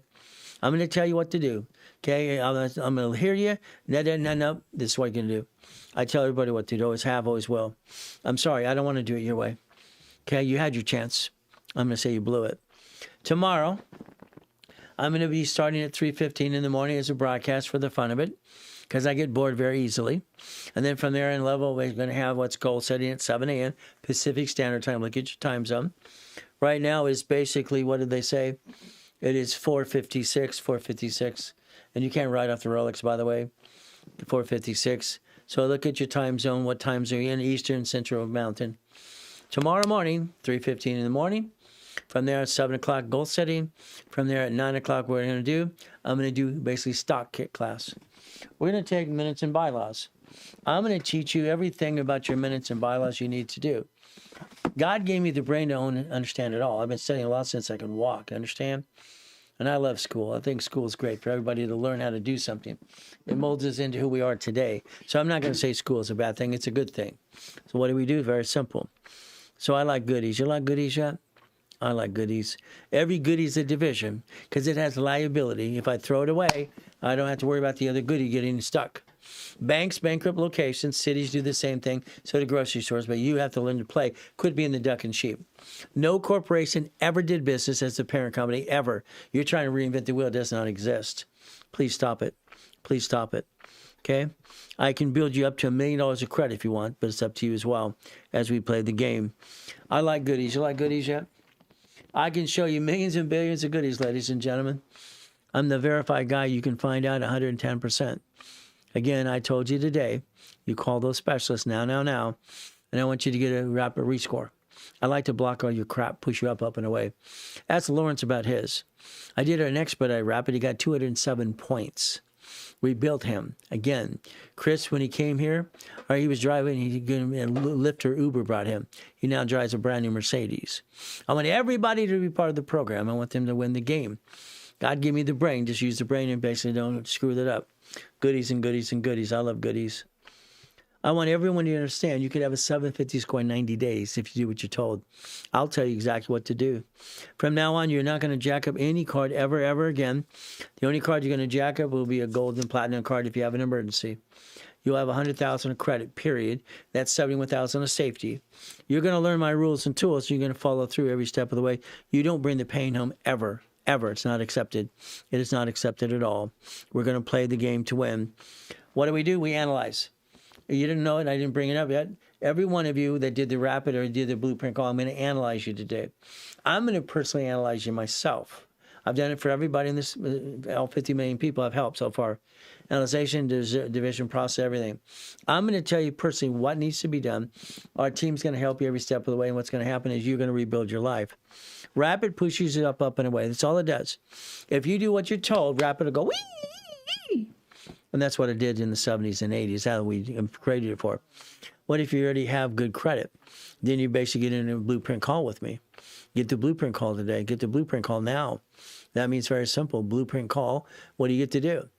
I'm going to tell you what to do. Okay? I'm going to hear you. No. This is what you're going to do. I tell everybody what to do. Always have, always will. I'm sorry. I don't want to do it your way. Okay? You had your chance. I'm going to say you blew it. Tomorrow, I'm going to be starting at 3:15 in the morning as a broadcast for the fun of it, because I get bored very easily. And then from there in level, we're going to have what's goal setting at 7 a.m. Pacific Standard Time. Look at your time zone. Right now is basically, what did they say? It is 4:56. And you can't write off the Rolex, by the way. 4:56. So look at your time zone. What times are you in? Eastern, Central, Mountain. Tomorrow morning, 3:15 in the morning. From there at 7 o'clock, goal setting. From there at 9 o'clock, what I'm going to do, I'm going to do basically stock kit class. We're going to take minutes and bylaws. I'm going to teach you everything about your minutes and bylaws you need to do. God gave me the brain to understand it all. I've been studying a lot since I can walk, understand? And I love school. I think school is great for everybody to learn how to do something. It molds us into who we are today. So I'm not going to say school is a bad thing. It's a good thing. So what do? Very simple. So I like goodies. You like goodies yet? I like goodies. Every goodie is a division because it has liability. If I throw it away, I don't have to worry about the other goodie getting stuck. Banks, bankrupt locations, cities do the same thing, so do grocery stores, but you have to learn to play. Quit being the duck and sheep. No corporation ever did business as the parent company, ever. You're trying to reinvent the wheel. It does not exist. Please stop it. Please stop it. Okay? I can build you up to $1 million of credit if you want, but it's up to you as well as we play the game. I like goodies. You like goodies yet? I can show you millions and billions of goodies, ladies and gentlemen. I'm the verified guy. You can find out 110%. Again, I told you today, you call those specialists now, and I want you to get a rapid rescore. I like to block all your crap, push you up and away. Ask Lawrence about his. I did an expedite rapid. He got 207 points. We built him. Again, Chris, when he came here, or he was driving, Lyft or Uber brought him. He now drives a brand new Mercedes. I want everybody to be part of the program. I want them to win the game. God give me the brain. Just use the brain and basically don't screw that up. Goodies and goodies and goodies. I love goodies. I want everyone to understand you could have a 750 score in 90 days if you do what you're told. I'll tell you exactly what to do. From now on, you're not going to jack up any card ever again. The only card you're going to jack up will be a gold and platinum card if you have an emergency. You'll have 100,000 of credit, period. That's 71,000 of safety. You're going to learn my rules and tools. You're going to follow through every step of the way. You don't bring the pain home ever. It's not accepted. It is not accepted at all. We're going to play the game to win. What do? We analyze. You didn't know it. I didn't bring it up yet. Every one of you that did the rapid or did the blueprint call, I'm going to analyze you today. I'm going to personally analyze you myself. I've done it for everybody in this, all 50 million people I've helped so far. Analyzation, division, process, everything. I'm going to tell you personally what needs to be done. Our team's going to help you every step of the way, and what's going to happen is you're going to rebuild your life. Rapid pushes it up and away. That's all it does. If you do what you're told, Rapid will go, wee! And that's what it did in the 70s and 80s. That's how we created it for. What if you already have good credit? Then you basically get in a blueprint call with me. Get the blueprint call today. Get the blueprint call now. That means very simple. Blueprint call. What do you get to do?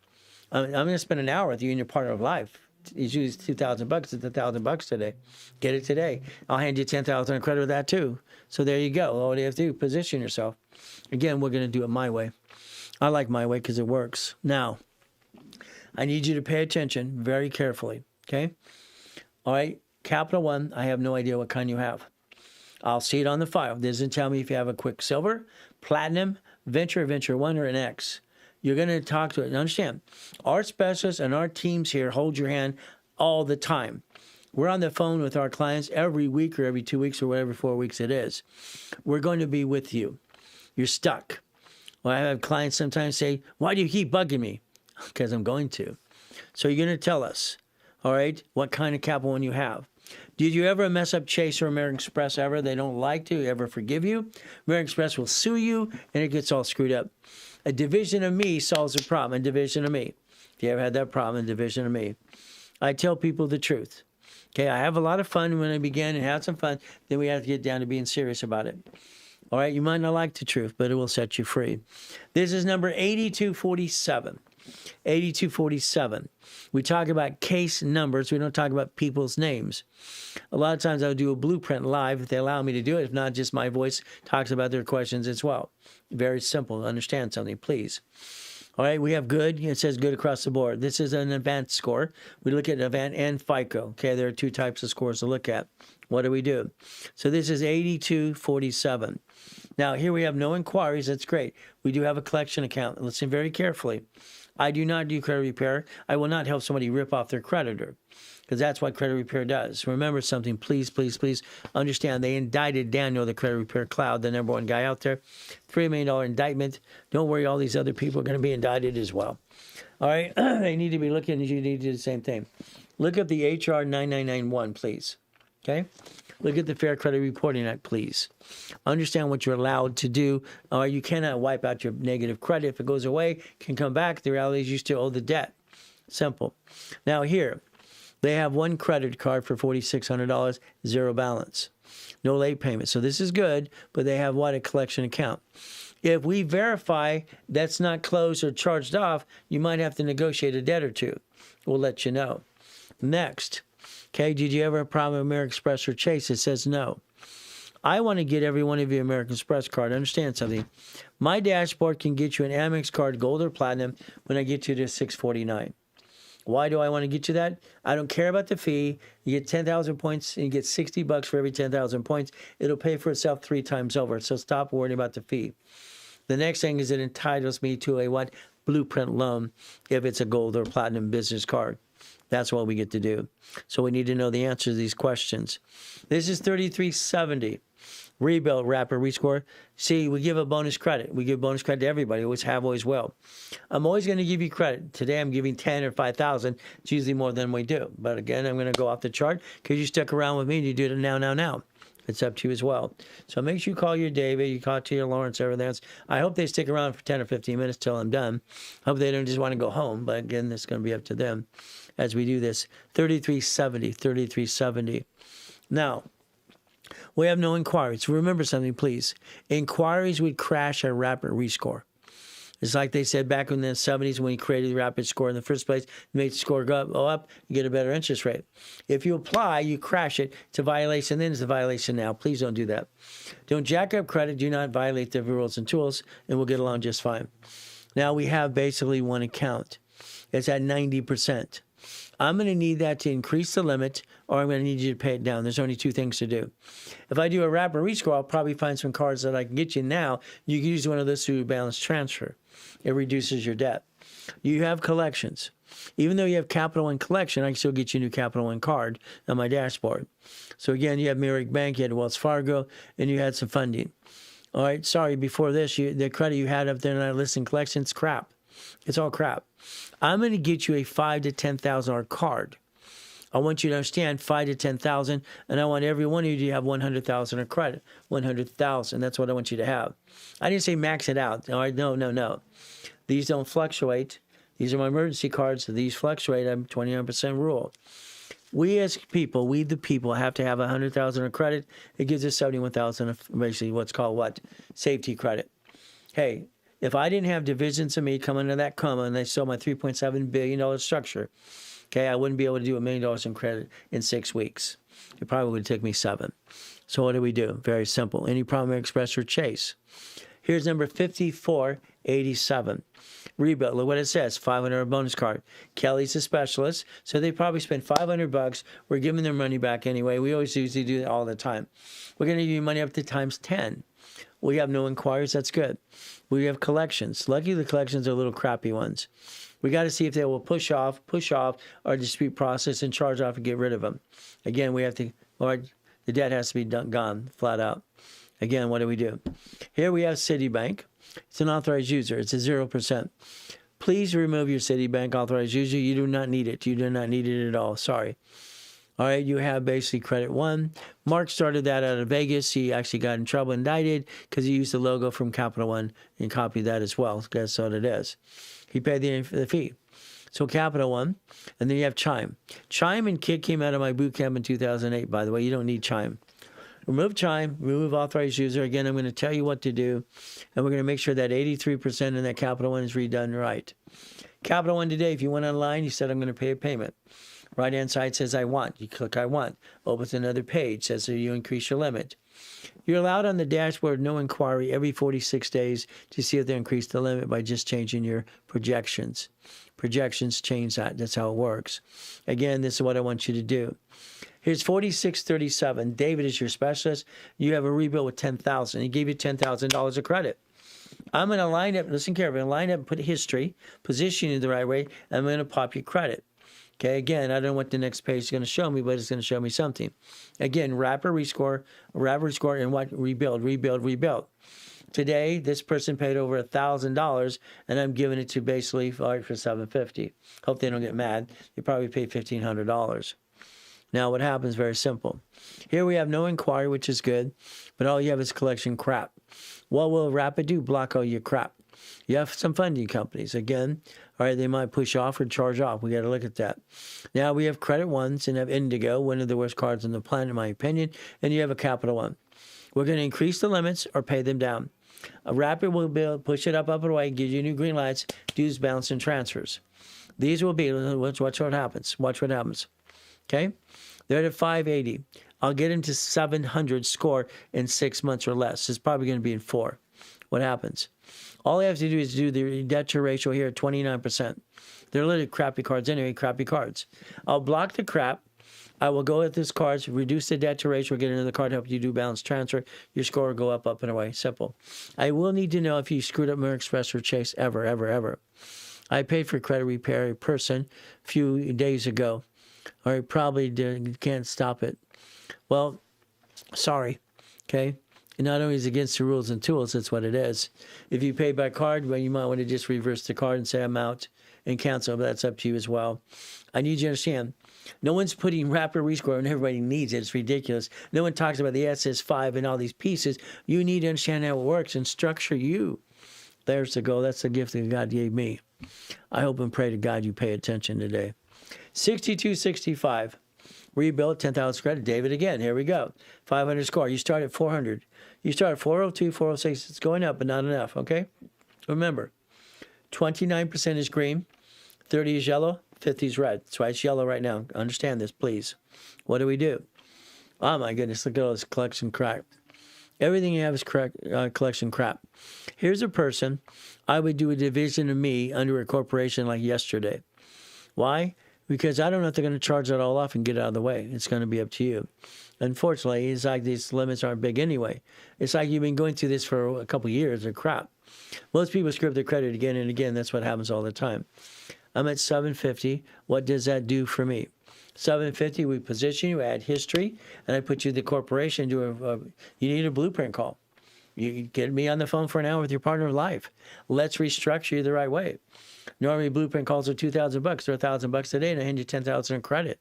I'm going to spend an hour with you in your partner of life. It's usually $2,000. It's $1,000 today. Get it today. I'll hand you $10,000 in credit with that too. So there you go. All you have to do, position yourself. Again, we're going to do it my way. I like my way because it works. Now, I need you to pay attention very carefully, okay? All right, Capital One, I have no idea what kind you have. I'll see it on the file. It doesn't tell me if you have a quick silver, platinum, venture 1, or an X. You're going to talk to it. And understand, our specialists and our teams here hold your hand all the time. We're on the phone with our clients every week or every 2 weeks or whatever 4 weeks it is. We're going to be with you. You're stuck. Well, I have clients sometimes say, why do you keep bugging me? Because I'm going to. So you're going to tell us, all right, what kind of Capital One you have. Did you ever mess up Chase or American Express ever? They don't like to ever forgive you. American Express will sue you, and it gets all screwed up. A division of me solves the problem. A division of me. If you ever had that problem, a division of me. I tell people the truth. Okay, I have a lot of fun when I begin and have some fun. Then we have to get down to being serious about it. All right, you might not like the truth, but it will set you free. This is number 8247. 8247. We talk about case numbers. We don't talk about people's names. A lot of times I'll do a blueprint live if they allow me to do it. If not, just my voice talks about their questions as well. Very simple. Understand something, please. All right, we have good. It says good across the board. This is an advanced score. We look at Avant and FICO. Okay, there are two types of scores to look at. What do we do? So this is 8247. Now, here we have no inquiries. That's great. We do have a collection account. Listen very carefully. I do not do credit repair. I will not help somebody rip off their creditor because that's what credit repair does. Remember something, please, please, please understand. They indicted Daniel, the credit repair cloud, the number one guy out there. $3 million indictment. Don't worry, all these other people are going to be indicted as well. All right, they need to be looking, you need to do the same thing. Look at the HR 9991, please. Okay? Look at the Fair Credit Reporting Act, please. Understand what you're allowed to do. Or you cannot wipe out your negative credit. If it goes away, it can come back. The reality is you still owe the debt. Simple. Now here, they have one credit card for $4,600, zero balance. No late payment. So this is good, but they have what? A collection account. If we verify that's not closed or charged off, you might have to negotiate a debt or two. We'll let you know. Next. Okay, did you ever have a problem with American Express or Chase? It says no. I want to get every one of you an American Express card. Understand something. My dashboard can get you an Amex card, gold or platinum, when I get you to $649. Why do I want to get you that? I don't care about the fee. You get 10,000 points, and you get $60 for every 10,000 points. It'll pay for itself 3 times over, so stop worrying about the fee. The next thing is it entitles me to a what? blueprint loan if it's a gold or platinum business card. That's what we get to do. So we need to know the answer to these questions. This is 3370. Rebuild, rapid rescore. See, we give a bonus credit. We give bonus credit to everybody. Always have, always will. I'm always going to give you credit. Today I'm giving 10 or 5,000. It's usually more than we do. But again, I'm going to go off the chart because you stuck around with me and you do it now. It's up to you as well. So make sure you call your David, you call to your Lawrence, everything else. I hope they stick around for 10 or 15 minutes till I'm done. Hope they don't just want to go home. But again, it's going to be up to them as we do this. 3370. Now, we have no inquiries. Remember something, please. Inquiries would crash a rapid rescore. It's like they said back in the 70s when you created the rapid score in the first place, you make the score go up, you get a better interest rate. If you apply, you crash it. It's a violation then, it's a violation now. Please don't do that. Don't jack up credit. Do not violate the rules and tools, and we'll get along just fine. Now we have basically one account. It's at 90%. I'm going to need that to increase the limit, or I'm going to need you to pay it down. There's only two things to do. If I do a rapid rescore, I'll probably find some cards that I can get you now. You can use one of those through balance transfer. It reduces your debt. You have collections. Even though you have Capital One collection, I can still get you a new Capital One card on my dashboard. So again, you have Merrick Bank, you had Wells Fargo, and you had some funding. All right, sorry, before this, the credit you had up there in that list and collections, crap. It's all crap. I'm going to get you a $5,000 to $10,000 card. I want you to understand $5,000 to $10,000, and I want every one of you to have $100,000 of credit. $100,000. That's what I want you to have. I didn't say max it out. All right, no. These don't fluctuate. These are my emergency cards. So these fluctuate. I'm 29% rule. We as people, we the people, have to have $100,000 of credit. It gives us $71,000 of basically what's called what? Safety credit. Hey, if I didn't have divisions of me coming into that coma and they sold my $3.7 billion structure, okay, I wouldn't be able to do $1 million in credit in 6 weeks. It probably would take me 7. So what do? Very simple. Any Primary Express or Chase. Here's number 5487. Rebuild. Look what it says. $500 bonus card. Kelly's a specialist, so they probably spent $500. We're giving their money back anyway. We always usually do that all the time. We're going to give you money up to times 10. We have no inquiries. That's good. We have collections. Lucky the collections are little crappy ones. We got to see if they will push off our dispute process and charge off and get rid of them. Again, we have to, or the debt has to be gone flat out. Again, what do? Here we have Citibank. It's an authorized user. It's a 0%. Please remove your Citibank authorized user. You do not need it. You do not need it at all. Sorry. All right, you have basically Credit One. Mark started that out of Vegas. He actually got in trouble, indicted, because he used the logo from Capital One and copied that as well. That's what it is. He paid the fee. So Capital One, and then you have Chime. Chime and Kit came out of my boot camp in 2008, by the way. You don't need Chime. Remove Chime, remove authorized user. Again, I'm going to tell you what to do, and we're going to make sure that 83% in that Capital One is redone right. Capital One today, if you went online, you said, I'm going to pay a payment. Right-hand side says, I want. You click I want. Opens another page. Says, so you increase your limit. You're allowed on the dashboard, no inquiry, every 46 days to see if they increase the limit by just changing your projections. Projections change that. That's how it works. Again, this is what I want you to do. Here's 4637. David is your specialist. You have a rebuild with $10,000. He gave you $10,000 of credit. I'm going to line up, listen carefully, I'm going to line up and put history, position you the right way, and I'm going to pop your credit. Okay, again, I don't know what the next page is going to show me, but it's going to show me something. Again, rapid rescore, and what? Rebuild. Today, this person paid over $1,000, and I'm giving it to basically for $750. Hope they don't get mad. They probably paid $1,500. Now, what happens? Very simple. Here we have no inquiry, which is good, but all you have is collection crap. What will Rapid do? Block all your crap. You have some funding companies. Again, all right, they might push off or charge off. We got to look at that. Now we have Credit Ones and have Indigo, one of the worst cards on the planet, in my opinion, and you have a Capital One. We're going to increase the limits or pay them down. A Rapid will push it up and away, give you new green lights, dues, balance, and transfers. These will be, watch what happens. Watch what happens. Okay? They're at 580. I'll get them to 700 score in 6 months or less. It's probably going to be in 4. What happens? All I have to do is do the debt to ratio here at 29%. They're literally crappy cards anyway, crappy cards. I'll block the crap. I will go at this cards, reduce the debt to ratio, get another card, help you do balance transfer. Your score will go up and away. Simple. I will need to know if you screwed up American Express or Chase ever. I paid for credit repair a person a few days ago. Or I probably can't stop it. Well, sorry, okay? And not only is it against the rules and tools, that's what it is. If you pay by card, well, you might want to just reverse the card and say I'm out and cancel, but that's up to you as well. I need you to understand, no one's putting rapid rescore when everybody needs it. It's ridiculous. No one talks about the SS5 and all these pieces. You need to understand how it works and structure you. There's the goal. That's the gift that God gave me. I hope and pray to God you pay attention today. 6265. Rebuild 10,000 credit. David again. Here we go. 500 score. You start at 400. You start at 402, 406. It's going up, but not enough, okay? Remember, 29% is green, 30 is yellow, 50 is red. That's why it's yellow right now. Understand this, please. What do? Oh, my goodness. Look at all this collection crap. Everything you have is collection crap. Here's a person. I would do a division of me under a corporation like yesterday. Why? Because I don't know if they're going to charge that all off and get out of the way. It's going to be up to you. Unfortunately, it's like these limits aren't big anyway. It's like you've been going through this for a couple of years. They're crap. Most people screw up their credit again and again. That's what happens all the time. I'm at 750. What does that do for me? 750, we position you, add history, and I put you the corporation. You need a blueprint call. You get me on the phone for an hour with your partner of life. Let's restructure you the right way. Normally, blueprint calls are $2,000. They're $1,000 a day, and I hand you $10,000 in credit.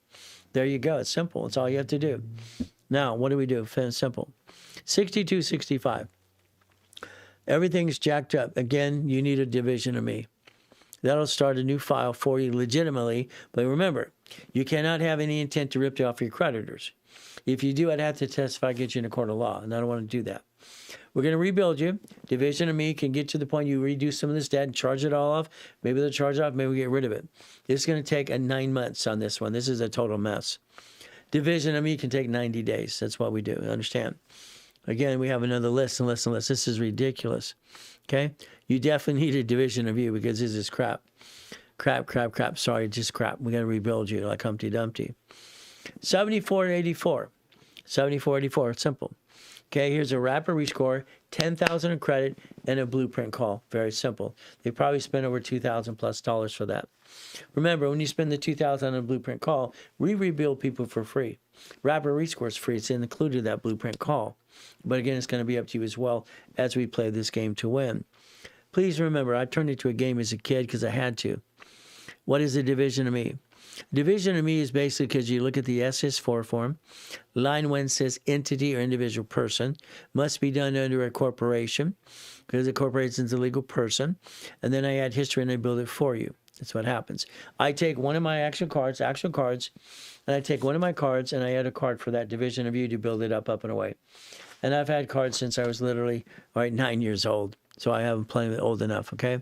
There you go. It's simple. It's all you have to do. Now, what do? Simple. 6265. Everything's jacked up. Again, you need a division of me. That'll start a new file for you legitimately. But remember, you cannot have any intent to rip you off your creditors. If you do, I'd have to testify, get you in a court of law, and I don't want to do that. We're going to rebuild you. Division of me can get to the point you redo some of this debt and charge it all off. Maybe they'll charge it off. Maybe we get rid of it. It's going to take 9 months on this one. This is a total mess. Division of me can take 90 days. That's what we do. Understand? Again, we have another list and list and list. This is ridiculous. Okay? You definitely need a division of you because this is crap. Crap. Sorry, just crap. We got to rebuild you like Humpty Dumpty. 7484. 7484. It's simple. Okay, here's a rapid rescore, 10,000 in credit, and a blueprint call. Very simple. They probably spent over $2,000+ for that. Remember, when you spend the $2,000 on a blueprint call, we rebuild people for free. Rapid rescore is free. It's included that blueprint call. But again, it's going to be up to you as well as we play this game to win. Please remember, I turned it to a game as a kid because I had to. What is a division of me? Division of me is basically because you look at the SS4 form. Line 1 says entity or individual person. Must be done under a corporation because the corporation is a legal person. And then I add history and I build it for you. That's what happens. I take one of my actual cards, and I take one of my cards and I add a card for that division of you to build it up and away. And I've had cards since I was literally 9 years old. So I haven't played old enough, okay?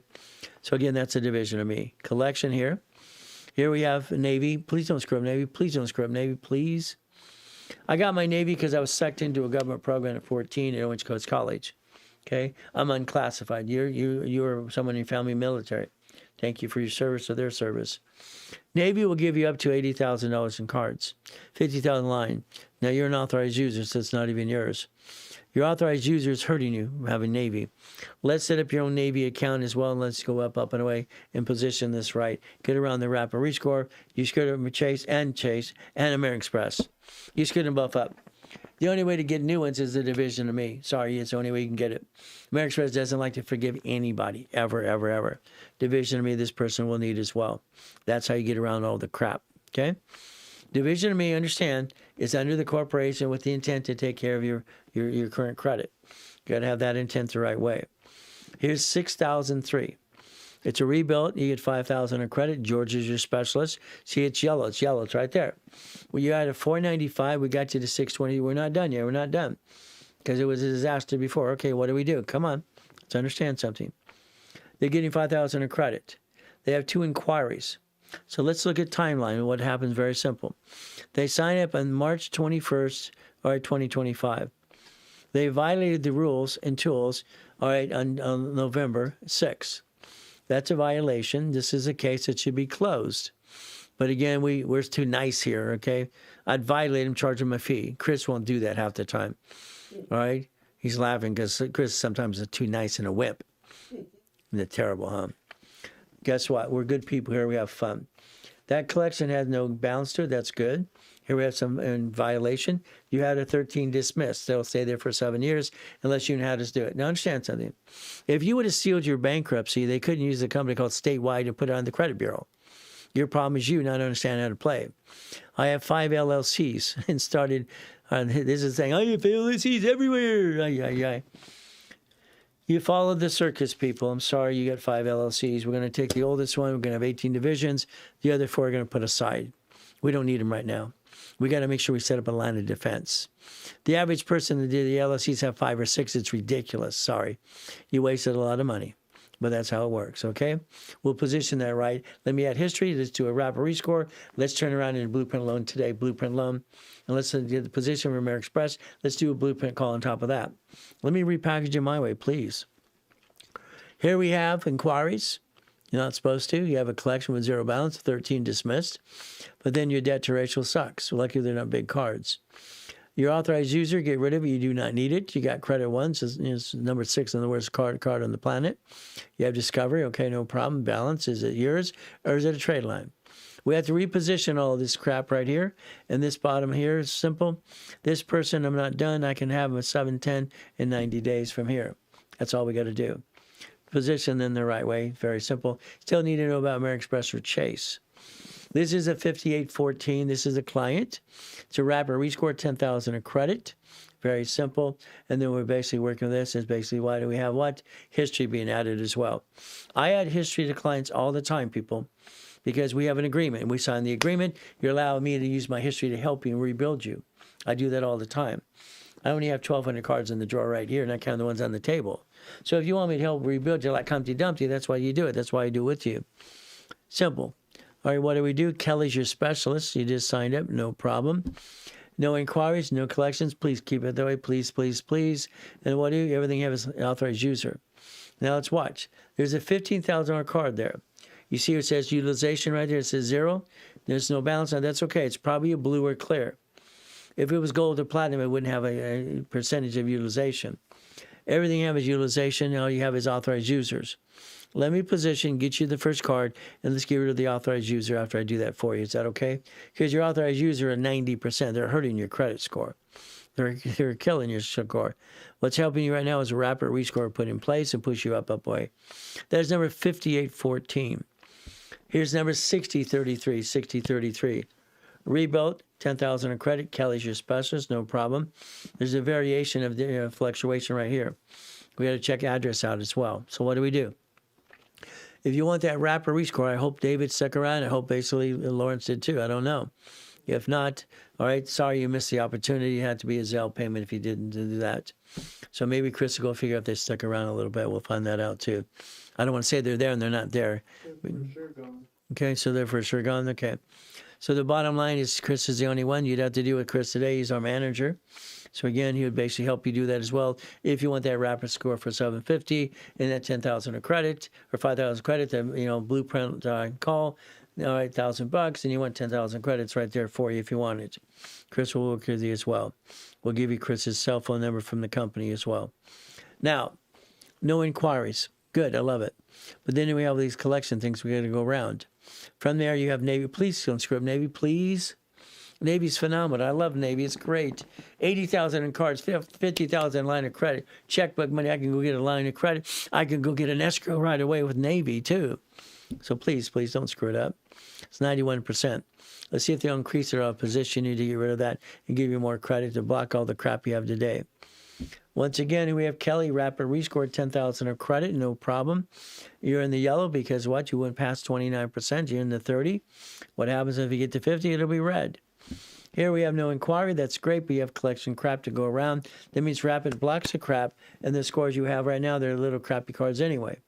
So again, that's a division of me. Collection here. Here we have Navy. Please don't screw up Navy. Please don't screw up Navy, please. I got my Navy because I was sucked into a government program at 14 at Owens Coast College. Okay? I'm unclassified. You're someone in your family military. Thank you for your service or their service. Navy will give you up to $80,000 in cards. $50,000 line. Now, you're an authorized user, so it's not even yours. Your authorized user is hurting you having Navy. Let's set up your own Navy account as well, and let's go up and away and position this right. Get around the rapid rescore. You screwed up Chase and American Express. You screwed them both up. The only way to get new ones is the division of me. Sorry, it's the only way you can get it. American Express doesn't like to forgive anybody, ever. Division of me, this person will need as well. That's how you get around all the crap, okay? Division of me, understand, is under the corporation with the intent to take care of your current credit. You got to have that intent the right way. Here's 6003. It's a rebuild. You get 5,000 in credit. George is your specialist. See, it's yellow. It's yellow. It's right there. Well, you had a 495. We got you to 620. We're not done yet. We're not done because it was a disaster before. Okay, what do? Come on. Let's understand something. They're getting 5,000 in credit. They have 2 inquiries. So let's look at timeline and what happens. Very simple. They sign up on March 21st, 2025. They violated the rules and tools, on November 6th. That's a violation. This is a case that should be closed. But again, we're too nice here, okay? I'd violate him, charge him a fee. Chris won't do that half the time, all right? He's laughing because Chris sometimes is too nice and a whip. They're terrible, huh? Guess what? We're good people here. We have fun. That collection has no balance to it. That's good. Here we have some in violation. You had a 13 dismissed. They'll stay there for 7 years unless you know how to do it. Now, understand something. If you would have sealed your bankruptcy, they couldn't use a company called Statewide to put it on the credit bureau. Your problem is you not understanding how to play. I have 5 LLCs and started on this is saying, I have LLCs everywhere. Ay, ay, ay. You followed the circus, people. I'm sorry you got 5 LLCs. We're going to take the oldest one. We're going to have 18 divisions. The other 4 are going to put aside. We don't need them right now. We got to make sure we set up a line of defense. The average person that did the LLCs have 5 or 6. It's ridiculous. Sorry. You wasted a lot of money. But that's how it works, okay? We'll position that right. Let me add history. Let's do a rapid rescore. Let's turn around in a blueprint loan today, blueprint loan. And let's get the position from American Express. Let's do a blueprint call on top of that. Let me repackage it my way, please. Here we have inquiries. You're not supposed to. You have a collection with 0 balance, 13 dismissed. But then your debt to ratio sucks. Luckily, they're not big cards. Your authorized user, get rid of it. You do not need it. You got credit 1. It's number 6 on the worst card on the planet. You have discovery. Okay, no problem. Balance. Is it yours or is it a trade line? We have to reposition all this crap right here. And this bottom here is simple. This person, I'm not done. I can have them at 7, 10, and 90 days from here. That's all we got to do. Position them the right way. Very simple. Still need to know about American Express or Chase. This is a 5814. This is a client. It's a rapid rescore, 10,000 a credit. Very simple. And then we're basically working with this. Is basically why do we have what? History being added as well. I add history to clients all the time, people, because we have an agreement. We sign the agreement. You're allowing me to use my history to help you and rebuild you. I do that all the time. I only have 1,200 cards in the drawer right here, not counting the ones on the table. So if you want me to help rebuild you like Humpty Dumpty, that's why you do it. That's why I do it with you. Simple. All right, what do we do? Kelly's your specialist. You just signed up, no problem. No inquiries, no collections. Please keep it that way. Please, please, please. And what do you? Everything you have is authorized user. Now let's watch. There's a $15,000 card there. You see it says utilization right there. It says 0. There's no balance. Now that's okay. It's probably a blue or clear. If it was gold or platinum, it wouldn't have a percentage of utilization. Everything you have is utilization. All you have is authorized users. Let me position, get you the first card, and let's get rid of the authorized user after I do that for you. Is that okay? Because your authorized user are 90%. They're hurting your credit score. They're killing your score. What's helping you right now is a rapid rescore put in place and push you up way. That is number 5814. Here's number 6033, 6033. Rebuilt, 10,000 in credit. Kelly's your specialist, no problem. There's a variation of the fluctuation right here. We got to check address out as well. So what do we do? If you want that rapid rescore, I hope David stuck around. I hope basically Lawrence did too. I don't know. If not, all right, sorry you missed the opportunity. It had to be a Zelle payment if you didn't do that. So maybe Chris will go figure out if they stuck around a little bit. We'll find that out too. I don't want to say they're there and they're not there. They're for sure gone. Okay, so they're for sure gone. Okay. So the bottom line is Chris is the only one. You'd have to deal with Chris today. He's our manager. So again, he would basically help you do that as well. If you want that rapid score for 750 and that 10,000 of credit or 5,000 credit, the blueprint call, all right, $1,000, and you want 10,000 credits right there for you if you want it. Chris will work with you as well. We'll give you Chris's cell phone number from the company as well. Now, no inquiries. Good, I love it. But then we have these collection things we got to go around. From there, you have Navy. Please don't screw up Navy, please. Navy's phenomenal. I love Navy. It's great. 80,000 in cards, 50,000 line of credit. Checkbook money, I can go get a line of credit. I can go get an escrow right away with Navy, too. So please don't screw it up. It's 91%. Let's see if they'll increase their position. You need to get rid of that and give you more credit to block all the crap you have today. Once again, we have Kelly, rapid rescore, 10,000 of credit, no problem. You're in the yellow because what? You went past 29%. You're in the 30. What happens if you get to 50? It'll be red. Here we have no inquiry. That's great, but you have collection crap to go around. That means rapid blocks the crap, and the scores you have right now, they're little crappy cards anyway.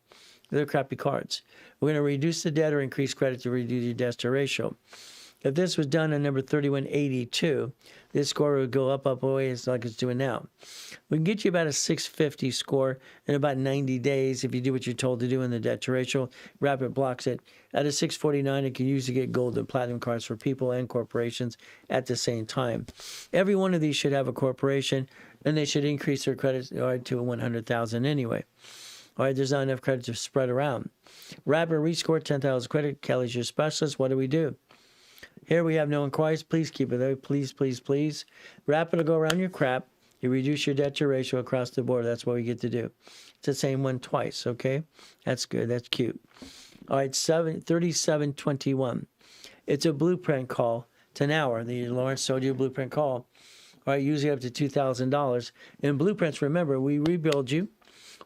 They're crappy cards. We're going to reduce the debt or increase credit to reduce your debt to ratio. If this was done on number 3182, this score would go up away as like it's doing now. We can get you about a 650 score in about 90 days if you do what you're told to do in the debt to ratio. Rapid blocks it. At a 649, it can usually get gold and platinum cards for people and corporations at the same time. Every one of these should have a corporation, and they should increase their credit to 100,000 anyway. All right, there's not enough credit to spread around. Rapid rescore, 10,000 credit. Kelly's your specialist. What do we do? Here we have no inquiries. Please keep it there. Please, please, please. Rapid will go around your crap. You reduce your debt to ratio across the board. That's what we get to do. It's the same one twice, okay? That's good. That's cute. All right, 3721. It's a blueprint call. It's an hour. The Lawrence told you a blueprint call. All right, usually up to $2,000. In blueprints, remember, we rebuild you.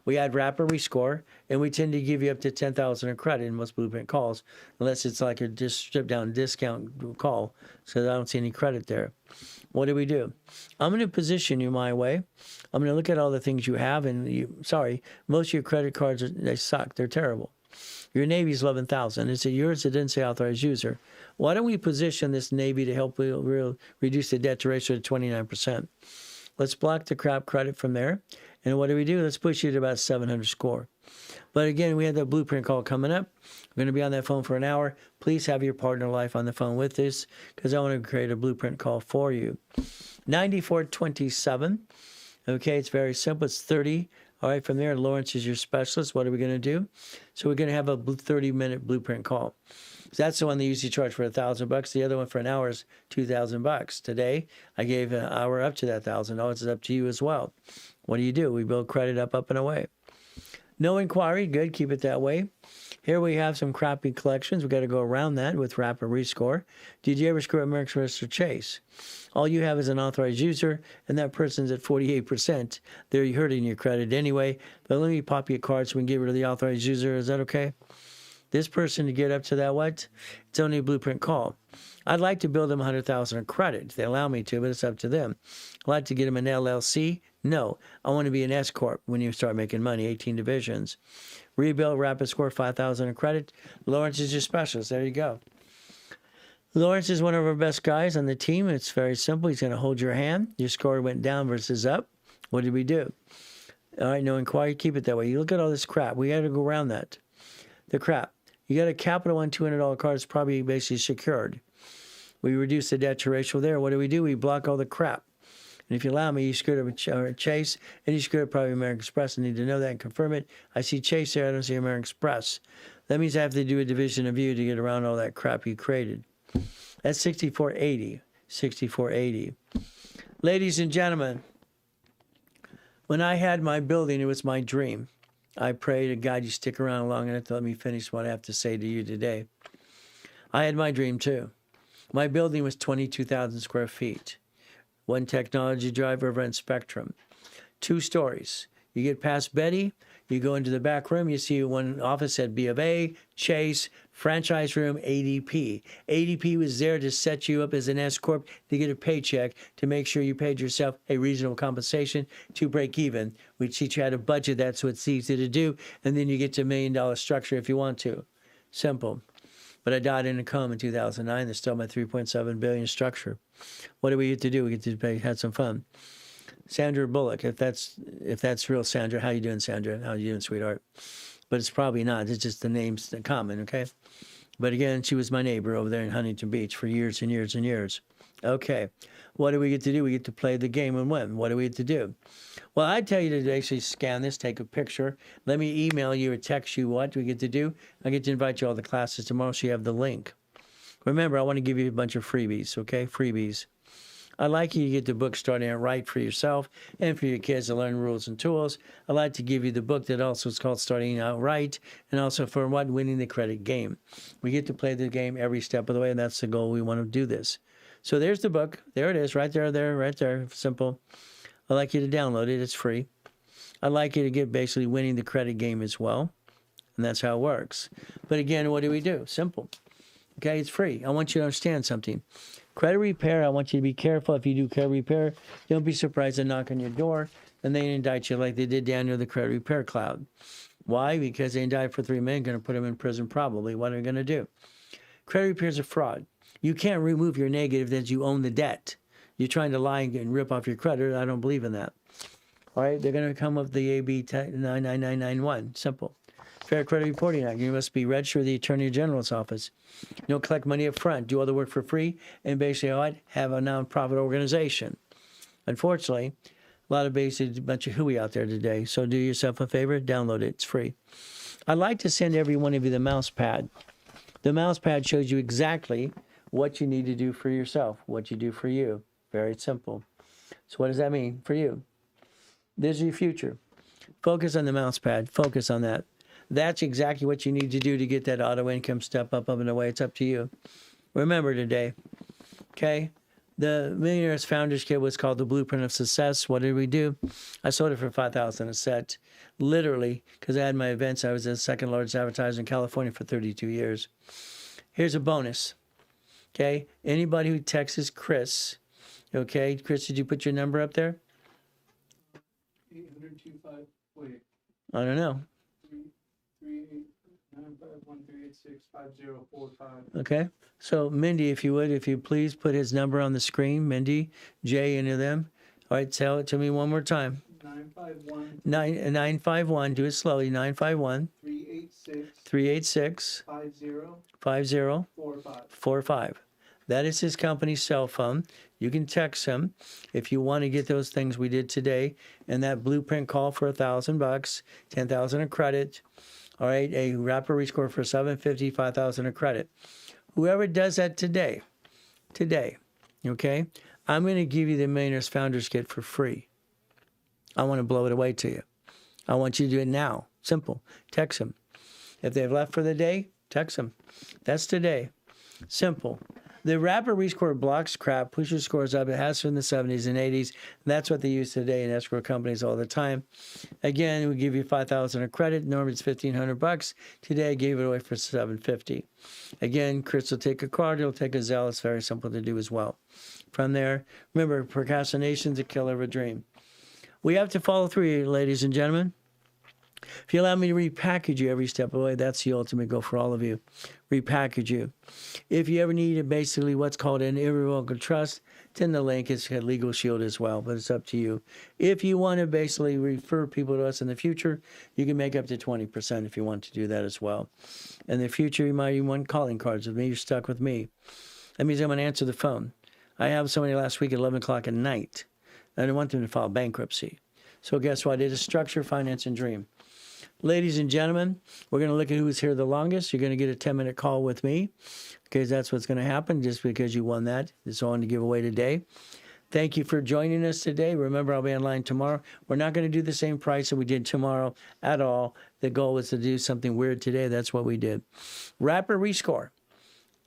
We add rapid rescore, and we tend to give you up to $10,000 in credit in most blueprint calls, unless it's like a just stripped down discount call, so I don't see any credit there. What do we do? I'm going to position you my way. I'm going to look at all the things you have, and most of your credit cards, they suck. They're terrible. Your Navy's 11,000. Is it yours? It didn't say authorized user. Why don't we position this Navy to help reduce the debt to ratio to 29%? Let's block the crap credit from there. And what do? Let's push you to about 700 score. But again, we have the blueprint call coming up. We're going to be on that phone for an hour. Please have your partner life on the phone with us, because I want to create a blueprint call for you. 9427. Okay, it's very simple. It's 30. All right, from there, Lawrence is your specialist. What are we going to do? So we're going to have a 30-minute blueprint call. So that's the one they usually charge for $1,000. The other one for an hour is $2,000. Today, I gave an hour up to that $1,000. It's up to you as well. What do? We build credit up and away. No inquiry. Good. Keep it that way. Here we have some crappy collections. We've got to go around that with rapid rescore. Did you ever screw up American Express or Chase? All you have is an authorized user, and that person's at 48%. They're hurting your credit anyway. But let me pop you a card so we can get rid of the authorized user. Is that okay? This person, to get up to that, what? It's only a blueprint call. I'd like to build them 100,000 in credit if they allow me to, but it's up to them. I'd like to get them an LLC. No, I want to be an S Corp when you start making money, 18 divisions. Rebuild, rapid score, 5,000 in credit. Lawrence is your specialist. There you go. Lawrence is one of our best guys on the team. It's very simple. He's going to hold your hand. Your score went down versus up. What did we do? All right, no inquiry. Keep it that way. You look at all this crap. We got to go around that. The crap. You got a Capital One $200 card. It's probably basically secured. We reduce the debt to ratio there. What do? We block all the crap. And if you allow me, you screwed up Chase, and you screwed up probably American Express. I need to know that and confirm it. I see Chase there. I don't see American Express. That means I have to do a division of view to get around all that crap you created. That's 6480. 6480. Ladies and gentlemen, when I had my building, it was my dream. I pray to God you stick around long enough to let me finish what I have to say to you today. I had my dream too. My building was 22,000 square feet. One technology drive over in Spectrum. 2 stories. You get past Betty, you go into the back room, you see one office at B of A, Chase, franchise room, ADP. ADP was there to set you up as an S Corp to get a paycheck to make sure you paid yourself a reasonable compensation to break even. We teach you how to budget that so it's easy to do, and then you get to $1 million structure if you want to. Simple. But I died in a coma in 2009. There's still my $3.7 billion structure. What do we get to do? We get to have some fun. Sandra Bullock, if that's real Sandra, how you doing, Sandra? How you doing, sweetheart? But it's probably not. It's just the name's common, okay? But again, she was my neighbor over there in Huntington Beach for years and years and years. Okay, what do we get to do? We get to play the game and win. What do we get to do? Well, I tell you to actually scan this, take a picture. Let me email you or text you what we get to do. I get to invite you all to classes tomorrow, so you have the link. Remember, I want to give you a bunch of freebies, okay? Freebies. I'd like you to get the book Starting Out Right for yourself and for your kids to learn rules and tools. I'd like to give you the book that also is called Starting Out Right, and also for what? Winning the credit game. We get to play the game every step of the way, and that's the goal. We want to do this. So there's the book. There it is, right there, right there. Simple. I'd like you to download it. It's free. I'd like you to get basically winning the credit game as well, and that's how it works. But again, what do? Simple. Okay, it's free. I want you to understand something. Credit repair, I want you to be careful if you do credit repair. Don't be surprised to knock on your door and they indict you like they did down near the credit repair cloud. Why? Because they indicted for 3 men, going to put them in prison probably. What are they going to do? Credit repair is a fraud. You can't remove your negative that you own the debt. You're trying to lie and rip off your credit. I don't believe in that. All right, they're going to come with the AB 99991. Simple. Fair Credit Reporting Act. You must be registered with the Attorney General's office. You don't collect money up front. Do all the work for free. And basically, have a nonprofit organization. Unfortunately, A lot of basic, a bunch of hooey out there today. So do yourself a favor, download it. It's free. I'd like to send every one of you the mouse pad. The mouse pad shows you exactly what you need to do for yourself, what you do for you. Very simple. So what does that mean for you? This is your future. Focus on the mouse pad. Focus on that. That's exactly what you need to do to get that auto income step up and away. It's up to you. Remember today, okay? The Millionaires Founders Kit was called the Blueprint of Success. What did we do? I sold it for $5,000 a set, literally, because I had my events. I was the second largest advertiser in California for 32 years. Here's a bonus, okay? Anybody who texts Chris, okay? Chris, did you put your number up there? 800-25, wait. I don't know. 338-951-386-5045. Okay. So, Mindy, if you please put his number on the screen. Mindy, J, any of them. All right, tell it to me one more time. 951. 951, do it slowly. 951 386 5045. That is his company's cell phone. You can text him if you want to get those things we did today. And that blueprint call for $1,000, $10,000 of credit. All right, a rapid rescore for $750, $5,000 of credit. Whoever does that today, okay, I'm going to give you the Millionaires Founders Kit for free. I want to blow it away to you. I want you to do it now. Simple. Text them. If they've left for the day, text them. That's today. Simple. The rapid rescore blocks crap, pushes scores up. It has from the 70s and 80s. That's what they use today in escrow companies all the time. Again, we give you $5,000 of credit. Normally it's $1,500. Today I gave it away for $750. Again, Chris will take a card. He'll take a Zelle. It's very simple to do as well. From there, remember, procrastination's a killer of a dream. We have to follow through, ladies and gentlemen. If you allow me to repackage you every step of the way, that's the ultimate goal for all of you. Repackage you. If you ever need basically what's called an irrevocable trust, it's in the link. It's a legal shield as well, but it's up to you. If you want to basically refer people to us in the future, you can make up to 20% if you want to do that as well. In the future, you might even want calling cards with me. You're stuck with me. That means I'm going to answer the phone. I have somebody last week at 11 o'clock at night. I didn't want them to file bankruptcy. So guess what? It is structure, finance, and dream. Ladies and gentlemen, we're going to look at who's here the longest. You're going to get a 10-minute call with me because that's what's going to happen just because you won that. It's on to give away today. Thank you for joining us today. Remember, I'll be online tomorrow. We're not going to do the same price that we did tomorrow at all. The goal was to do something weird today. That's what we did. Rapid rescore,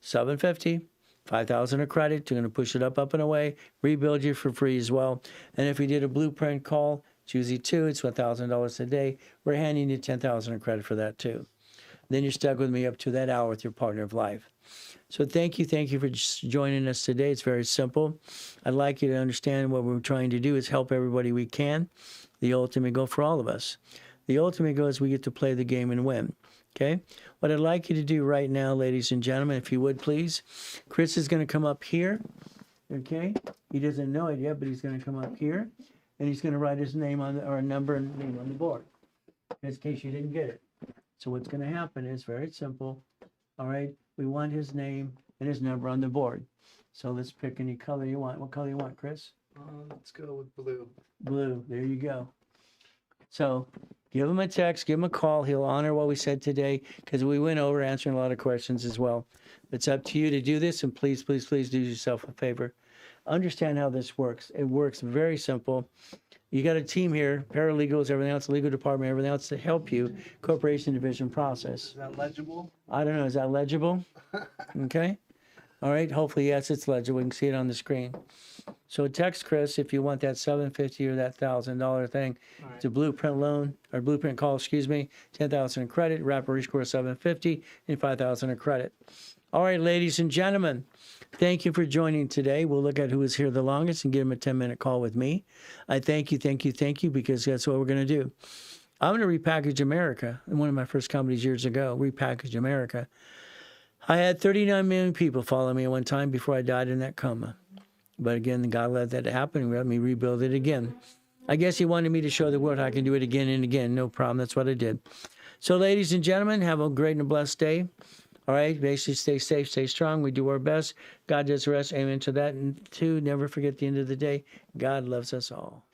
$750. $5,000 of credit. You're going to push it up and away. Rebuild you for free as well. And if we did a blueprint call, it's usually two. It's $1,000 a day. We're handing you $10,000 of credit for that too. Then you're stuck with me up to that hour with your partner of life. So thank you for joining us today. It's very simple. I'd like you to understand what we're trying to do is help everybody we can. The ultimate goal for all of us. The ultimate goal is we get to play the game and win. Okay? What I'd like you to do right now, ladies and gentlemen, if you would please, Chris is going to come up here. Okay? He doesn't know it yet, but he's going to come up here. And he's going to write his name on or number and name on the board. In case you didn't get it. So what's going to happen is very simple. All right? We want his name and his number on the board. So let's pick any color you want. What color you want, Chris? Let's go with blue. Blue. There you go. So give him a text, give him a call. He'll honor what we said today because we went over answering a lot of questions as well. It's up to you to do this, and please, please, please do yourself a favor. Understand how this works. It works very simple. You got a team here, paralegals, everything else, legal department, everything else to help you, corporation division process. Is that legible? I don't know. Is that legible? Okay. All right. Hopefully, yes, it's legible. We can see it on the screen. So text Chris if you want that $750 or that $1,000 thing. Right. It's a blueprint loan or blueprint call, $10,000 in credit, rapid rescore $750 and $5,000 in credit. All right, ladies and gentlemen, thank you for joining today. We'll look at who is here the longest and give him a 10-minute call with me. I thank you because that's what we're going to do. I'm going to repackage America. In one of my first companies years ago, repackage America. I had 39 million people follow me at one time before I died in that coma. But again, God let that happen and let me rebuild it again. I guess he wanted me to show the world I can do it again and again. No problem. That's what I did. So, ladies and gentlemen, have a great and a blessed day. All right, basically stay safe, stay strong. We do our best. God does the rest. Amen to that. And two, never forget at the end of the day, God loves us all.